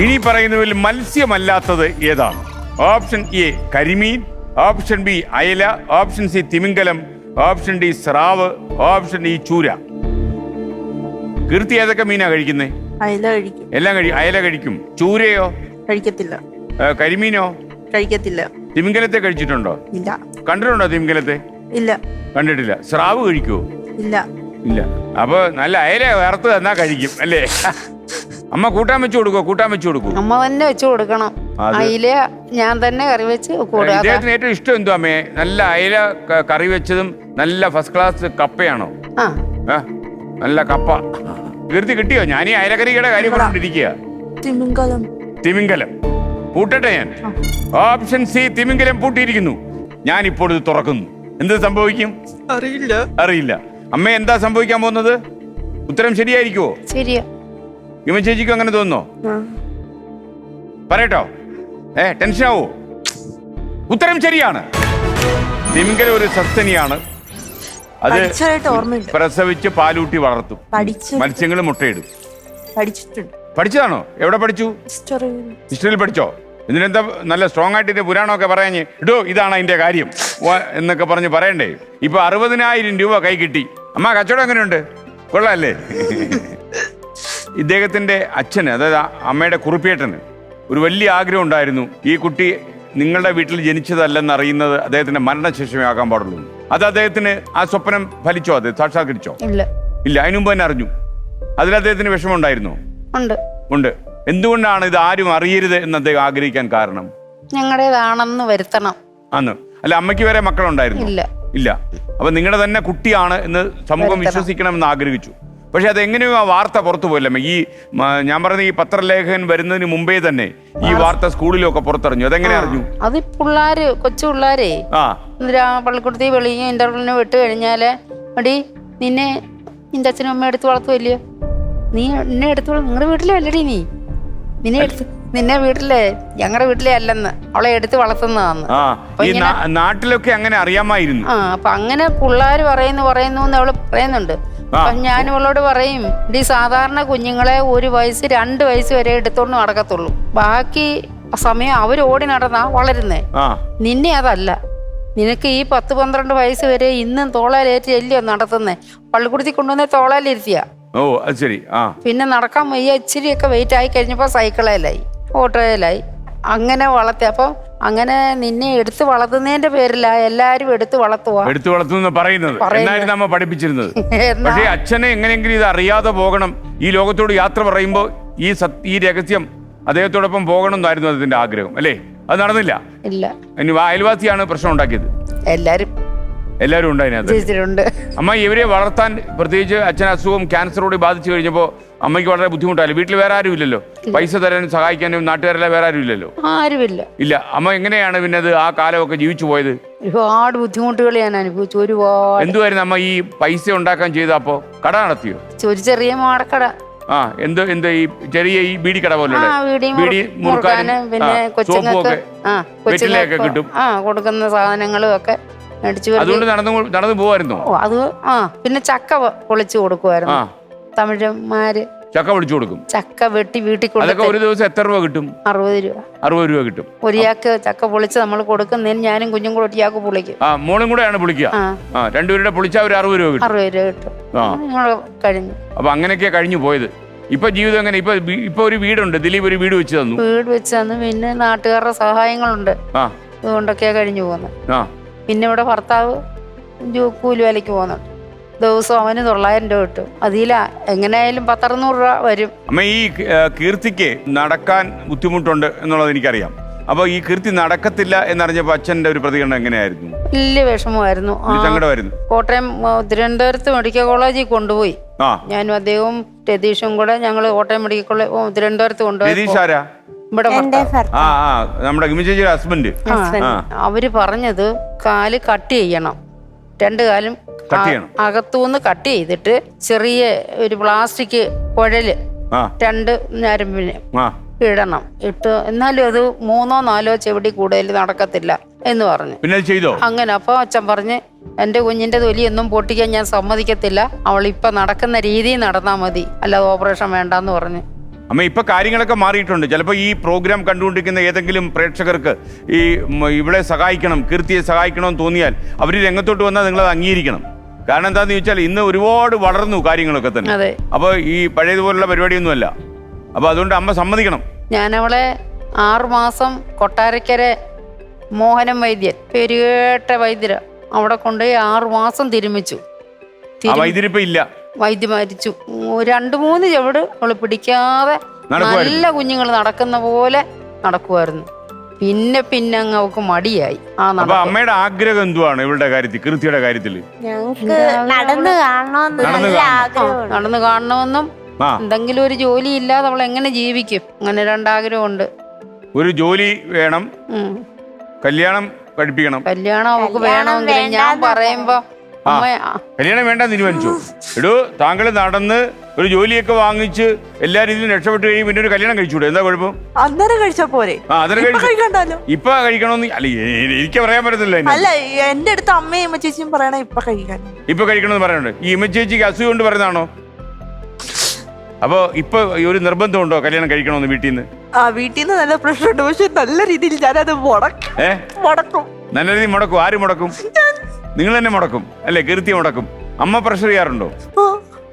ഇനി പറയുന്നതിൽ മത്സ്യമല്ലാത്തത് ഏതാണ്? ഓപ്ഷൻ എ കരിമീൻ, ഓപ്ഷൻ ബി അയല, ഓപ്ഷൻ സി തിമിംഗലം, ഓപ്ഷൻ ഡി സ്രാവ്, ഓപ്ഷൻ ഡി ചൂര. കീർത്തി ഏതൊക്കെ മീനാ കഴിക്കുന്നേ? എല്ലാം കഴിക്കും. അയല കഴിക്കും. ചൂരയോ? കഴിക്കത്തില്ല. കരിമീനോ? കഴിക്കത്തില്ല. തിമിംഗലത്തെ കഴിച്ചിട്ടുണ്ടോ? ഇല്ല. കണ്ടിട്ടുണ്ടോ തിമിംഗലത്തെ? ഇല്ല. കണ്ടിട്ടില്ല. സ്രാവ് കഴിക്കുവോ? ഇല്ല. അപ്പൊ നല്ല അയല വറുത്ത് തന്നാ കഴിക്കും അല്ലേ? അമ്മ കൂട്ടാൻ വെച്ച് കൊടുക്കോ? കൂട്ടാൻ വെച്ച് കൊടുക്കൂ. അമ്മ തന്നെ വെച്ച് കൊടുക്കണം. അയില ഞാൻ തന്നെ കറി വെച്ച് കൂടാതെ. ഇദ്ദേഹത്തിന് ഏറ്റവും ഇഷ്ടം എന്തോ അമ്മേ? നല്ല അയില കറി വെച്ചതും നല്ല ഫസ്റ്റ് ക്ലാസ് കപ്പയാണോ? നല്ല കപ്പ കീർത്തി കിട്ടിയോ? ഞാൻ ഈ അയലക്കറിയുടെ കാര്യം പറഞ്ഞിരിക്കുക. തിമിംഗലം പൂട്ടട്ടെ ഞാൻ. ഓപ്ഷൻ സി തിമിംഗലം പൂട്ടിയിരിക്കുന്നു. ഞാൻ ഇപ്പോൾ ഇത് തുറക്കുന്നു. എന്ത് സംഭവിക്കും? അറിയില്ല. അമ്മ എന്താ സംഭവിക്കാൻ പോകുന്നത്? ഉത്തരം ശരിയായിരിക്കുമോ? ശരിയാ. ഇവൻ ചേച്ചിക്കും അങ്ങനെ തോന്നുന്നോ? പറയട്ടോ, ടെൻഷൻ ആവോ? ഉത്തരം ശരിയാണ്. തിമിംഗലം ഒരു സസ്തനിയാണ്. അത് പ്രസവിച്ച് പാലൂട്ടി വളർത്തും. മത്സ്യങ്ങൾ മുട്ടയിടും. പഠിച്ചതാണോ? എവിടെ പഠിച്ചു? ഹിസ്റ്ററിയിൽ പഠിച്ചോ? ഇതിനെന്താ നല്ല സ്ട്രോങ് ആയിട്ട് ഇതിന്റെ പുരാണമൊക്കെ പറയാഞ്ഞ് ഇടോ ഇതാണ് അതിന്റെ കാര്യം എന്നൊക്കെ പറഞ്ഞ് പറയണ്ടേ? ഇപ്പൊ 60,000 രൂപ കൈ കിട്ടി. അമ്മ കച്ചവടം എങ്ങനെയുണ്ട്? കൊള്ളാല്ലേ? ഇദ്ദേഹത്തിന്റെ അച്ഛന്, അതായത് അമ്മയുടെ കുറുപ്പിയേട്ടന് ഒരു വലിയ ആഗ്രഹം ഉണ്ടായിരുന്നു. ഈ കുട്ടി നിങ്ങളുടെ വീട്ടിൽ ജനിച്ചതല്ലെന്ന് അറിയുന്നത് അദ്ദേഹത്തിന്റെ മരണശേഷമേ ആകാൻ പാടുള്ളൂ. അത് അദ്ദേഹത്തിന് ആ സ്വപ്നം ഫലിച്ചോ? അത് സാക്ഷാത്കരിച്ചോ? ഇല്ല. അതിനു മുമ്പ് തന്നെ അറിഞ്ഞു. അതിൽ അദ്ദേഹത്തിന് വിഷമം ഉണ്ടായിരുന്നോ? ഉണ്ട്. എന്തുകൊണ്ടാണ് ഇത് ആരും അറിയരുത് എന്ന് അദ്ദേഹം ആഗ്രഹിക്കാൻ കാരണം? ഞങ്ങളുടേതാണെന്ന് വരുത്തണം. അല്ല, അമ്മയ്ക്ക് വരെ മക്കളുണ്ടായിരുന്നു? ഇല്ല. അപ്പൊ നിങ്ങളുടെ തന്നെ കുട്ടിയാണ് എന്ന് സമൂഹം വിശ്വസിക്കണമെന്ന് ആഗ്രഹിച്ചു. പക്ഷെ അതെങ്ങനെയോ ആ വാർത്ത പുറത്തു പോയില്ല. ഈ ഞാൻ പറഞ്ഞ ഈ പത്രലേഖകൻ വരുന്നതിന് മുമ്പേ തന്നെ ഈ വാർത്ത സ്കൂളിലൊക്കെ പുറത്തറിഞ്ഞു. അതെങ്ങനെ അറിഞ്ഞു? അത് പിള്ളേര്, കൊച്ചു പിള്ളേരെ പള്ളിക്കൂടത്തിൽ വെളിയും ഇന്റർവെല്ലിന് വിട്ട് കഴിഞ്ഞാല് അടി നിന്റെ അച്ഛനും അമ്മ എടുത്ത് വളർത്തുമല്ലയോ? നീ എന്നെ എടുത്തു, നിങ്ങളുടെ വീട്ടിലെ അല്ലടി നിന്നെ വീട്ടിലെ ഞങ്ങളുടെ വീട്ടിലെ അല്ലെന്ന് അവളെ എടുത്ത് വളർത്തുന്നതാന്ന്. നാട്ടിലൊക്കെ അങ്ങനെ അറിയാമായിരുന്നു. അപ്പൊ അങ്ങനെ പിള്ളേര് പറയുന്നു അവള് പറയുന്നുണ്ട്. അപ്പൊ ഞാൻ ഇവളോട് പറയും, ഈ സാധാരണ കുഞ്ഞുങ്ങളെ 1 വയസ്സ് 2 വയസ്സ് വരെ എടുത്തോണ്ട് നടക്കത്തുള്ളൂ. ബാക്കി സമയം അവര് ഓടി നടന്നാ വളരുന്നേ. നിന്നെ അതല്ല. നിനക്ക് ഈ 10-12 വയസ്സ് വരെ ഇന്നും തോളേലേറ്റ് അല്ലയോ നടത്തുന്നേ. പള്ളിക്കൂടത്തിൽ കൊണ്ടുവന്ന തോളേലിരുത്തിയ. അത് ശരി. പിന്നെ നടക്കാൻ വയ്യ, ഇച്ചിരിയൊക്കെ വെയിറ്റ് ആയി കഴിഞ്ഞപ്പോ സൈക്കിളേലായി, ഓട്ടോയിലായി. അങ്ങനെ വളർത്തി. അപ്പൊ അങ്ങനെ നിന്നെ എടുത്ത് വളർത്തുന്നതിന്റെ പേരില എല്ലാരും എടുത്ത് വളർത്തുന്ന പറയുന്നത്. എന്നായിരുന്നു നമ്മ പഠിപ്പിച്ചിരുന്നത്. പക്ഷേ അച്ഛനെ എങ്ങനെയെങ്കിലും ഇത് അറിയാതെ പോകണം, ഈ ലോകത്തോട് യാത്ര പറയുമ്പോ ഈ രഹസ്യം അദ്ദേഹത്തോടൊപ്പം പോകണം എന്നായിരുന്നു അതിന്റെ ആഗ്രഹം, അല്ലേ? അത് നടന്നില്ല. ഇല്ല. ഇനി അയൽവാസിയാണ് പ്രശ്നം ഉണ്ടാക്കിയത്. എല്ലാവരും ഉണ്ട് അതിനകത്ത്. അമ്മ ഇവരെ വളർത്താൻ, പ്രത്യേകിച്ച് അച്ഛൻ അസുഖം ക്യാൻസറോട് ബാധിച്ചു കഴിഞ്ഞപ്പോ അമ്മയ്ക്ക് വളരെ ബുദ്ധിമുട്ടായില്ല. വീട്ടിൽ വേറെ ആരും ഇല്ലല്ലോ, പൈസ തരാനും സഹായിക്കാനും നാട്ടുകാരെല്ലാം വേറെ ആരും ഇല്ലല്ലോ. ഇല്ല. അമ്മ എങ്ങനെയാണ് പിന്നെ അത് ആ കാലമൊക്കെ ജീവിച്ചു പോയത്? ഒരുപാട് ബുദ്ധിമുട്ടുകൾ ഞാൻ അനുഭവിച്ചു. എന്തുവായിരുന്നു അമ്മ ഈ പൈസ ഉണ്ടാക്കാൻ ചെയ്ത? അപ്പോ കട നടത്തിയോ? ഒരു ചെറിയ മാടക്കട. എന്ത് ഈ ചെറിയ ഈ ബീഡി കട പോലെ ബീഡി മുറുക്കാന്, പിന്നെ കൊച്ചുങ്ങൾക്ക് കിട്ടും കൊടുക്കുന്ന സാധനങ്ങളും ഒക്കെ അതുകൊണ്ട് നടന്നു പോവായിരുന്നു. അത് പിന്നെ ചക്ക പൊളിച്ചു കൊടുക്കുമായിരുന്നു. തമിഴന്മാര് ചക്ക പൊളിച്ചു കൊടുക്കും. ചക്ക വെട്ടി വീട്ടിൽ കൊടുക്കും. ഒരു ദിവസം എത്ര രൂപ കിട്ടും? 60 രൂപ കിട്ടും. ഒരാൾക്ക് ചക്ക പൊളിച്ച് നമ്മൾ കൊടുക്കുന്നതിന് ഞാനും കുഞ്ഞും കൂടെ ഒരാൾക്ക് പൊളിക്കും. മോളും കൂടെയാണ് പൊളിക്കുക. രണ്ടുപേരുടെ പൊളിച്ചാൽ ഒരു 60 രൂപ കിട്ടും. 60 രൂപ കിട്ടും. കഴിഞ്ഞു. അപ്പൊ അങ്ങനെയൊക്കെയാ കഴിഞ്ഞു പോയത്. ഇപ്പൊ ജീവിതം എങ്ങനെ? ഇപ്പൊ ഒരു വീടുണ്ട്. ദിലീപ് ഒരു വീട് വെച്ച് തന്നു. പിന്നെ നാട്ടുകാരുടെ സഹായങ്ങളുണ്ട്. അതുകൊണ്ടൊക്കെയാ കഴിഞ്ഞു പോകുന്നത്. പിന്നെ ഇവിടെ ഭർത്താവ് കൂലി വിലയ്ക്ക് പോകുന്നുണ്ട്. ദിവസം അവന് 900 രൂപ കിട്ടും. അതില എങ്ങനെയായാലും 10-600 രൂപ വരും. അമ്മ ഈ കീർത്തിക്ക് നടക്കാൻ ബുദ്ധിമുട്ടുണ്ട് എന്നുള്ളത് എനിക്കറിയാം. അപ്പൊ ഈ കീർത്തി നടക്കത്തില്ല എന്നറിഞ്ഞപ്പോ അച്ഛന്റെ ഒരു പ്രതികരണം എങ്ങനെയായിരുന്നു? വലിയ വിഷമമായിരുന്നു, സങ്കടമായിരുന്നു. കോട്ടയം തിരുവനന്തപുരത്ത് മെഡിക്കൽ കോളേജിൽ കൊണ്ടുപോയി. ഞാനും അദ്ദേഹവും രതീഷും കൂടെ ഞങ്ങള് കോട്ടയം മെഡിക്കൽ കോളേജ് തിരുവനന്തപുരത്ത് കൊണ്ടുപോയി. നമ്മുടെ ഹസ്ബൻഡ്. അവര് പറഞ്ഞത് കാല് കട്ട് ചെയ്യണം, 2 കാലും അകത്തുനിന്ന് കട്ട് ചെയ്തിട്ട് ചെറിയ ഒരു പ്ലാസ്റ്റിക് കുഴല് 2 ഞരമ്പിന് ഇടണം. എന്നാലും അത് 3-4 ചെവിടി കൂടുതൽ നടക്കത്തില്ല എന്ന് പറഞ്ഞു. പിന്നെ ചെയ്തോ? അങ്ങനെ. അപ്പൊ അച്ഛൻ പറഞ്ഞ് എന്റെ കുഞ്ഞിന്റെ തൊലിയൊന്നും പൊട്ടിക്കാൻ ഞാൻ സമ്മതിക്കത്തില്ല, അവൾ ഇപ്പൊ നടക്കുന്ന രീതിയിൽ നടന്നാ മതി, അല്ലാതെ ഓപ്പറേഷൻ വേണ്ടെന്ന് പറഞ്ഞു. അമ്മ ഇപ്പൊ കാര്യങ്ങളൊക്കെ മാറിയിട്ടുണ്ട്. ചിലപ്പോൾ ഈ പ്രോഗ്രാം കണ്ടുകൊണ്ടിരിക്കുന്ന ഏതെങ്കിലും പ്രേക്ഷകർക്ക് ഈ ഇവിടെ സഹായിക്കണം, കീർത്തിയെ സഹായിക്കണമെന്ന് തോന്നിയാൽ അവർ രംഗത്തോട്ട് വന്നാൽ നിങ്ങളത് അംഗീകരിക്കണം. കാരണം എന്താണെന്ന് ചോദിച്ചാൽ ഇന്ന് ഒരുപാട് വളർന്നു കാര്യങ്ങളൊക്കെ തന്നെ. അപ്പോൾ ഈ പഴയതുപോലുള്ള പരിപാടിയൊന്നുമല്ല. അപ്പൊ അതുകൊണ്ട് അമ്മ സമ്മതിക്കണം. ഞാൻ അവളെ 6 മാസം കൊട്ടാരക്കര മോഹനം വൈദ്യൻ, പേരുകേട്ട വൈദ്യര, അവിടെ കൊണ്ടുപോയി 6 മാസം തിരുമിച്ചു. വൈദ്യരിപ്പ ഇല്ല. വൈദ്യ മരിച്ചു. 2-3 ചെവിട് അവള് പിടിക്കാതെ നടക്കുമായിരുന്നു. നല്ല കുഞ്ഞുങ്ങൾ നടക്കുന്ന പോലെ നടക്കുമായിരുന്നു. പിന്നെ അങ്ങ് അവക്ക് മടിയായി. അപ്പൊ അമ്മയുടെ ആഗ്രഹം എന്തുവാണ് ഇവളുടെ കാര്യത്തിൽ, കീർത്തിയുടെ കാര്യത്തിൽ? ഞങ്ങക്ക് നടന്ന് കാണണമെന്ന് നടന്ന് നല്ല കാണണം. ആഗ്രഹമുണ്ട്. നടന്ന് കാണണമെന്നും ആ എന്തെങ്കിലും ഒരു ജോലി ഇല്ലാതെ അവൾ എങ്ങനെ ജീവിക്കും? അങ്ങനെ രണ്ടാഗ്രഹമുണ്ട്. ഒരു ജോലി വേണം, ഉം. കല്യാണം കഴിപ്പിക്കണം. കല്യാണം അവക്ക് കല്യാണം വേണമെങ്കിൽ ഞാൻ വേണ്ടാന്ന് പറയുമ്പോ അമ്മ കല്യാണം വേണ്ട തീരുമാനിച്ചു. എടോ, താങ്കൾ നടന്ന് ഒരു ജോലിയൊക്കെ വാങ്ങിച്ച് എല്ലാ രീതിയിലും രക്ഷപ്പെട്ട് കഴിയും, പിന്നെ ഒരു കല്യാണം കഴിച്ചുകൂടെ? എന്താ കുഴപ്പം? അന്നേരം കഴിച്ചാ പോരെ? അതൊരു കഴിക്കണ്ടല്ലോ. ഇപ്പൊ കഴിക്കണമെന്ന് അല്ല, എനിക്ക് പറയാൻ പറ്റത്തില്ല. അല്ല, എന്റെ അടുത്ത് അമ്മയും അമ്മച്ചേച്ചിയും പറയണ ഇപ്പൊ കഴിക്കാൻ. ഇപ്പൊ കഴിക്കണമെന്ന് പറയുന്നുണ്ട്. ഈ ഇമ്മച്ചേച്ചിക്ക് അസുഖം കൊണ്ട് പറയുന്നതാണോ? അപ്പൊ ഇപ്പൊ ഒരു നിർബന്ധമുണ്ടോ കല്യാണം കഴിക്കണമെന്ന് വീട്ടിൽ നിന്ന്? വീട്ടിൽ നിന്ന് നല്ല പ്രശ്നമുണ്ട്, പക്ഷെ നല്ല രീതിയിൽ ഞാനത് മുടക്കും. നല്ല രീതിയിൽ മുടക്കും. ആര് മുടക്കും? നിങ്ങൾ തന്നെ മുടക്കും അല്ലേ? കീർത്തി മുടക്കും. അമ്മ പ്രഷർ ചെയ്യാറുണ്ടോ?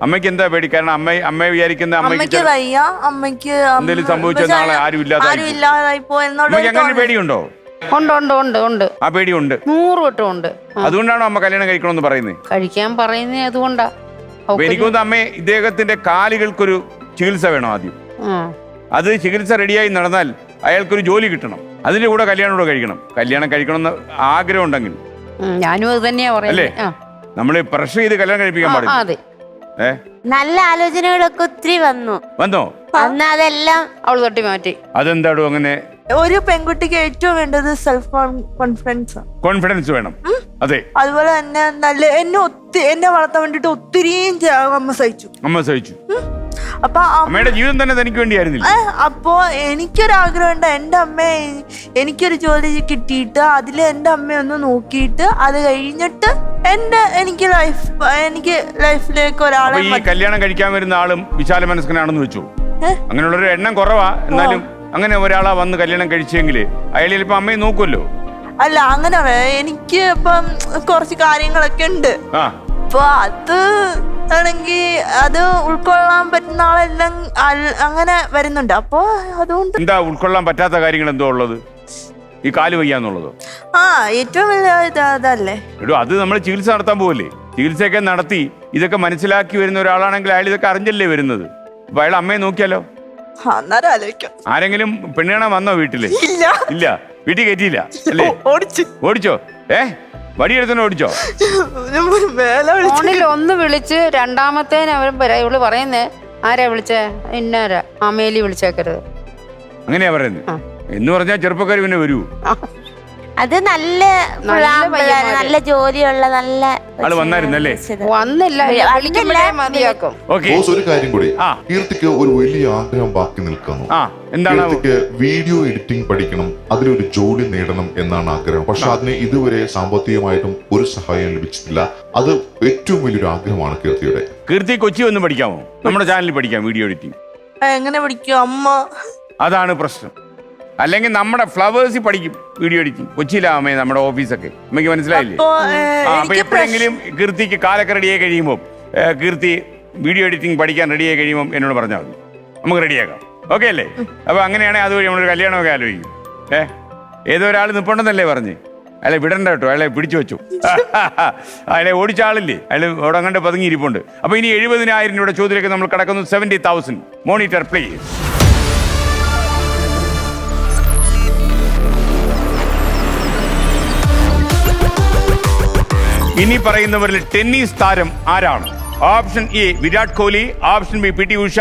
അമ്മയ്ക്ക് എന്താ പേടി? കാരണം അമ്മയെ വിചാരിക്കുന്ന അമ്മയ്ക്ക് വയ്യ, അമ്മയ്ക്ക് എന്തെങ്കിലും സംഭവിച്ച നാളെ ആരും ഇല്ലാതായി അമ്മയ്ക്ക് അങ്ങനെ പേടിയുണ്ടോ? ഉണ്ട്. ആ പേടിയുണ്ട്. 100 വട്ടം ഉണ്ട്. അതുകൊണ്ടാണോ അമ്മ കല്യാണം കഴിക്കണമെന്ന് പറയുന്നത്? കഴിക്കാൻ പറയുന്നേ അതുകൊണ്ടാ. എനിക്ക് തോന്നുന്നു അമ്മേ, ഇദ്ദേഹത്തിന്റെ കാലുകൾക്കൊരു ചികിത്സ വേണം ആദ്യം. അത് ചികിത്സ റെഡിയായി നടന്നാൽ അയാൾക്കൊരു ജോലി കിട്ടണം. അതിന്റെ കൂടെ കല്യാണം കൂടെ കഴിക്കണം. കല്യാണം കഴിക്കണമെന്ന് ആഗ്രഹം ഉണ്ടെങ്കിൽ ഞാനും അത് തന്നെയാ അല്ലേ? നമ്മള് പ്രഷർ ചെയ്ത് കല്യാണം കഴിപ്പിക്കാൻ പാടില്ല. അതെ. നല്ല ആലോചനകളൊക്കെ ഒത്തിരി വന്നോ? അന്ന് അതെല്ലാം അവള് തട്ടി മാറ്റി. അതെന്താടോ അങ്ങനെ? ഒരു പെൺകുട്ടിക്ക് ഏറ്റവും വേണ്ടത് സെൽഫ് കോൺഫിഡൻസ്. കോൺഫിഡൻസ് വേണം. അതെ. അതുപോലെ തന്നെ എന്നെ വളർത്താൻ വേണ്ടിട്ട് ഒത്തിരിയും അമ്മ സഹിച്ചു. അപ്പൊ അമ്മയുടെ ജീവിതം തന്നെ തനിക്ക് വേണ്ടിയായിരുന്നില്ല. അപ്പോ എനിക്കൊരാഗ്രഹമുണ്ട്, എന്റെ അമ്മയെ എനിക്കൊരു ജോലി കിട്ടിയിട്ട് അതിൽ എന്റെ അമ്മയെ ഒന്ന് നോക്കിയിട്ട് അത് കഴിഞ്ഞിട്ട് എനിക്ക് ലൈഫിലേക്ക് ഒരാളെ. ഈ കല്യാണം കഴിക്കാൻ വരുന്ന ആളും വിശാല മനസ്കനാണെന്ന് വെച്ചു. അങ്ങനെയുള്ളൊരു എണ്ണം കുറവാ. എന്നാലും അങ്ങനെ ഒരാളാ വന്ന് കല്യാണം കഴിച്ചെങ്കില് അയാൾ ചിലപ്പോ അമ്മയെ നോക്കുമല്ലോ. അല്ല, അങ്ങനെ എനിക്ക് ഇപ്പം കുറച്ച് കാര്യങ്ങളൊക്കെ ഉണ്ട്. അപ്പൊ അത് ആണെങ്കിൽ അത് ഉൾക്കൊള്ളാൻ പറ്റുന്ന ആളെല്ലാം അങ്ങനെ വരുന്നുണ്ട്. അപ്പൊ അതുകൊണ്ട് എന്താ ഉൾക്കൊള്ളാൻ പറ്റാത്ത കാര്യങ്ങൾ എന്തോ ഉള്ളത്? ഈ കാല് വയ്യാന്നുള്ളതോ? ഏറ്റവും വലിയ അതല്ലേ. എടോ, അത് നമ്മൾ ചികിത്സ നടത്താൻ പോവല്ലേ? ചികിത്സയൊക്കെ നടത്തി ഇതൊക്കെ മനസ്സിലാക്കി വരുന്ന ഒരാളാണെങ്കിൽ അയാൾ ഇതൊക്കെ അറിഞ്ഞല്ലേ വരുന്നത്. അപ്പൊ അയാൾ അമ്മയെ നോക്കിയാലോ? ആരെങ്കിലും പെണ്ണ് കാണാൻ വന്നോ വീട്ടില്? ഇല്ല. വീട്ടിൽ കയറ്റിയില്ല അല്ലേ? ഓടിച്ചോ? വടിയെടുത്തോ? ഓടിച്ചോ? ഫോണിൽ ഒന്ന് വിളിച്ച് രണ്ടാമത്തേന് ഇവള് പറയുന്നേ, ആരാ വിളിച്ചേ? ഇന്നാരാ? മേലി വിളിച്ചേക്കരുത്. അങ്ങനെയാ പറയുന്നത്. എന്ന് പറഞ്ഞാൽ ചെറുപ്പക്കാർ പിന്നെ വരൂ. അത് നല്ല ജോലിയുള്ള നല്ല ആള് വന്നായിരുന്നല്ലേ? വന്നില്ല, വിളിക്കുമ്പോഴേ മതിയാക്കും. ഒരു കാര്യം കൂടി, കീർത്തിക്ക് ഒരു വലിയ ആഗ്രഹം ബാക്കി നിൽക്കുന്നു. കീർത്തിക്ക് വീഡിയോ എഡിറ്റിംഗ് പഠിക്കണം, അതിലൊരു ജോലി നേടണം എന്നാണ് ആഗ്രഹം. പക്ഷെ അതിന് ഇതുവരെ സാമ്പത്തികമായിട്ടും ഒരു സഹായം ലഭിച്ചിട്ടില്ല. അത് ഏറ്റവും വലിയൊരു ആഗ്രഹമാണ് കീർത്തിയുടെ. കീർത്തി കൊച്ചി വന്ന് പഠിക്കാമോ? നമ്മുടെ ചാനലിൽ പഠിക്കാം വീഡിയോ എഡിറ്റിംഗ്. എങ്ങനെ പഠിക്കും അമ്മ? അതാണ് പ്രശ്നം. അല്ലെങ്കിൽ നമ്മുടെ ഫ്ലവേഴ്സിൽ പഠിക്കും വീഡിയോ എഡിറ്റിംഗ്. കൊച്ചിയിലാമേ നമ്മുടെ ഓഫീസൊക്കെ. അമ്മയ്ക്ക് മനസ്സിലായില്ലേ? അപ്പൊ എപ്പോഴെങ്കിലും കീർത്തിക്ക് കാലൊക്കെ റെഡിയായി കഴിയുമ്പോൾ, കീർത്തി വീഡിയോ എഡിറ്റിംഗ് പഠിക്കാൻ റെഡിയായി കഴിയുമ്പോൾ എന്നോട് പറഞ്ഞാൽ മതി, നമുക്ക് റെഡിയാക്കാം. ഓക്കെ അല്ലേ? അപ്പൊ അങ്ങനെയാണെങ്കിൽ അതുവഴി നമ്മളൊരു കല്യാണമൊക്കെ ആലോചിക്കും. ഏതോ ഒരാൾ നിൽപ്പുണ്ടെന്നല്ലേ പറഞ്ഞ്? അയാളെ വിടണ്ട കേട്ടോ, അയാളെ പിടിച്ചു വെച്ചു. അയാളെ ഓടിച്ച ആളില്ലേ, അയാൾ അവിടെ അങ്ങോട്ട് പതുങ്ങിയിരിപ്പുണ്ട്. അപ്പൊ ഇനി 70,000 രൂപയുടെ ചോദ്യത്തിലേക്ക് നമ്മൾ കടക്കുന്നു. 70,000. Monitor please. ഇനി പറയുന്നവരിൽ ടെന്നീസ് താരം ആരാണ്? Option A Virat Kohli, option B P T Usha,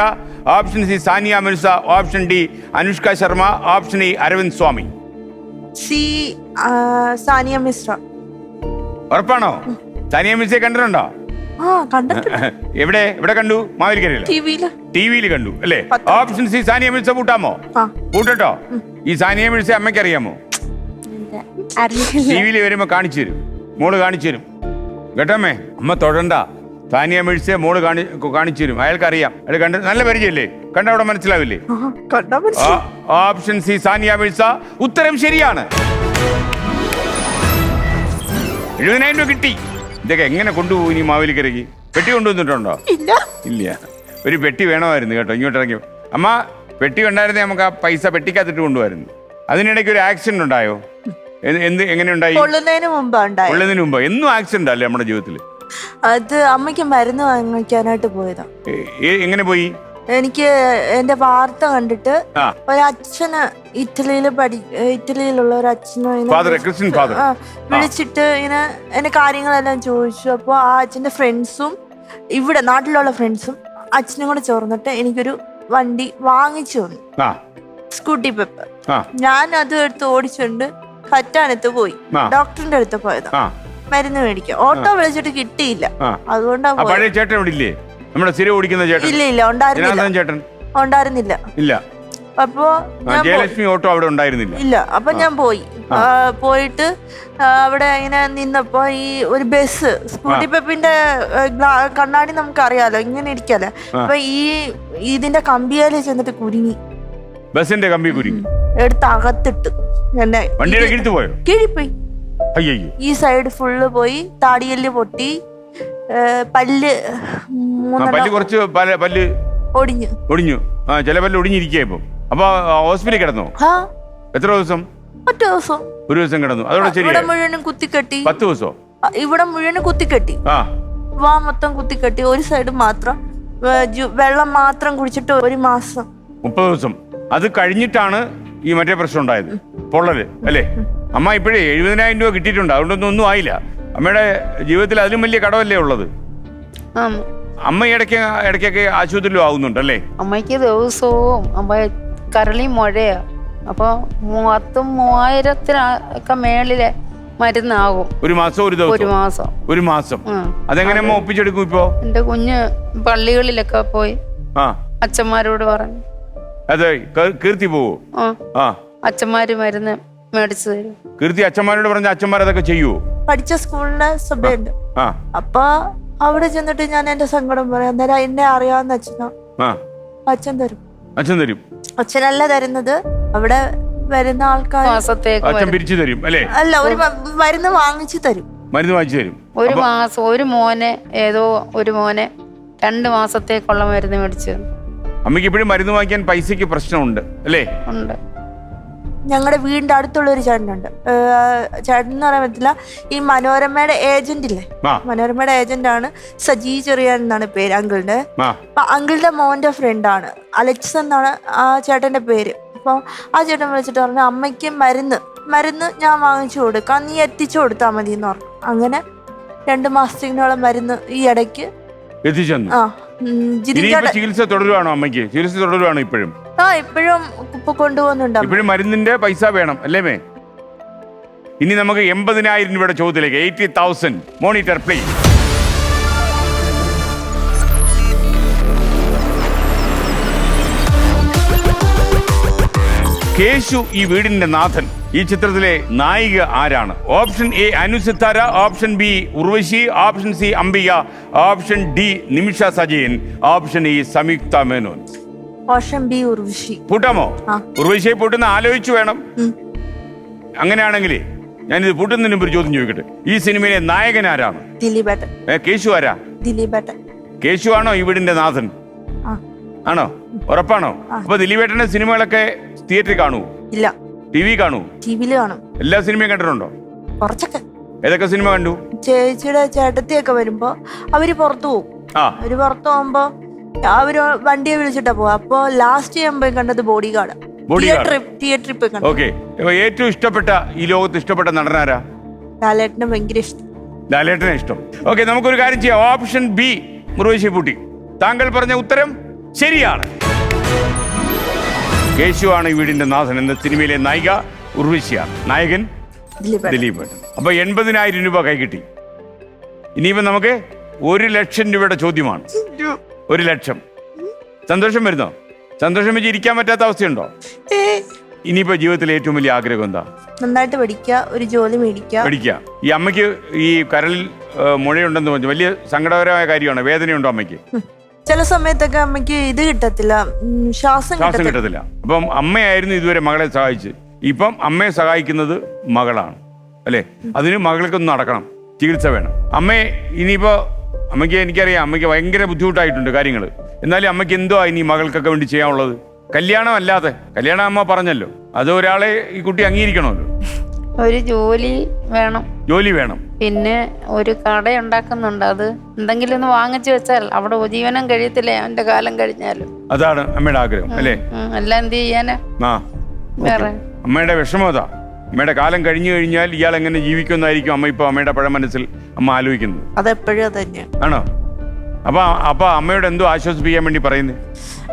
option C Sania Mirza, option D Anushka Sharma, option E Arvind Swamy. Sania Mishra. ഉറപ്പാണോ? സാനിയ മിർസയെ കണ്ടിട്ടുണ്ടോ? എവിടെ കണ്ടു? മാവേലിക്കരയിലോ? ടിവിയിൽ കണ്ടു അല്ലേ? ഓപ്ഷൻ സി സാനിയ മിർസ പൂട്ടാമോ? പൂട്ടോ. ഈ സാനിയ മിർസ അമ്മയ്ക്ക് അറിയാമോ? ടിവിയിൽ വരുമ്പോ കാണിച്ചു തരും, മോള് കാണിച്ചു തരും കേട്ടമ്മേ. അമ്മ തൊടണ്ട. സാനിയ മിർസയെ മോള് കാണിച്ചു തരും. അയാൾക്ക് അറിയാം. അയാൾ കണ്ട് നല്ല പരിചയല്ലേ? കണ്ട അവിടെ മനസ്സിലാവില്ലേ? Option C Sania Mirza. ഉത്തരം ശരിയാണ്. 70,000 രൂപ കിട്ടി. ഇതൊക്കെ എങ്ങനെ കൊണ്ടുപോകും ഇനി മാവേലിക്കരയ്ക്ക്? പെട്ടി കൊണ്ടുവന്നിട്ടുണ്ടോ? ഇല്ല. ഒരു പെട്ടി വേണമായിരുന്നു കേട്ടോ. ഇങ്ങോട്ട് ഇറങ്ങി അമ്മ, പെട്ടി ഉണ്ടായിരുന്നേ നമുക്ക് ആ പൈസ പെട്ടിക്കകത്തിട്ട് കൊണ്ടുപോയിരുന്നു. അതിനിടയ്ക്ക് ഒരു ആക്സിഡന്റ് ഉണ്ടായോ? എങ്ങനെ ഉണ്ടായി? പൊള്ളുന്നതിന് മുമ്പ്. എന്നും ആക്സിഡന്റ് അല്ലേ നമ്മുടെ ജീവിതത്തിൽ? അത് അമ്മയ്ക്ക് മരുന്ന് വാങ്ങിക്കാനായിട്ട് പോയതാ. എങ്ങനെ പോയി? എനിക്ക് എന്റെ വാർത്ത കണ്ടിട്ട് ഒരച്ഛന് ഇറ്റലിയിലുള്ള ഒരു അച്ഛന് വിളിച്ചിട്ട് ഇങ്ങനെ എന്റെ കാര്യങ്ങളെല്ലാം ചോദിച്ചു. അപ്പോൾ ആ അച്ഛന്റെ ഫ്രണ്ട്സും ഇവിടെ നാട്ടിലുള്ള ഫ്രണ്ട്സും അച്ഛനും കൂടെ ചേർന്നിട്ട് എനിക്കൊരു വണ്ടി വാങ്ങിച്ചു തന്നു, സ്കൂട്ടി പെപ്പ്. ഞാൻ അത് എടുത്ത് ഓടിച്ചുകൊണ്ട് കറ്റാനത്ത് പോയി, ഡോക്ടറിന്റെ അടുത്ത് പോയതാ മരുന്ന് മേടിക്കാം. ഓട്ടോ വിളിച്ചിട്ട് കിട്ടിയില്ല, അതുകൊണ്ടാ ഇല്ല ഉണ്ടായിരുന്നില്ല. അപ്പൊ ഓട്ടോ അവിടെ ഉണ്ടായിരുന്നില്ല. ഇല്ല. അപ്പൊ ഞാൻ പോയിട്ട് അവിടെ ഇങ്ങനെ നിന്നപ്പോ ഈ ഒരു ബസ്, സ്കൂട്ടി പെപ്പിന്റെ കണ്ണാടി നമുക്ക് അറിയാലോ, ഇങ്ങനെ ഇരിക്കാലോ. അപ്പൊ ഇതിന്റെ കമ്പിയാല് ചെന്നിട്ട് കുരുങ്ങി, ബസിന്റെ കമ്പി കുരുങ്ങി, എടുത്ത് അകത്തിട്ട് എന്നെ കിഴിപ്പോയി. ഈ സൈഡ് ഫുള്ള് പോയി, താടിയല് പൊട്ടി, പല്ല് കുറച്ച് പല്ല് ഒടിഞ്ഞു. ചില പല്ല് ഒടിഞ്ഞിരിക്കുക. ഇപ്പൊ അപ്പൊ ഹോസ്പിറ്റലിൽ കിടന്നു. എത്ര ദിവസം? ഒറ്റ ദിവസം. ഒരു ദിവസം കിടന്നു. അതോടെ ഇവിടെ മുഴുവനും കുത്തിക്കെട്ടി. 10 ദിവസം ഇവിടെ മുഴുവനും കുത്തിക്കെട്ടി, വാ മൊത്തം കുത്തിക്കെട്ടി. ഒരു സൈഡ് മാത്രം വെള്ളം മാത്രം കുടിച്ചിട്ട് 1 മാസം 30 ദിവസം. അത് കഴിഞ്ഞിട്ടാണ് ഈ മറ്റേ പ്രശ്നം ഉണ്ടായത്, പൊള്ളല് അല്ലേ? അമ്മ ഇപ്പോഴേ 70,000 രൂപ കിട്ടിയിട്ടുണ്ട്, അതുകൊണ്ടൊന്നും ആയില്ല. അമ്മയുടെ ജീവിതത്തിൽ അതിലും വലിയ കടമല്ലേ ഉള്ളത്? അമ്മ ഇടയ്ക്കൊക്കെ ആശുപത്രിയിലും ആവുന്നുണ്ടല്ലേ? അമ്മയ്ക്ക് ദിവസവും അമ്മ കരളി മുഴയാ. അപ്പൊ 30,000 മേളിലെ മരുന്നാകും ഒരു മാസം. ഒരു മാസം അതെങ്ങനെ അമ്മ ഒപ്പിച്ചെടുക്കും? ഇപ്പോ എന്റെ കുഞ്ഞ് പള്ളികളിലൊക്കെ പോയി അച്ഛന്മാരോട് പറഞ്ഞു. അതെ, കീർത്തി പോവോ? അച്ഛന്മാര് മരുന്ന് മേടിച്ചു തരും. കീർത്തി അച്ഛന്മാരോട് പറഞ്ഞ അച്ഛന്മാരതൊക്കെ ചെയ്യുവോ? പഠിച്ച സ്കൂളിലെ സഭയുണ്ട്. അപ്പൊ അവിടെ ചെന്നിട്ട് ഞാൻ എന്റെ സങ്കടം പറയാം. അന്നേരം എന്നെ അറിയാവുന്ന അച്ഛൻ തരും. അച്ഛനല്ല തരുന്നത്, അവിടെ വരുന്ന ആൾക്കാർ പിരിച്ചു തരും അല്ലേ? അല്ല, ഒരു മരുന്ന് വാങ്ങിച്ചു തരും. ഒരു മാസം ഒരു മോനെ 2 മാസത്തേക്കുള്ള മരുന്ന് മേടിച്ചു. അമ്മയ്ക്ക് ഇപ്പോഴും മരുന്ന് വാങ്ങിക്കാൻ പൈസക്ക് പ്രശ്നമുണ്ട് അല്ലേ? ഉണ്ട്. ഞങ്ങളുടെ വീടിന്റെ അടുത്തുള്ള ഒരു ചേട്ടനുണ്ട്. ചേട്ടൻ എന്ന് പറയാൻ പറ്റില്ല, ഈ മനോരമയുടെ ഏജന്റ് ഇല്ലേ, മനോരമയുടെ ഏജന്റാണ്. സജി ചെറിയാൻ എന്നാണ് പേര് അങ്കിളിന്റെ. അപ്പൊ അങ്കിളിന്റെ മോന്റെ ഫ്രണ്ടാണ്, അലക്സ് എന്നാണ് ആ ചേട്ടന്റെ പേര്. അപ്പൊ ആ ചേട്ടൻ വിളിച്ചിട്ട് പറഞ്ഞു, അമ്മയ്ക്ക് മരുന്ന് ഞാൻ വാങ്ങിച്ചു കൊടുക്കാം, നീ എത്തിച്ചു കൊടുത്താൽ മതി എന്ന് പറഞ്ഞു. അങ്ങനെ 2 മാസത്തിനോളം മരുന്ന് ഈ ഇടയ്ക്ക് ചികിത്സ തുടരുവാണോ? അമ്മയ്ക്ക് ചികിത്സ തുടരുവാണോ ഇപ്പോഴും? ഇപ്പോഴും കൊണ്ടുപോകുന്നുണ്ട്. ഇപ്പോഴും മരുന്നിന്റെ പൈസ വേണം അല്ലേ മേ? ഇനി നമുക്ക് 80,000 രൂപയുടെ ചോദ്യത്തിലേക്ക്. 80,000 മോണിറ്റർ പ്ലീസ്. കേശു ഈ വീടിന്റെ നാഥൻ. ഈ ചിത്രത്തിലെ നായിക ആരാണ്? Option A Anu Sithara, option B Urvashi, option C Ambika, option D Nimisha Sajayan, option E Samyuktha Menon. Option B Urvashi. പൂട്ടാമോ? ഉർവശിയെ പൂട്ടുന്ന ആലോചിച്ചു വേണം. അങ്ങനെയാണെങ്കിൽ ഞാനിത് പൂട്ടുന്നതിന് മുമ്പ് ഒരു ചോദ്യം ചോദിക്കട്ടെ. ഈ സിനിമയിലെ നായകൻ ആരാണ്? ദിലീപേട്ടൻ. കേശു ആരാ? ദിലീപേട്ടൻ. കേശു ആണോ ഈ വീടിന്റെ നാഥൻ? ആണോ? ഉറപ്പാണോ? അപ്പൊ ദിലീപേട്ടന്റെ സിനിമകളൊക്കെ തിയേറ്ററിൽ കാണൂ? ഇല്ല. ടി വി കാണൂ? ടിവിയിൽ കാണും. എല്ലാ സിനിമയും കണ്ടിട്ടുണ്ടോ? കുറച്ചൊക്കെ. ഏതൊക്കെ സിനിമ കണ്ടു? ചേച്ചിയുടെ ചേട്ടത്തിയൊക്കെ വരുമ്പോ അവര് പുറത്തു പോകും. അവര് പുറത്തു പോകുമ്പോ അവര് വണ്ടിയെ വിളിച്ചിട്ടാ പോവാ. അപ്പൊ ലാസ്റ്റ് ഞാൻ പോയി കണ്ടത് ബോഡി ഗാർഡ്. തിയേറ്ററിൽ പോയി കണ്ടു. ഓക്കെ. ഏറ്റവും ഇഷ്ടപ്പെട്ട ഈ ലോകത്ത് ഇഷ്ടപ്പെട്ട നടനാരാ? ലാലേട്ടനെ ഭയങ്കര ഇഷ്ടം. ലാലേട്ടനെ ഇഷ്ടം. ഓക്കെ, നമുക്കൊരു കാര്യം ചെയ്യാം. ഓപ്ഷൻ ബി ഉർവശി പൂട്ടി. താങ്കൾ പറഞ്ഞ ഉത്തരം ശരിയാണ്. കേശു ആണ് ഈ വീടിന്റെ നാഥൻ എന്ന സിനിമയിലെ നായിക ഉർവശിയാണ്. നായകൻ ദിലീപ്. അപ്പൊ 80,000 രൂപ കൈ കിട്ടി. ഇനിയിപ്പോ നമുക്ക് 1,00,000 രൂപയുടെ ചോദ്യമാണ്. 1,00,000. സന്തോഷം വരുന്നോ? സന്തോഷം വെച്ച് ഇരിക്കാൻ പറ്റാത്ത അവസ്ഥയുണ്ടോ? ഇനിയിപ്പോ ജീവിതത്തിലെ ഏറ്റവും വലിയ ആഗ്രഹം എന്താ? നന്നായിട്ട് പഠിക്കുക, ഒരു ജോലി മേടിക്കുക. ഈ അമ്മയ്ക്ക് ഈ കരളിൽ മുഴയുണ്ടെന്ന് പറഞ്ഞു, വലിയ സങ്കടകരമായ കാര്യമാണ്. വേദനയുണ്ടോ അമ്മയ്ക്ക്? ചില സമയത്തൊക്കെ അമ്മയ്ക്ക് ഇത് കിട്ടത്തില്ല, ശ്വാസം കിട്ടത്തില്ല. അപ്പം അമ്മയായിരുന്നു ഇതുവരെ മകളെ സഹായിച്ച്. ഇപ്പം അമ്മയെ സഹായിക്കുന്നത് മകളാണ് അല്ലേ? അതിന് മകൾക്കൊന്ന് നടക്കണം, ചികിത്സ വേണം. അമ്മയെ ഇനിയിപ്പോ അമ്മയ്ക്ക്, എനിക്കറിയാം അമ്മയ്ക്ക് ഭയങ്കര ബുദ്ധിമുട്ടായിട്ടുണ്ട് കാര്യങ്ങൾ. എന്നാലും അമ്മയ്ക്ക് എന്തോ ഇനി മകൾക്കൊക്കെ വേണ്ടി ചെയ്യാനുള്ളത്? കല്യാണം അല്ലാതെ, കല്യാണം അമ്മ പറഞ്ഞല്ലോ, അത് ഒരാളെ ഈ കുട്ടി അംഗീകരിക്കണമല്ലോ. ഒരു ജോലി വേണം. പിന്നെ ഒരു കട ഉണ്ടാക്കുന്നുണ്ട്. അത് എന്തെങ്കിലും ഒന്ന് വാങ്ങിച്ചു വെച്ചാൽ അവിടെ ഉപജീവനം കഴിയത്തില്ലേ അവന്റെ കാലം കഴിഞ്ഞാലും. അതാണ് അമ്മയുടെ ആഗ്രഹം അല്ലേ? എല്ലാം എന്ത് ചെയ്യാനാ? വേറെ അമ്മയുടെ വിഷമം അതാ. അമ്മയുടെ കാലം കഴിഞ്ഞു കഴിഞ്ഞാൽ ഇയാൾ എങ്ങനെ ജീവിക്കുമെന്നായിരിക്കും അമ്മ ഇപ്പൊ അമ്മയുടെ പഴയ മനസ്സിൽ അമ്മ ആലോചിക്കുന്നത്. അതെപ്പോഴും അത് തന്നെയാണ്. ആണോ? അപ്പൊ അമ്മയോട് എന്തോ ആശ്വസിപ്പിക്കാൻ വേണ്ടി പറയുന്നത്?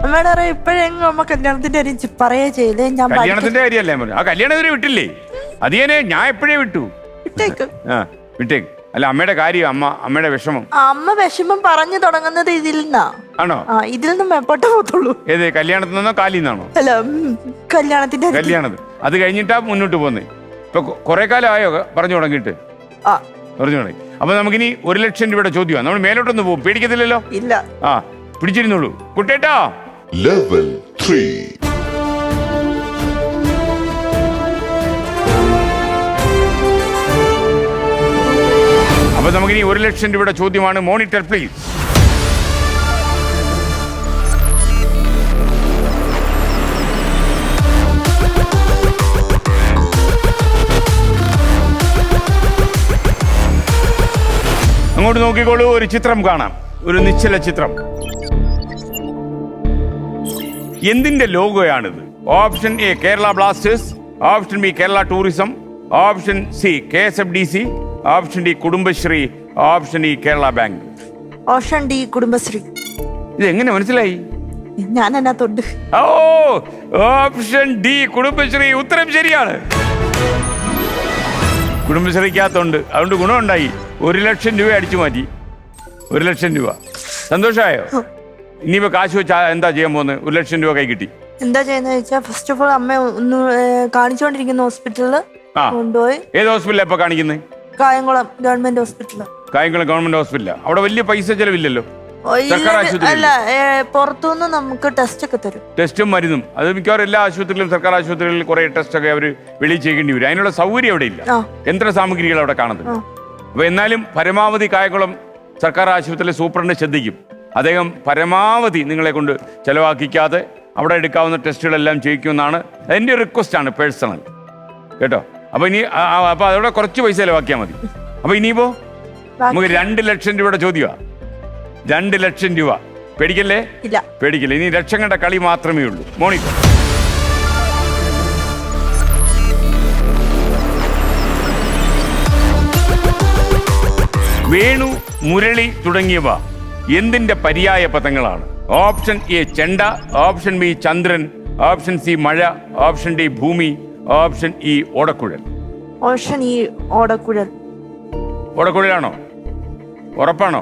അമ്മയോട് അറിയാം ഇപ്പോഴെങ്കിലും അമ്മ കല്യാണത്തിന്റെ കാര്യം പറയേ ചെയ്തേ. ഞാൻ കല്യാണത്തിന്റെ കാര്യമല്ലേ ആ കല്യാണം ഇവരെ വിട്ടില്ലേ? അതിനെ ഞാൻ എപ്പോഴേ വിട്ടു. വിട്ടേക്ക്. അല്ല അമ്മയുടെ കാര്യം, അമ്മയുടെ വിഷമം. അമ്മ വിഷമം പറഞ്ഞു തുടങ്ങുന്നത് ഇതിൽ നിന്നാ. ആണോ? ഇതിൽ നിന്നും മേപ്പോട്ടേ പോത്തുള്ളൂ. ഏത് കല്യാണത്തിൽ നിന്നോ കാലിൽ നിന്നാണോ? അല്ല കല്യാണത്തിന്റെ. അത് കഴിഞ്ഞിട്ടാ മുന്നോട്ട് പോന്നേ. ഇപ്പൊ കുറെ കാലം ആയോ പറഞ്ഞു തുടങ്ങിയിട്ട്? പറഞ്ഞു തുടങ്ങി. അപ്പൊ നമുക്കിനി 1 ലക്ഷം രൂപയുടെ ചോദ്യമാണ്. നമ്മൾ മേലോട്ടൊന്ന് പോകും, പേടിക്കത്തില്ലല്ലോ? ഇല്ല. പിടിച്ചിരുന്നുള്ളൂ കുട്ടേട്ടാ. ലെവൽ 3. അപ്പൊ നമുക്കിനി 1 ലക്ഷം രൂപയുടെ ചോദ്യമാണ്. Monitor please. അങ്ങോട്ട് നോക്കിക്കോളൂ. ഒരു ചിത്രം കാണാം, ഒരു നിശ്ചല ചിത്രം. എന്തിന്റെ ലോഗോയാണിത്? Option A Kerala Blasters, option B Kerala Tourism, option C KSFDC, option D Kudumbashree, option E Kerala Bank. Option D Kudumbashree. ഇത് എങ്ങനെ മനസ്സിലായി? ഞാൻ അതിനകത്തുണ്ട്. Option D Kudumbashree. ഉത്തരം ശരിയാണ്. കുടുംബശ്രീക്കകത്തുണ്ട്, അതുകൊണ്ട് ഗുണമുണ്ടായി. 1 ലക്ഷം രൂപ അടിച്ചു മാറ്റി. 1 ലക്ഷം രൂപ. സന്തോഷമായോ? ഇനിയിപ്പോ കാശ് വെച്ചാ എന്താ ചെയ്യാൻ പോകുന്നത്? 1 ലക്ഷം രൂപ കൈ കിട്ടി. എന്താ ചെയ്യുന്നത് വെച്ചാൽ ഫസ്റ്റ് ഓഫ് ഓൾ അമ്മ ഒന്ന് കാണിച്ചുകൊണ്ടിരിക്കുന്ന ഹോസ്പിറ്റലില് കൊണ്ടുപോയി. ഏത് ഹോസ്പിറ്റലാണ് ഇപ്പൊ കാണിക്കുന്നത്? Kayamkulam government hospital. Kayamkulam government ഹോസ്പിറ്റലാ? അവിടെ വലിയ പൈസ ചെലവില്ലല്ലോ. അല്ല, പുറത്തുനിന്ന് നമുക്ക് ടെസ്റ്റ് ഒക്കെ തരും. ടെസ്റ്റും മരുന്നും. അത് മിക്കവാറും എല്ലാ ആശുപത്രികളിലും, സർക്കാർ ആശുപത്രികളിൽ കുറെ ടെസ്റ്റ് ഒക്കെ അവർ വെളിയിൽ ചെയ്യേണ്ടി വരും. അതിനുള്ള സൗകര്യം അവിടെ ഇല്ല. യന്ത്ര സാമഗ്രികൾ അവിടെ കാണുന്നത്. അപ്പൊ എന്നാലും പരമാവധി കായംകുളം സർക്കാർ ആശുപത്രിയിലെ സൂപ്രണ്ട് ശ്രദ്ധിക്കും. അദ്ദേഹം പരമാവധി നിങ്ങളെ കൊണ്ട് ചെലവാക്കിക്കാതെ അവിടെ എടുക്കാവുന്ന ടെസ്റ്റുകളെല്ലാം ചെയ്യിക്കുമെന്നാണ് എൻ്റെ റിക്വസ്റ്റ് ആണ്, പേഴ്സണൽ കേട്ടോ. അപ്പൊ ഇനി അപ്പൊ അതോടെ കുറച്ച് പൈസ ചെലവാക്കിയാൽ മതി. അപ്പൊ ഇനിയിപ്പോ നമുക്ക് 2 ലക്ഷം രൂപയുടെ ചോദ്യമാണ്. 2 ലക്ഷം രൂപ. പേടിക്കല്ലേ? പേടിക്കില്ല. ഇനി ലക്ഷങ്ങളുടെ കളി മാത്രമേ ഉള്ളൂ. മോണിറ്റർ. വേണു, മുരളി തുടങ്ങിയവ എന്തിന്റെ പര്യായ പദങ്ങളാണ്? ഓപ്ഷൻ എ ചെണ്ട, ഓപ്ഷൻ ബി ചന്ദ്രൻ, ഓപ്ഷൻ സി മഴ, ഓപ്ഷൻ ഡി ഭൂമി, ഓപ്ഷൻ ഇ ഓടക്കുഴൽ. ഓപ്ഷൻ ഇ ഓടക്കുഴൽ. ഓടക്കുഴലാണോ? ഉറപ്പാണോ?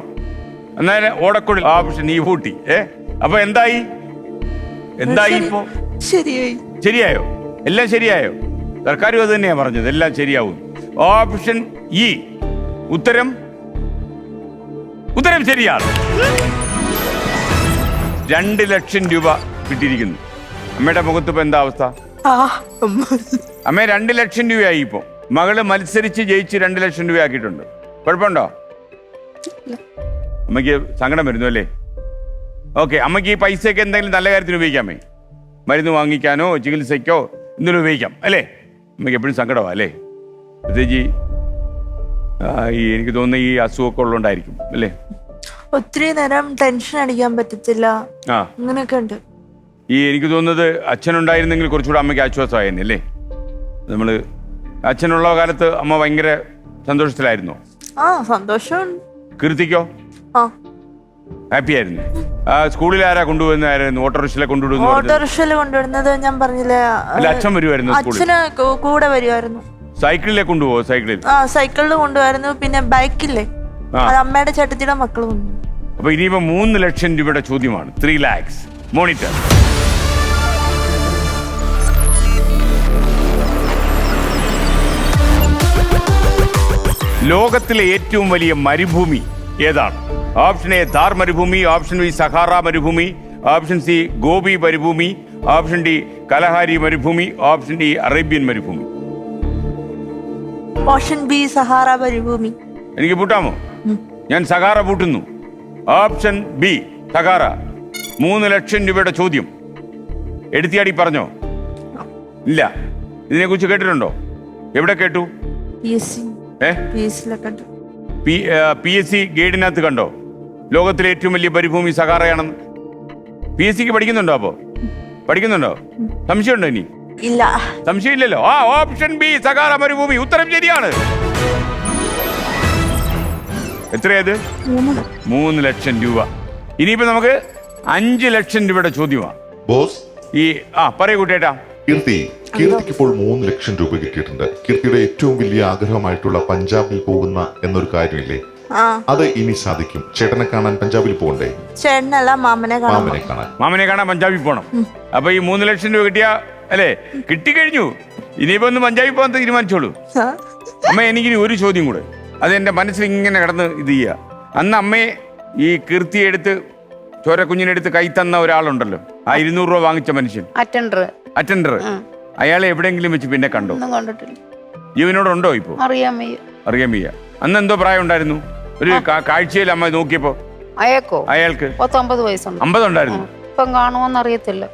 എന്നാലും ഓടക്കുഴൽ. Option E Ooty. അപ്പൊ എന്തായി ഇപ്പോ? ശരിയായോ? എല്ലാം ശരിയായോ? സർക്കാരും അത് തന്നെയാ പറഞ്ഞത്, എല്ലാം ശരിയാവും. ഓപ്ഷൻ ഇ ഉത്തരം ശരിയാണ്. 2 ലക്ഷം രൂപ കിട്ടിയിരിക്കുന്നു. അമ്മയുടെ മുഖത്ത് ഇപ്പൊ എന്താ അവസ്ഥ? അമ്മ 2 ലക്ഷം രൂപയായി. ഇപ്പൊ മകള് മത്സരിച്ച് ജയിച്ച് 2 ലക്ഷം രൂപ ആക്കിയിട്ടുണ്ട്. കുഴപ്പമുണ്ടോ? അമ്മയ്ക്ക് സങ്കടം വരുന്നു അല്ലേ? ഓക്കെ, അമ്മയ്ക്ക് ഈ പൈസയൊക്കെ എന്തെങ്കിലും നല്ല കാര്യത്തിന് ഉപയോഗിക്കാമേ? മരുന്ന് വാങ്ങിക്കാനോ ചികിത്സയ്ക്കോ എന്തിനും ഉപയോഗിക്കാം അല്ലേ? അമ്മയ്ക്ക് എപ്പോഴും സങ്കടമാ അല്ലേ? പ്രത്യേകിച്ച് എനിക്ക് തോന്നുന്നു ഈ അസുഖമൊക്കെ ഉള്ളതുകൊണ്ടായിരിക്കും അല്ലേ? ഒത്തിരി നേരം ടെൻഷൻ അടിക്കാൻ പറ്റത്തില്ല, അങ്ങനെയൊക്കെ ഉണ്ട്. എനിക്ക് തോന്നുന്നത് അച്ഛനുണ്ടായിരുന്നെങ്കിൽ കുറച്ചുകൂടെ അമ്മയ്ക്ക് ആശ്വാസമായിരുന്നു അല്ലേ? നമ്മള് അച്ഛനുള്ള കാലത്ത് അമ്മ ഭയങ്കര സന്തോഷത്തിലായിരുന്നോ? സന്തോഷം. കീർത്തിക്കോ? ഹാപ്പി ആയിരുന്നു. സ്കൂളിൽ ആരാ കൊണ്ടുപോകുന്ന? ഓട്ടോറിക്ഷയിലെ കൊണ്ടുവരുന്നത് ഞാൻ പറഞ്ഞില്ലേ, അച്ഛൻ വരുമായിരുന്നു. അച്ഛന് കൂടെ വരുമായിരുന്നു. സൈക്കിളിലെ കൊണ്ടുപോകും? സൈക്കിളിൽ കൊണ്ടുവരുന്നു. പിന്നെ ബൈക്കില്ലേ, അത് അമ്മയുടെ ചേട്ടത്തിയുടെ മക്കള് കൊണ്ടു. അപ്പൊ ഇനിയിപ്പോ 3 ലക്ഷം രൂപയുടെ ചോദ്യമാണ്. 3 lakhs. മോണിറ്റർ. ലോകത്തിലെ ഏറ്റവും വലിയ മരുഭൂമി ഏതാണ്? ഓപ്ഷൻ എ ഥാർ മരുഭൂമി, ഓപ്ഷൻ ബി സഹാറ മരുഭൂമി, ഓപ്ഷൻ സി ഗോബി മരുഭൂമി, ഓപ്ഷൻ ഡി കലഹാരി മരുഭൂമി, ഓപ്ഷൻ ഡി അറേബ്യൻ മരുഭൂമി. ഓപ്ഷൻ ബി സഹാറ മരുഭൂമി. എനിക്ക് പൂട്ടാമോ? ഞാൻ സഹാറ പൂട്ടുന്നു. Option B Sahara. 3 ലക്ഷം രൂപയുടെ ചോദ്യം. എടുത്തിയാടി പറഞ്ഞോ? ഇല്ല. ഇതിനെ കുറിച്ച് കേട്ടിട്ടുണ്ടോ? എവിടെ കേട്ടു? PSC ഗൈഡിനകത്ത് കണ്ടോ ലോകത്തിലെ ഏറ്റവും വലിയ മരുഭൂമി സഹാറയാണെന്ന്? PSCക്ക് പഠിക്കുന്നുണ്ടോ? അപ്പോ പഠിക്കുന്നുണ്ടോ? സംശയമുണ്ടോ ഇനി? ഇല്ല. സംശയമില്ലല്ലോ. ഓപ്ഷൻ ബി സഹാറ മരുഭൂമി ഉത്തരം ശരിയാണ്. എത്രയത്? 3 ലക്ഷം രൂപ. ഇനിയിപ്പോ നമുക്ക് 5 ലക്ഷം രൂപയുടെ ചോദ്യമാണ്. ബോസ്, പറയൂ കുട്ടേട്ടാ. കീർത്തിക്ക് ഇപ്പോൾ 3 ലക്ഷം രൂപ കിട്ടിയിട്ടുണ്ട്. കീർത്തിയുടെ ഏറ്റവും വലിയ ആഗ്രഹമായിട്ടുള്ള പഞ്ചാബിൽ പോകുന്ന എന്നൊരു കാര്യമില്ലേ, അത് ഇനി സാധിക്കും. ചേട്ടനെ കാണാൻ പഞ്ചാബിൽ പോകണ്ടേ? ചേട്ടനല്ല, മാമനെ കാണാൻ. മാമനെ കാണാൻ പഞ്ചാബിൽ പോകണം. അപ്പൊ ഈ 3 ലക്ഷം രൂപ കിട്ടിയ അല്ലേ, കിട്ടിക്കഴിഞ്ഞു. ഇനിയിപ്പോ ഒന്ന് പഞ്ചാബിൽ പോകാൻ തീരുമാനിച്ചോളൂ. അമ്മ, എനിക്കിനി ഒരു ചോദ്യം കൂടെ. അത് എന്റെ മനസ്സിൽ ഇങ്ങനെ കിടന്ന് ഇത് ചെയ്യുക. അന്ന് അമ്മയെ ഈ കീർത്തിയെ എടുത്ത് ചോരക്കുഞ്ഞിനെടുത്ത് കൈ തന്ന ഒരാളുണ്ടല്ലോ, ആ 200 രൂപ വാങ്ങിച്ച മനുഷ്യൻ, അറ്റൻഡർ. അയാളെ എവിടെയെങ്കിലും വെച്ച് പിന്നെ കണ്ടോ? ജീവനോടുണ്ടോ ഇപ്പോ? അറിയാൻ വയ്യ. അന്ന് എന്തോ പ്രായം ഉണ്ടായിരുന്നു? ഒരു കാഴ്ചയിൽ അമ്മ നോക്കിയപ്പോ അയാൾക്ക് 50 വയസ്സുണ്ട്. 50 ഉണ്ടായിരുന്നു. ഇപ്പം കാണുമോന്ന് അറിയത്തില്ല.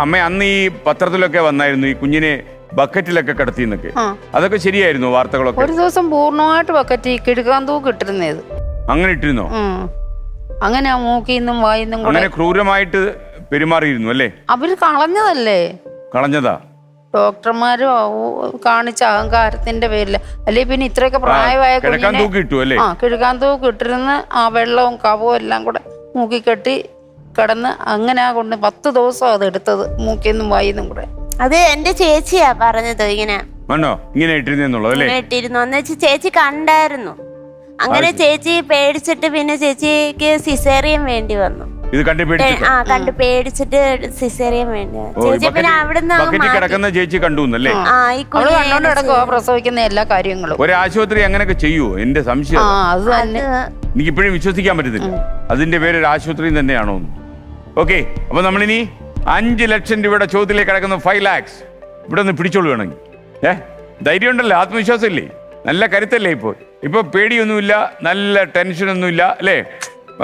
അമ്മ അന്ന് ഈ പത്രത്തിലൊക്കെ വന്നായിരുന്നു ഈ കുഞ്ഞിനെ ബക്കറ്റിലൊക്കെ കിടത്തിന്നൊക്കെ. അതൊക്കെ ശരിയായിരുന്നു വാർത്തകളൊക്കെ? ഒരു ദിവസം പൂർണ്ണമായിട്ട് ബക്കറ്റ് കിടക്കാൻ തൂക്കിട്ടിരുന്നത്. അങ്ങനെ ഇട്ടിരുന്നോ? അങ്ങനെ മൂക്കിന്നും വായിന്നും അങ്ങനെ ക്രൂരമായിട്ട് പെരുമാറിയിരുന്നു അല്ലേ? അവര് കളഞ്ഞതല്ലേ? കളഞ്ഞതാ ഡോക്ടർമാരും കാണിച്ച അഹങ്കാരത്തിന്റെ പേരില്. അല്ലെ പിന്നെ ഇത്രയൊക്കെ പ്രായമായ കിടക്കാൻ തൂക്കിട്ടു അല്ലേ? കിഴക്കാൻ തൂക്കിട്ടിരുന്ന് ആ വെള്ളവും കവവും എല്ലാം കൂടെ മൂക്കി കെട്ടി കിടന്ന് അങ്ങനെ കൊണ്ട് 10 ദിവസം അത് എടുത്തത് മൂക്കിന്നും വായിന്നും കൂടെ. അത് എന്റെ ചേച്ചിയാ പറഞ്ഞത്. ഇങ്ങനെ ഇട്ടിരുന്നു എന്ന് വെച്ച് ചേച്ചി കണ്ടായിരുന്നു. അങ്ങനെ ചേച്ചി പേടിച്ചിട്ട് പിന്നെ ചേച്ചിക്ക് സിസേറിയൻ വേണ്ടി വന്നു. ഇത് കണ്ട് പേടിച്ചിട്ട് സിസേറിയൻ വേണ്ടി ചേച്ചി പിന്നെ അവിടുന്ന് ചേച്ചി കണ്ടു പ്രസവിക്കുന്ന എല്ലാ കാര്യങ്ങളും ഒരു ആശുപത്രി അങ്ങനെയൊക്കെ ചെയ്യൂ. എന്റെ സംശയം അത് തന്നെ. എനിക്ക് ഇപ്പോഴും വിശ്വസിക്കാൻ പറ്റത്തില്ല അതിന്റെ പേര് ഒരു ആശുപത്രി തന്നെയാണോ. ഓക്കെ, അപ്പൊ നമ്മളിനി 5 ലക്ഷം രൂപയുടെ ചോദ്യത്തിലേക്ക് കിടക്കുന്ന 5 lakhs ഇവിടെ ഒന്ന് പിടിച്ചോളൂ വേണമെങ്കിൽ. ധൈര്യം ഉണ്ടല്ലോ, ആത്മവിശ്വാസം ഇല്ലേ, നല്ല കരുത്തല്ലേ? ഇപ്പൊ പേടിയൊന്നുമില്ല, നല്ല ടെൻഷനൊന്നുമില്ല അല്ലേ?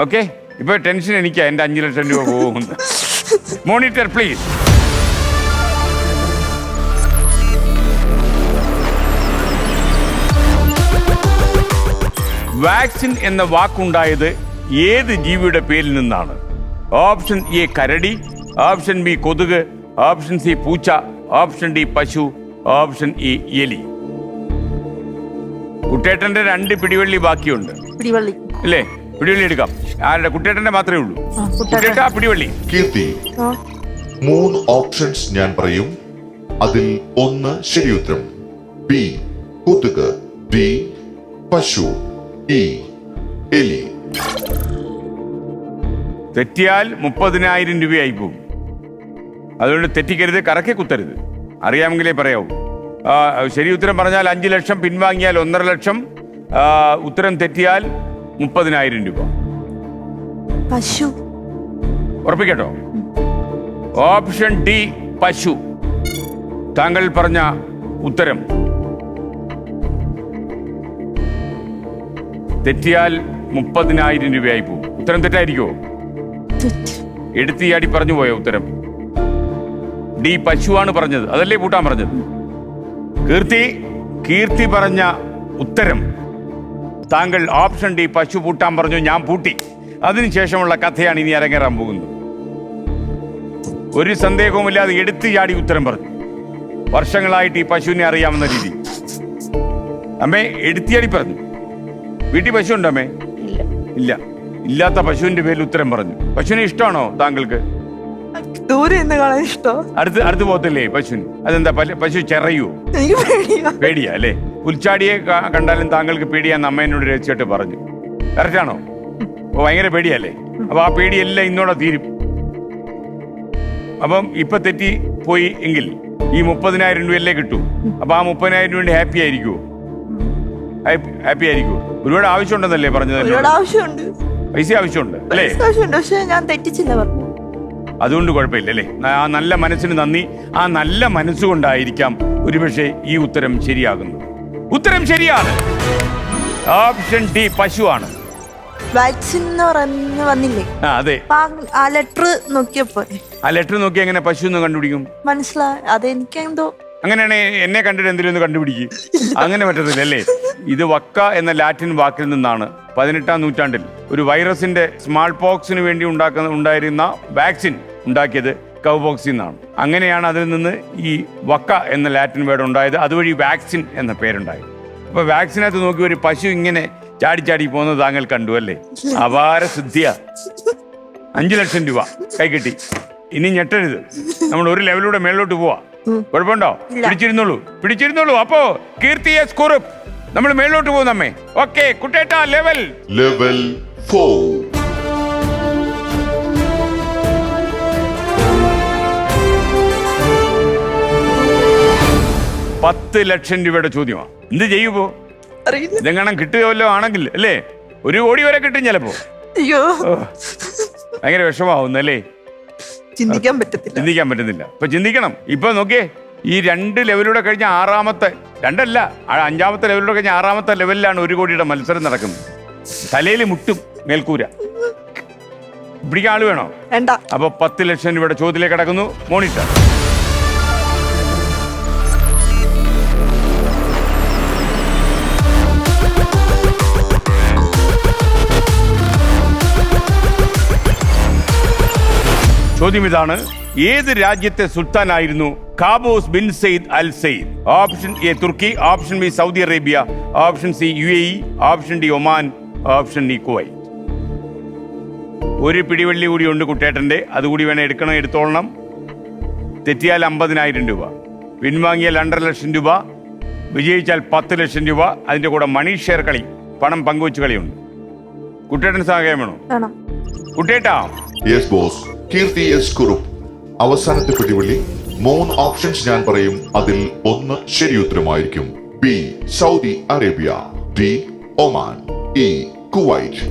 ഓക്കെ, ഇപ്പൊ ടെൻഷൻ എനിക്കാ, എന്റെ 5 ലക്ഷം രൂപ പോകുന്നു. Monitor please. വാക്സിൻ എന്ന വാക്കുണ്ടായത് ഏത് ജീവിയുടെ പേരിൽ നിന്നാണ്? ഓപ്ഷൻ എ കരടി, ഓപ്ഷൻ ബി കൊതുക്, ഓപ്ഷൻ സി പൂച്ച, ഓപ്ഷൻ ഡി പശു, ഓപ്ഷൻ ഇ എലി. കുട്ടേട്ടന്റെ 2 പിടിവള്ളി ബാക്കിയുണ്ട് അല്ലേ? പിടിവള്ളി എടുക്കാം. ആരുടെ? കുട്ടേട്ടന്റെ മാത്രമേ ഉള്ളൂ. കുട്ടേട്ടാ പിടിവള്ളി. കീർത്തി, 3 ഓപ്ഷൻസ് ഞാൻ പറയും. അതിൽ 1 ശരി ഉത്തരം. ബി കൊതുക്, ബി പശു, ഇ എലി. തെറ്റിയാൽ 30,000 രൂപയായി പോകും. അതുകൊണ്ട് തെറ്റിക്കരുത്, കറക്കി കുത്തരുത്. അറിയാമെങ്കിലേ പറയാവൂ. ശരി ഉത്തരം പറഞ്ഞാൽ 5 ലക്ഷം, പിൻവാങ്ങിയാൽ 1.5 ലക്ഷം, ഉത്തരം തെറ്റിയാൽ 30,000 രൂപ. പശു. ഉറപ്പിക്കട്ടോ? ഓപ്ഷൻ ഡി പശു. താങ്കൾ പറഞ്ഞ ഉത്തരം തെറ്റിയാൽ 30,000 രൂപയായി പോകും. ഉത്തരം തെറ്റായിരിക്കുമോ? എടുത്തിയാടി പറഞ്ഞു പോയോ ഉത്തരം? ഡി പശുവാണ് പറഞ്ഞത്, അതല്ലേ പൂട്ടാൻ പറഞ്ഞത്? കീർത്തി പറഞ്ഞ ഉത്തരം താങ്കൾ ഓപ്ഷൻ ഡി പശു പൂട്ടാൻ പറഞ്ഞു, ഞാൻ പൂട്ടി. അതിനുശേഷമുള്ള കഥയാണ് ഇനി അരങ്ങേറാൻ പോകുന്നത്. ഒരു സന്ദേഹവുമില്ലാതെ എടുത്തു ചാടി ഉത്തരം പറഞ്ഞു. വർഷങ്ങളായിട്ട് ഈ പശുവിനെ അറിയാവുന്ന രീതി. അമ്മേ എടുത്തിയാടി പറഞ്ഞു. വീട്ടിൽ പശു ഉണ്ടോ അമ്മേ? ഇല്ല. ഇല്ലാത്ത പശുവിന്റെ പേരിൽ ഉത്തരം പറഞ്ഞു. പശുവിനെ ഇഷ്ടമാണോ താങ്കൾക്ക്? ദൂരെ നിന്ന് കാണാൻ ഇഷ്ടം. അടുത്ത് പോകത്തില്ലേ പശുവിന്? അതെന്താ, പശു ചെറയോ? പേടിയാ അല്ലേ? പുൽച്ചാടിയെ കണ്ടാലും താങ്കൾക്ക് പേടിയാന്ന് അമ്മ എന്നോട് രചിച്ചിട്ട് പറഞ്ഞു. കറക്റ്റാണോ? ഭയങ്കര പേടിയല്ലേ? അപ്പൊ ആ പേടിയെല്ലാം ഇന്നോടെ തീരും. അപ്പം ഇപ്പൊ തെറ്റി പോയി എങ്കിൽ ഈ 30,000 രൂപയല്ലേ കിട്ടൂ. അപ്പൊ ആ 30,000 രൂപ ഹാപ്പി ആയിരിക്കുമോ? ഹാപ്പി ആയിരിക്കുമോ? ഒരുപാട് ആവശ്യമുണ്ടെന്നല്ലേ പറഞ്ഞത്? ആവശ്യമുണ്ട്, പൈസ ആവശ്യമുണ്ട് അല്ലേ? പക്ഷെ ഞാൻ തെറ്റിച്ചില്ല പറഞ്ഞു. അതുകൊണ്ട് കുഴപ്പമില്ല അല്ലേ? ആ നല്ല മനസ്സിന് നന്ദി. ആ നല്ല മനസ്സുകൊണ്ടായിരിക്കാം ഒരുപക്ഷെ ഈ ഉത്തരം ശരിയാകുന്നത്. ഉത്തരം ശരിയാണ്. ഓപ്ഷൻ ഡി പശുവാണ്. വാക്സിൻ എന്ന് വന്നില്ലേ? അതെ. ആ ലെറ്റർ നോക്കിയപ്പോ ആ ലെറ്റർ നോക്കി എങ്ങനെ പശു എന്ന് കണ്ടുപിടിക്കും? മനസ്സിലായി. അതെനിക്കെന്തോ അങ്ങനെയാണ് എന്നെ കണ്ടിട്ട് എന്തെങ്കിലും ഒന്ന് കണ്ടുപിടിക്കുക. അങ്ങനെ പറ്റത്തില്ല അല്ലേ? ഇത് വക്ക എന്ന ലാറ്റിൻ വാക്കിൽ നിന്നാണ് 18-ാം നൂറ്റാണ്ടിൽ ഒരു വൈറസിന്റെ സ്മാൾ പോക്സിന് വേണ്ടി ഉണ്ടായിരുന്ന വാക്സിൻ ഉണ്ടാക്കിയത് കൗപോക്സിൽ നിന്നാണ്. അങ്ങനെയാണ് അതിൽ നിന്ന് ഈ വക്ക എന്ന ലാറ്റിൻ വേർഡ് ഉണ്ടായത്. അതുവഴി വാക്സിൻ എന്ന പേരുണ്ടായി. അപ്പൊ വാക്സിനകത്ത് നോക്കി ഒരു പശു ഇങ്ങനെ ചാടി പോകുന്നത് താങ്കൾ കണ്ടു അല്ലേ? അപാര സിദ്ധിയ. 5 ലക്ഷം രൂപ കൈ കിട്ടി. ഇനി ഞെട്ടരുത്, നമ്മൾ ഒരു ലെവലിലൂടെ മേളിലോട്ട് പോവാ. കുഴപ്പമുണ്ടോ? പിടിച്ചിരുന്നോളൂ. അപ്പോ കീർത്തി എസ് കുറുപ്പ് നമ്മൾ മേളിലോട്ട് പോകും നമ്മെ. Okay കുട്ടേട്ട, level 4. 10 ലക്ഷം രൂപയുടെ ചോദ്യമാണ്. എന്ത് ചെയ്യുമ്പോ ഇതെങ്ങനെ കിട്ടുകയല്ലോ ആണെങ്കിൽ അല്ലേ? 1 കോടി വരെ കിട്ടും ചിലപ്പോ. അയ്യോ, ഭയങ്കര വിഷമാവുന്നല്ലേ? ചിന്തിക്കാൻ പറ്റുന്നില്ല. ഇപ്പൊ ചിന്തിക്കണം. ഇപ്പൊ നോക്കിയേ, ഈ 2 ലെവലൂടെ കഴിഞ്ഞ 6ാമത്തെ 5ാമത്തെ ലെവലിലൂടെ കഴിഞ്ഞ 6ാമത്തെ ലെവലിലാണ് 1 കോടിയുടെ മത്സരം നടക്കുന്നത്. തലയിൽ മുട്ടും മേൽക്കൂര. പിടിക്കാൻ ആള് വേണോ? വേണ്ട. അപ്പൊ 10 ലക്ഷം രൂപയുടെ ചോദ്യത്തിലേക്ക് കടക്കുന്നു. മോണിറ്റർ. ചോദ്യം ഇതാണ്: ഏത് രാജ്യത്തെ സുൽത്താനായിരുന്നു Qaboos bin Said al Said? Option A തുർക്കി, option B Saudi Arabia, option C UAE, option D Oman, option D Kuwait. ഒരു പിടിവള്ളി കൂടി ഉണ്ട് കുട്ടേട്ടന്റെ, അതുകൂടി വേണേ എടുത്തോളണം. തെറ്റിയാൽ 50,000 രൂപ, പിൻവാങ്ങിയാൽ 2.5 ലക്ഷം രൂപ, വിജയിച്ചാൽ 10 ലക്ഷം രൂപ. അതിന്റെ കൂടെ മണി ഷെയർ കളി, പണം പങ്കുവെച്ച് കളിയുണ്ട്. കുട്ടേട്ടന് സഹായം വേണോ? കുട്ടേട്ടാ. Yes boss. Keerthi S Kurup, അവസാനത്തെ പിടിവള്ളി. 3 ഓപ്ഷൻസ് ഞാൻ പറയും, അതിൽ 1 ശരി ഉത്തരമായിരിക്കും. B Saudi Arabia, D Oman, E Kuwait.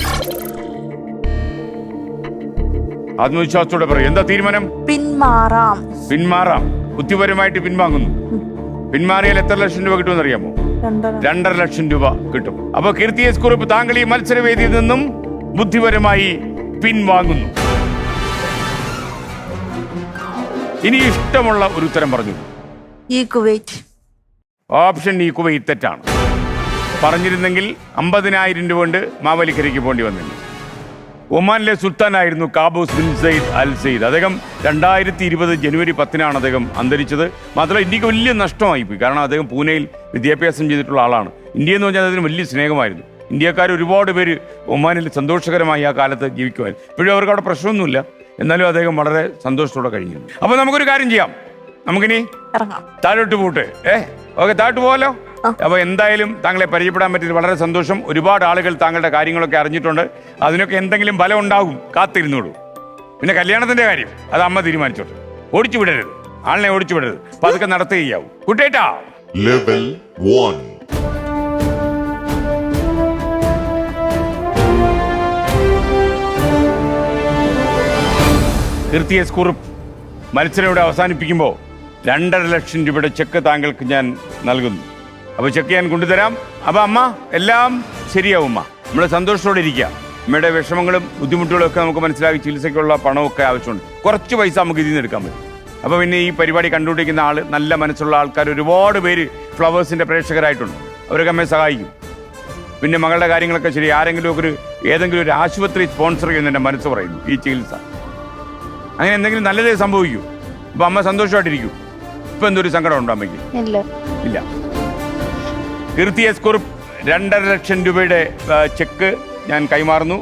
ആത്മവിശ്വാസത്തോടെ പറയും. എന്താ തീരുമാനം? പിന്മാറാം. ബുദ്ധിപരമായിട്ട് പിൻവാങ്ങുന്നു. പിന്മാറിയാൽ എത്ര ലക്ഷം രൂപ കിട്ടുമെന്ന് അറിയാമോ? 2.5 ലക്ഷം രൂപ കിട്ടും. അപ്പൊ കീർത്തി എസ് കുറുപ്പ്, താങ്കൾ ഈ മത്സരവേദിയിൽ നിന്നും ബുദ്ധിപരമായി പിൻവാങ്ങുന്നു. ഇനി ഇഷ്ടമുള്ള ഒരു ഉത്തരം പറഞ്ഞു. ഓപ്ഷൻ ഈ കുവൈറ്റ് തെറ്റാണ്. പറഞ്ഞിരുന്നെങ്കിൽ 50,000 രൂപ കൊണ്ട് മാവേലിക്കരയ്ക്ക് പോണ്ടി വന്നിരുന്നു. ഒമാനിലെ സുൽത്താനായിരുന്നു Qaboos bin Said al Syed. അദ്ദേഹം 2020 ജനുവരി 10-നാണ് അദ്ദേഹം അന്തരിച്ചത്. മാത്രമല്ല ഇന്ത്യക്ക് വലിയ നഷ്ടമായിപ്പോയി. കാരണം അദ്ദേഹം പൂനെയിൽ വിദ്യാഭ്യാസം ചെയ്തിട്ടുള്ള ആളാണ്. ഇന്ത്യ എന്ന് പറഞ്ഞാൽ അതിന് വലിയ സ്നേഹമായിരുന്നു. ഇന്ത്യക്കാർ ഒരുപാട് പേര് ഒമാനിൽ സന്തോഷകരമായി ആ കാലത്ത് ജീവിക്കുമായിരുന്നു. ഇപ്പോഴും അവർക്ക് അവിടെ പ്രശ്നമൊന്നുമില്ല. എന്നാലും അദ്ദേഹം വളരെ സന്തോഷത്തോടെ കഴിഞ്ഞിരുന്നു. അപ്പൊ നമുക്കൊരു കാര്യം ചെയ്യാം, നമുക്കിനി താഴോട്ട് പോട്ടെ. ഓക്കെ, താഴോട്ട് പോകാലോ. അപ്പൊ എന്തായാലും താങ്കളെ പരിചയപ്പെടാൻ പറ്റിയത് വളരെ സന്തോഷം. ഒരുപാട് ആളുകൾ താങ്കളുടെ കാര്യങ്ങളൊക്കെ അറിഞ്ഞിട്ടുണ്ട്. അതിനൊക്കെ എന്തെങ്കിലും ബലം ഉണ്ടാകും, കാത്തിരുന്നോളൂ. പിന്നെ കല്യാണത്തിന്റെ കാര്യം അത് അമ്മ തീരുമാനിച്ചോട്ടെ. ഓടിച്ചു വിടരുത്, ആളിനെ ഓടിച്ചു വിടരുത്. അപ്പൊ അതൊക്കെ നടത്തുകയാവും. കുട്ടേട്ടാ. ലെവൽ 1. കീർത്തി എസ് കുറുപ്പ്, മത്സരം ഇവിടെ അവസാനിപ്പിക്കുമ്പോൾ 2.5 ലക്ഷം രൂപയുടെ ചെക്ക് താങ്കൾക്ക് ഞാൻ നൽകുന്നു. അപ്പോൾ ചെക്ക് ഞാൻ കൊണ്ടുതരാം. അപ്പോൾ അമ്മ, എല്ലാം ശരിയാവും അമ്മ. നമ്മൾ സന്തോഷത്തോടെ ഇരിക്കുക. അമ്മയുടെ വിഷമങ്ങളും ബുദ്ധിമുട്ടുകളും ഒക്കെ നമുക്ക് മനസ്സിലാക്കി ചികിത്സയ്ക്കുള്ള പണമൊക്കെ ആവശ്യമുണ്ട്. കുറച്ച് പൈസ നമുക്ക് ഇതിൽ നിന്ന് എടുക്കാൻ പറ്റും. അപ്പോൾ പിന്നെ ഈ പരിപാടി കണ്ടുകൊണ്ടിരിക്കുന്ന ആൾ, നല്ല മനസ്സുള്ള ആൾക്കാർ ഒരുപാട് പേര് ഫ്ലവേഴ്സിൻ്റെ പ്രേക്ഷകരായിട്ടുണ്ട്. അവരൊക്കെ അമ്മയെ സഹായിക്കും. പിന്നെ മകളുടെ കാര്യങ്ങളൊക്കെ ശരി. ഏതെങ്കിലും ഒരു ആശുപത്രി സ്പോൺസർ ചെയ്യുന്ന എൻ്റെ മനസ്സ് പറയുന്നു ഈ ചികിത്സ. അങ്ങനെ എന്തെങ്കിലും നല്ലതേ സംഭവിക്കൂ. അപ്പൊ അമ്മ സന്തോഷമായിട്ടിരിക്കും. ഇപ്പൊ എന്തൊരു സങ്കടം ഉണ്ടോ അമ്മയ്ക്ക്? ഇല്ല. കീർത്തി എസ് കുറുപ്പ്, 2.5 ലക്ഷം രൂപയുടെ ചെക്ക് ഞാൻ കൈമാറുന്നു.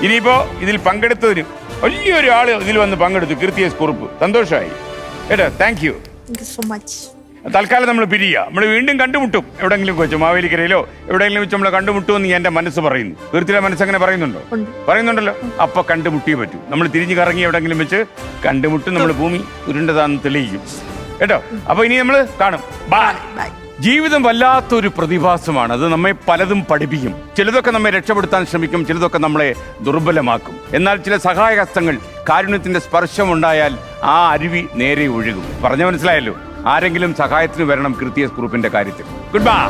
ഇനിയിപ്പോ ഇതിൽ പങ്കെടുത്തതിന് വലിയൊരു ആള് ഇതിൽ വന്ന് പങ്കെടുത്തു, കീർത്തി എസ് കുറുപ്പ്. സന്തോഷമായി കേട്ടോ. Thank you so much. തൽക്കാലം നമ്മൾ പിരിയുക. നമ്മൾ വീണ്ടും കണ്ടുമുട്ടും എവിടെയെങ്കിലും വെച്ച്, മാവേലിക്കരയിലോ എവിടെയെങ്കിലും വെച്ച് നമ്മൾ കണ്ടുമുട്ടുമെന്ന് എൻ്റെ മനസ്സ് പറയുന്നു. കീർത്തിയുടെ മനസ്സ് അങ്ങനെ പറയുന്നുണ്ടല്ലോ. അപ്പൊ കണ്ടുമുട്ടിയേ പറ്റൂ. നമ്മൾ തിരിഞ്ഞു കറങ്ങി എവിടെയെങ്കിലും വെച്ച് കണ്ടുമുട്ടും. നമ്മൾ ഭൂമി ഉരുണ്ടതാന്ന് തെളിയിക്കും കേട്ടോ. അപ്പൊ ഇനി നമ്മൾ കാണും. ബൈ. ജീവിതം വല്ലാത്തൊരു പ്രതിഭാസമാണ്. അത് നമ്മെ പലതും പഠിപ്പിക്കും. ചിലതൊക്കെ നമ്മെ രക്ഷപ്പെടുത്താൻ ശ്രമിക്കും, ചിലതൊക്കെ നമ്മളെ ദുർബലമാക്കും. എന്നാൽ ചില സഹായഹസ്തങ്ങൾ, കാരുണ്യത്തിന്റെ സ്പർശമുണ്ടായാൽ ആ അരുവി നേരെ ഒഴുകും. പറഞ്ഞ മനസ്സിലായല്ലോ. ആരെങ്കിലും സഹായത്തിന് വരണം കീർത്തി എസ് കുറുപ്പിന്റെ കാര്യത്തിൽ. Good bye.